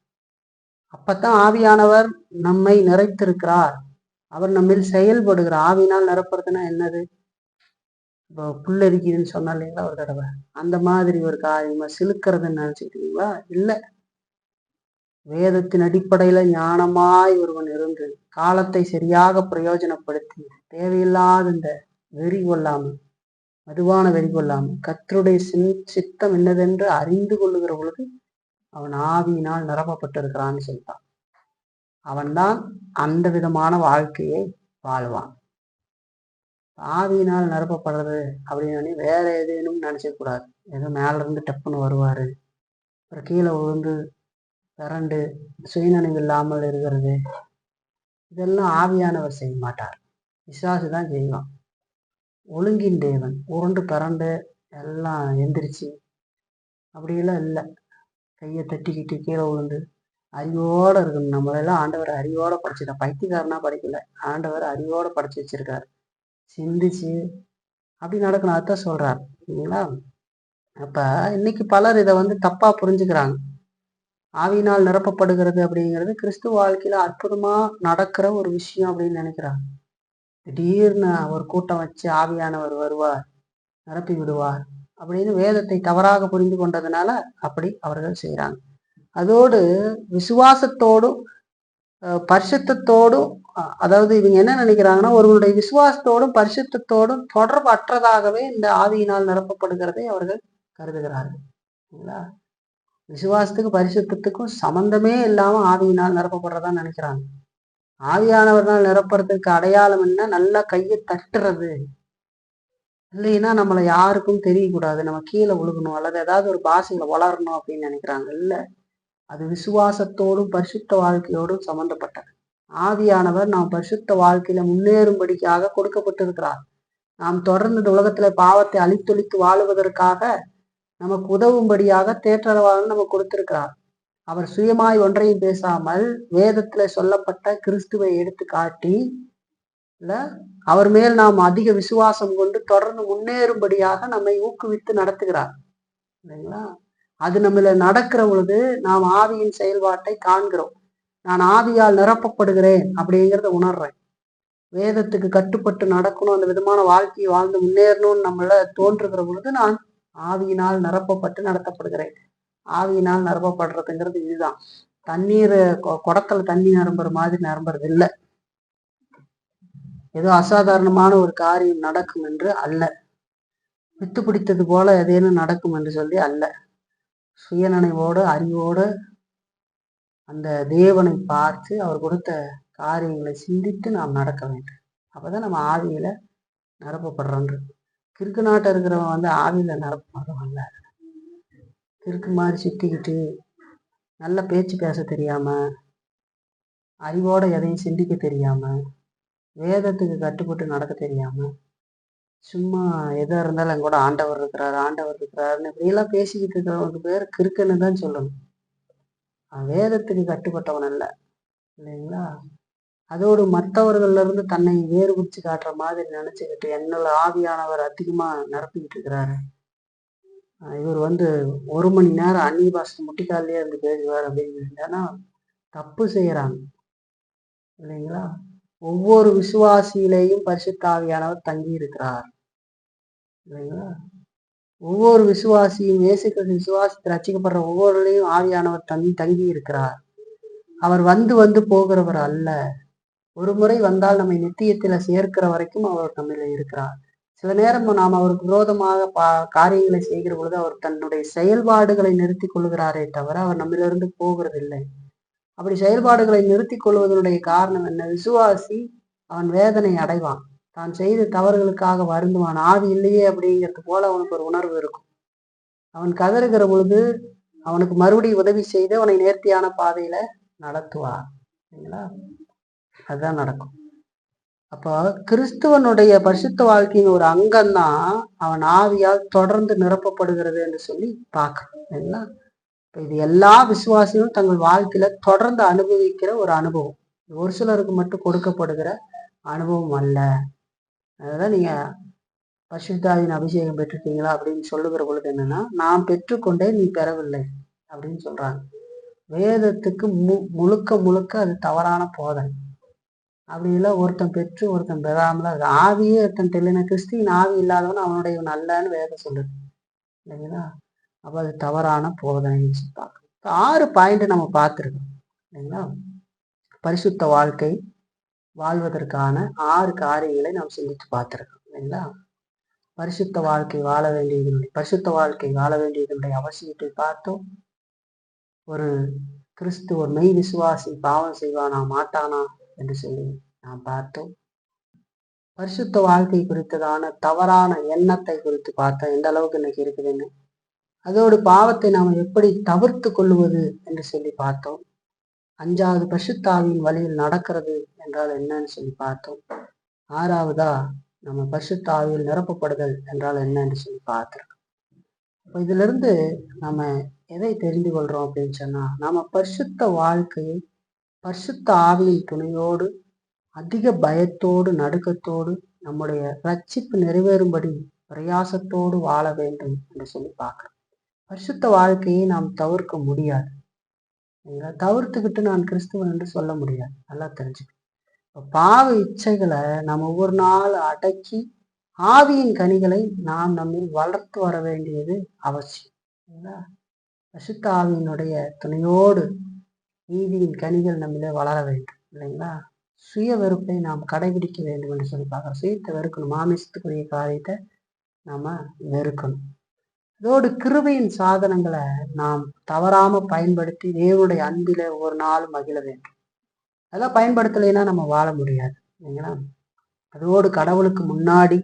[SPEAKER 1] அப்பத்தான் ஆவியானவர் நம்மை நிறைத்திருக்கிறார், அவர் நம்மில் செயல்படுகிறார். ஆவியினால் நிரப்புறதுன்னா என்னது? இப்போ புல்லரிக்குதுன்னு சொன்னா இல்லைங்களா ஒரு தடவை, அந்த மாதிரி ஒரு காரியமா சிலுக்கிறதுன்னு நினைச்சுக்கிட்டீங்களா? இல்லை. வேதத்தின் அடிப்படையில ஞானமாய் ஒருவன் இருந்து காலத்தை சரியாக பிரயோஜனப்படுத்தி தேவையில்லாத இந்த வெறி கொள்ளாமல், மதுவான வெறி கொள்ளாமல், கர்த்தருடைய சித்தம் என்னதென்று அறிந்து கொள்ளுகிற பொழுது அவன் ஆவியினால் நிரப்பப்பட்டிருக்கிறான்னு சொல்லிட்டான். அவன்தான் அந்த விதமான வாழ்க்கையை வாழ்வான். ஆவியினால் நிரப்பப்படுறது அப்படின்னு வேற ஏதேனும் நினைச்சக்கூடாது. ஏதோ மேல இருந்து டப்புன்னு வருவாரு, அப்புறம் கீழே விழுந்து பிறண்டு சுயநினைவு இல்லாமல் இருக்கிறது, இதெல்லாம் ஆவியானவர் செய்ய மாட்டார், விசுவாசி தான் செய்வான். ஒழுங்கின் தேவன் உருண்டு பிறண்டு எல்லாம் எந்திரிச்சு அப்படியெல்லாம் இல்லை. கையை தட்டிக்கிட்டு கீழே விழுந்து அறிவோட இருக்கணும். நம்மளெல்லாம் ஆண்டவர் அறிவோட படைச்சிருக்கார், பைத்தியக்காரனா படைக்கல, ஆண்டவர் அறிவோட படைச்சு வச்சிருக்காரு. சிந்திச்சு அப்படி நடக்கணும், அதான் சொல்றாரு இல்லைங்களா. அப்ப இன்னைக்கு பலர் இதை தப்பா புரிஞ்சுக்கிறாங்க. ஆவியினால் நிரப்பப்படுகிறது அப்படிங்கிறது கிறிஸ்துவ வாழ்க்கையில அற்புதமா நடக்கிற ஒரு விஷயம் அப்படின்னு நினைக்கிறாங்க. திடீர்னு ஒரு கூட்டம் வச்சு ஆவியானவர் வருவார், நிரப்பி விடுவார் அப்படின்னு வேதத்தை தவறாக புரிந்து கொண்டதுனால அப்படி அவர்கள் செய்யறாங்க. அதோடு விசுவாசத்தோடும் பரிசுத்தத்தோடும், அதாவது இவங்க என்ன நினைக்கிறாங்கன்னா, ஒருவருடைய விசுவாசத்தோடும் பரிசுத்தத்தோடும் தொடர்பு அற்றதாகவே இந்த ஆவியினால் நிரப்பப்படுகிறதை அவர்கள் கருதுகிறார்கள். சரிங்களா? விசுவாசத்துக்கு பரிசுத்தத்துக்கும் சம்பந்தமே இல்லாம ஆவியினால் நிரப்பப்படுறதா நினைக்கிறாங்க. ஆவியானவர்னால் நிரப்புறதுக்கு அடையாளம் என்ன? நல்லா கையை தட்டுறது, இல்லைன்னா நம்மளை யாருக்கும் தெரியக்கூடாது, நம்ம கீழே விழுகணும், அல்லது ஏதாவது ஒரு பாஷையில வளரணும் அப்படின்னு நினைக்கிறாங்க. இல்லை, அது விசுவாசத்தோடும் பரிசுத்த வாழ்க்கையோடும் சம்பந்தப்பட்டது. ஆவியானவர் நாம் பரிசுத்த வாழ்க்கையில முன்னேறும்படிக்காக கொடுக்கப்பட்டிருக்கிறார். நாம் தொடர்ந்து இந்த உலகத்துல பாவத்தை அழித்தொழித்து வாழுவதற்காக நமக்கு உதவும்படியாக தேற்றரவாக நமக்கு கொடுத்திருக்கிறார். அவர் சுயமாய் ஒன்றையும் பேசாமல் வேதத்துல சொல்லப்பட்ட கிறிஸ்துவை எடுத்து காட்டி அவர் மேல் நாம் அதிக விசுவாசம் கொண்டு தொடர்ந்து முன்னேறும்படியாக நம்மை ஊக்குவித்து நடத்துகிறார் இல்லைங்களா. அது நம்மள நடக்கிற பொழுது நாம் ஆவியின் செயல்பாட்டை காண்கிறோம். நான் ஆவியால் நிரப்பப்படுகிறேன் அப்படிங்கிறத உணர்றேன். வேதத்துக்கு கட்டுப்பட்டு நடக்கணும், அந்த விதமான வாழ்க்கையை வாழ்ந்து முன்னேறணும்னு நம்மள தோன்றுகிற பொழுது நான் ஆவியினால் நிரப்பப்பட்டு நடத்தப்படுகிறேன். ஆவியினால் நிரப்பப்படுறதுங்கிறது இதுதான். தண்ணீர் குடத்துல தண்ணி நிரம்புற மாதிரி நிரம்புறது இல்லை. ஏதோ அசாதாரணமான ஒரு காரியம் நடக்கும் என்று அல்ல, வித்து பிடித்தது போல எதேனும் நடக்கும் என்று சொல்லி அல்ல. சுயநினைவோடு அறிவோடு அந்த தேவனை பார்த்து அவர் கொடுத்த காரியங்களை சிந்தித்து நாம் நடக்க வேண்டும். அப்பதான் நம்ம ஆவியில நிரப்பப்படுறோன்றது. கிறுக்கு நாட்டை இருக்கிறவன் ஆவியில நிரப்பப்படுறவன்ல, கிறுக்கு மாதிரி சுத்திக்கிட்டு நல்ல பேச்சு பேச தெரியாம, அறிவோட எதையும் சிந்திக்க தெரியாம, வேதத்துக்கு கட்டுப்பட்டு நடக்க தெரியாம, சும்மா எதா இருந்தாலும் எங்கூட ஆண்டவர் இருக்கிறாரு ஆண்டவர் இருக்கிறாருன்னு இப்படியெல்லாம் பேசிக்கிட்டு இருக்கிறவனுக்கு பேர் கிறுக்குன்னு தான் சொல்லணும். வேதத்துக்கு கட்டுப்பட்டவன் அல்ல, இல்லைங்களா. அதோடு மற்றவர்கள்ல இருந்து தன்னை வேறுபிடிச்சு காட்டுற மாதிரி நினைச்சுக்கிட்டு என்னோட ஆவியானவர் அதிகமா நிரப்பிக்கிட்டு இருக்கிறாரு, இவர் 1 மணி நேரம் அந்நிய பாஷை முட்டிக்காலே இருந்து பேசுவார் அப்படின்னு தப்பு செய்யறாங்க இல்லைங்களா. ஒவ்வொரு விசுவாசியிலையும் பரிசுத்த ஆவியானவர் தங்கி இருக்கிறார் இல்லைங்களா. ஒவ்வொரு விசுவாசியும் இயேசு கிறிஸ்து விசுவாசத்தை ரட்சிக்கப்படுற ஒவ்வொருளையும் ஆவியானவர் தங்கி இருக்கிறார். அவர் வந்து போகிறவர் அல்ல. ஒரு முறை வந்தால் நம்மை நித்தியத்துல சேர்க்கிற வரைக்கும் அவர் நம்மள இருக்கிறார். சில நேரம் நாம் அவருக்கு விரோதமாக காரியங்களை செய்கிற பொழுது அவர் தன்னுடைய செயல்பாடுகளை நிறுத்தி கொள்கிறாரே தவிர அவர் நம்மளிலிருந்து போகிறது இல்லை. அப்படி செயல்பாடுகளை நிறுத்தி கொள்வதனுடைய காரணம் என்ன? விசுவாசி அவன் வேதனை அடைவான், தான் செய்த தவறுகளுக்காக வருந்துவான். ஆவி இல்லையே அப்படிங்கிறது போல அவனுக்கு ஒரு உணர்வு இருக்கும். அவன் கதறுகிற பொழுது அவனுக்கு மறுபடியும் உதவி செய்து அவனை நேர்த்தியான பாதையில நடத்துவார். சரிங்களா? அதுதான் நடக்கும். அப்போ கிறிஸ்துவனுடைய பரிசுத்த வாழ்க்கையின் ஒரு அங்கம்தான் அவன் ஆவியால் தொடர்ந்து நிரப்பப்படுகிறது என்று சொல்லி பார்க்கணும். சரிங்களா? இது எல்லா விசுவாசியும் தங்கள் வாழ்க்கையில தொடர்ந்து அனுபவிக்கிற ஒரு அனுபவம், ஒரு சிலருக்கு மட்டும் கொடுக்கப்படுகிற அனுபவம் அல்ல. அதுதான் நீங்க பரிசுத்தாவின் அபிஷேகம் பெற்றுட்டீங்களா அப்படின்னு சொல்லுகிற பொழுது என்னன்னா, நான் பெற்றுக்கொண்டே நீ பெறவில்லை அப்படின்னு சொல்றாங்க. வேதத்துக்கு முழுக்க அது தவறான போதனை. அப்படி இல்லை, ஒருத்தன் பெற்று ஒருத்தன் பெறாமல அது ஆவியே ஒருத்தன் தெரியல, கிறிஸ்துவின் ஆவி இல்லாதவன் அவனுடைய நல்லன்னு வேதம் சொல்லுது இல்லைங்களா. அப்ப அது தவறான போதனைன்னு பார்க்கணும். 6 பாயிண்ட் நம்ம பார்த்துருக்கோம். இல்லைங்களா? பரிசுத்த வாழ்க்கை வாழ்வதற்கான 6 காரியங்களை நாம் சிந்தித்து பார்த்திருக்கோம் இல்லைங்களா? பரிசுத்த வாழ்க்கை வாழ வேண்டியதனுடைய அவசியத்தை பார்த்தோம். ஒரு ஒரு மெய் விசுவாசி பாவம் செய்வானா மாட்டானா என்று சொல்லி நாம் பார்த்தோம். பரிசுத்த வாழ்க்கை குறித்ததான தவறான எண்ணத்தை குறித்து பார்த்தோம், எந்த அளவுக்கு இன்னைக்கு இருக்குதுன்னு. அதோடு பாவத்தை நாம் எப்படி தவிர்த்து கொள்வது என்று சொல்லி பார்த்தோம். 5வது பரிசுத்தாவியின் வழியில் நடக்கிறது என்றால் என்னன்னு சொல்லி பார்த்தோம். 6வதா நம்ம பரிசுத்தாவியில் நிரப்பப்படுதல் என்றால் என்ன என்று சொல்லி பார்த்திருக்கோம். இப்போ இதுல இருந்து நம்ம எதை தெரிந்து கொள்றோம் அப்படின்னு சொன்னா, நாம பரிசுத்த வாழ்க்கையை பரிசுத்த ஆவியின் துணையோடு அதிக பயத்தோடு நடுக்கத்தோடு நம்முடைய ரட்சிப்பு நிறைவேறும்படி பிரயாசத்தோடு வாழ வேண்டும் என்று சொல்லி பார்க்கிறோம். பரிசுத்த வாழ்க்கையை நாம் தவிர்க்க முடியாது. தவிர்த்துக்கிட்டு நான் கிறிஸ்துவன் என்று சொல்ல முடியாது. நல்லா தெரிஞ்சுக்கணும். பாவ இச்சைகளை நாம் ஒவ்வொரு நாள் அடக்கி ஆவியின் கனிகளை நாம் நம்மில் வளர்த்து வர வேண்டியது அவசியம். பரிசுத்த ஆவியினுடைய துணையோடு நீதியின் கனிகள் நம்மளே வளர வேண்டும் இல்லைங்களா? சுய வெறுப்பை நாம் கடைபிடிக்க வேண்டும் என்று சொல்லி பார்க்குறோம். சுயத்தை வெறுக்கணும், மாமிசத்துக்குரிய காரியத்தை நாம வெறுக்கணும். அதோடு கிருபையின் சாதனங்களை நாம் தவறாம பயன்படுத்தி தேவனுடைய அன்பில ஒரு நாள் மகிழ வேண்டும். அதெல்லாம் பயன்படுத்தலைன்னா நம்ம வாழ முடியாது இல்லைங்களா? அதோடு கடவுளுக்கு முன்னாடி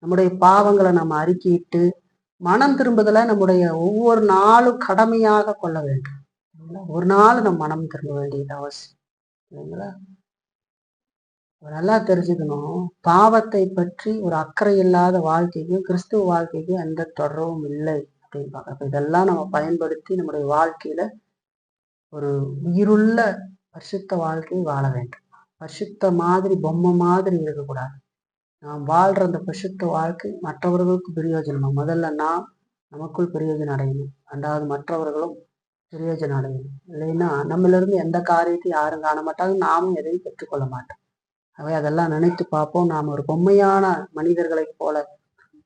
[SPEAKER 1] நம்முடைய பாவங்களை நம்ம அறிக்கையிட்டு மனம் திரும்புதலை நம்முடைய ஒவ்வொரு நாளும் கடமையாக கொள்ள வேண்டும். ஒரு நாள் நம்ம மனம் திரும்ப வேண்டியது அவசியம் இல்லைங்களா? நல்லா தெரிஞ்சுக்கணும், பாவத்தை பற்றி ஒரு அக்கறை இல்லாத வாழ்க்கைக்கும் கிறிஸ்துவ வாழ்க்கைக்கும் எந்த தொடர்பும் இல்லை அப்படின்னு பார்க்க. இதெல்லாம் நம்ம பயன்படுத்தி நம்முடைய வாழ்க்கையில ஒரு உயிருள்ள பரிசுத்த வாழ்க்கையை வாழ வேண்டும். பரிசுத்த மாதிரி பொம்மை மாதிரி இருக்கக்கூடாது. நாம் வாழ்ற அந்த பரிசுத்த வாழ்க்கை மற்றவர்களுக்கு பிரயோஜனமா, முதல்ல நாம் நமக்குள் பிரயோஜனம் அடையணும், 2வது மற்றவர்களும் பிரயோஜனம் அடையணும். இல்லைன்னா நம்மளிருந்து எந்த காரியத்தையும் யாரும் காண மாட்டாங்க, நாமும் எதையும் பெற்றுக்கொள்ள மாட்டோம். அவை அதெல்லாம் நினைத்து பார்ப்போம். நாம் ஒரு பொம்மையான மனிதர்களைப் போல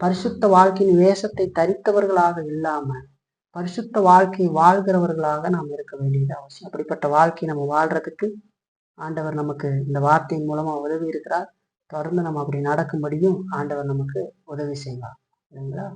[SPEAKER 1] பரிசுத்த வாழ்க்கையின் வேஷத்தை தரித்தவர்களாக இல்லாம பரிசுத்த வாழ்க்கை வாழ்கிறவர்களாக நாம் இருக்க வேண்டியது அவசியம். அப்படிப்பட்ட வாழ்க்கை நம்ம வாழ்றதுக்கு ஆண்டவர் நமக்கு இந்த வார்த்தையின் மூலமா உதவி இருக்கிறார். தொடர்ந்து நம்ம அப்படி நடக்கும்படியும் ஆண்டவர் நமக்கு உதவி செய்வார் இல்லைங்களா?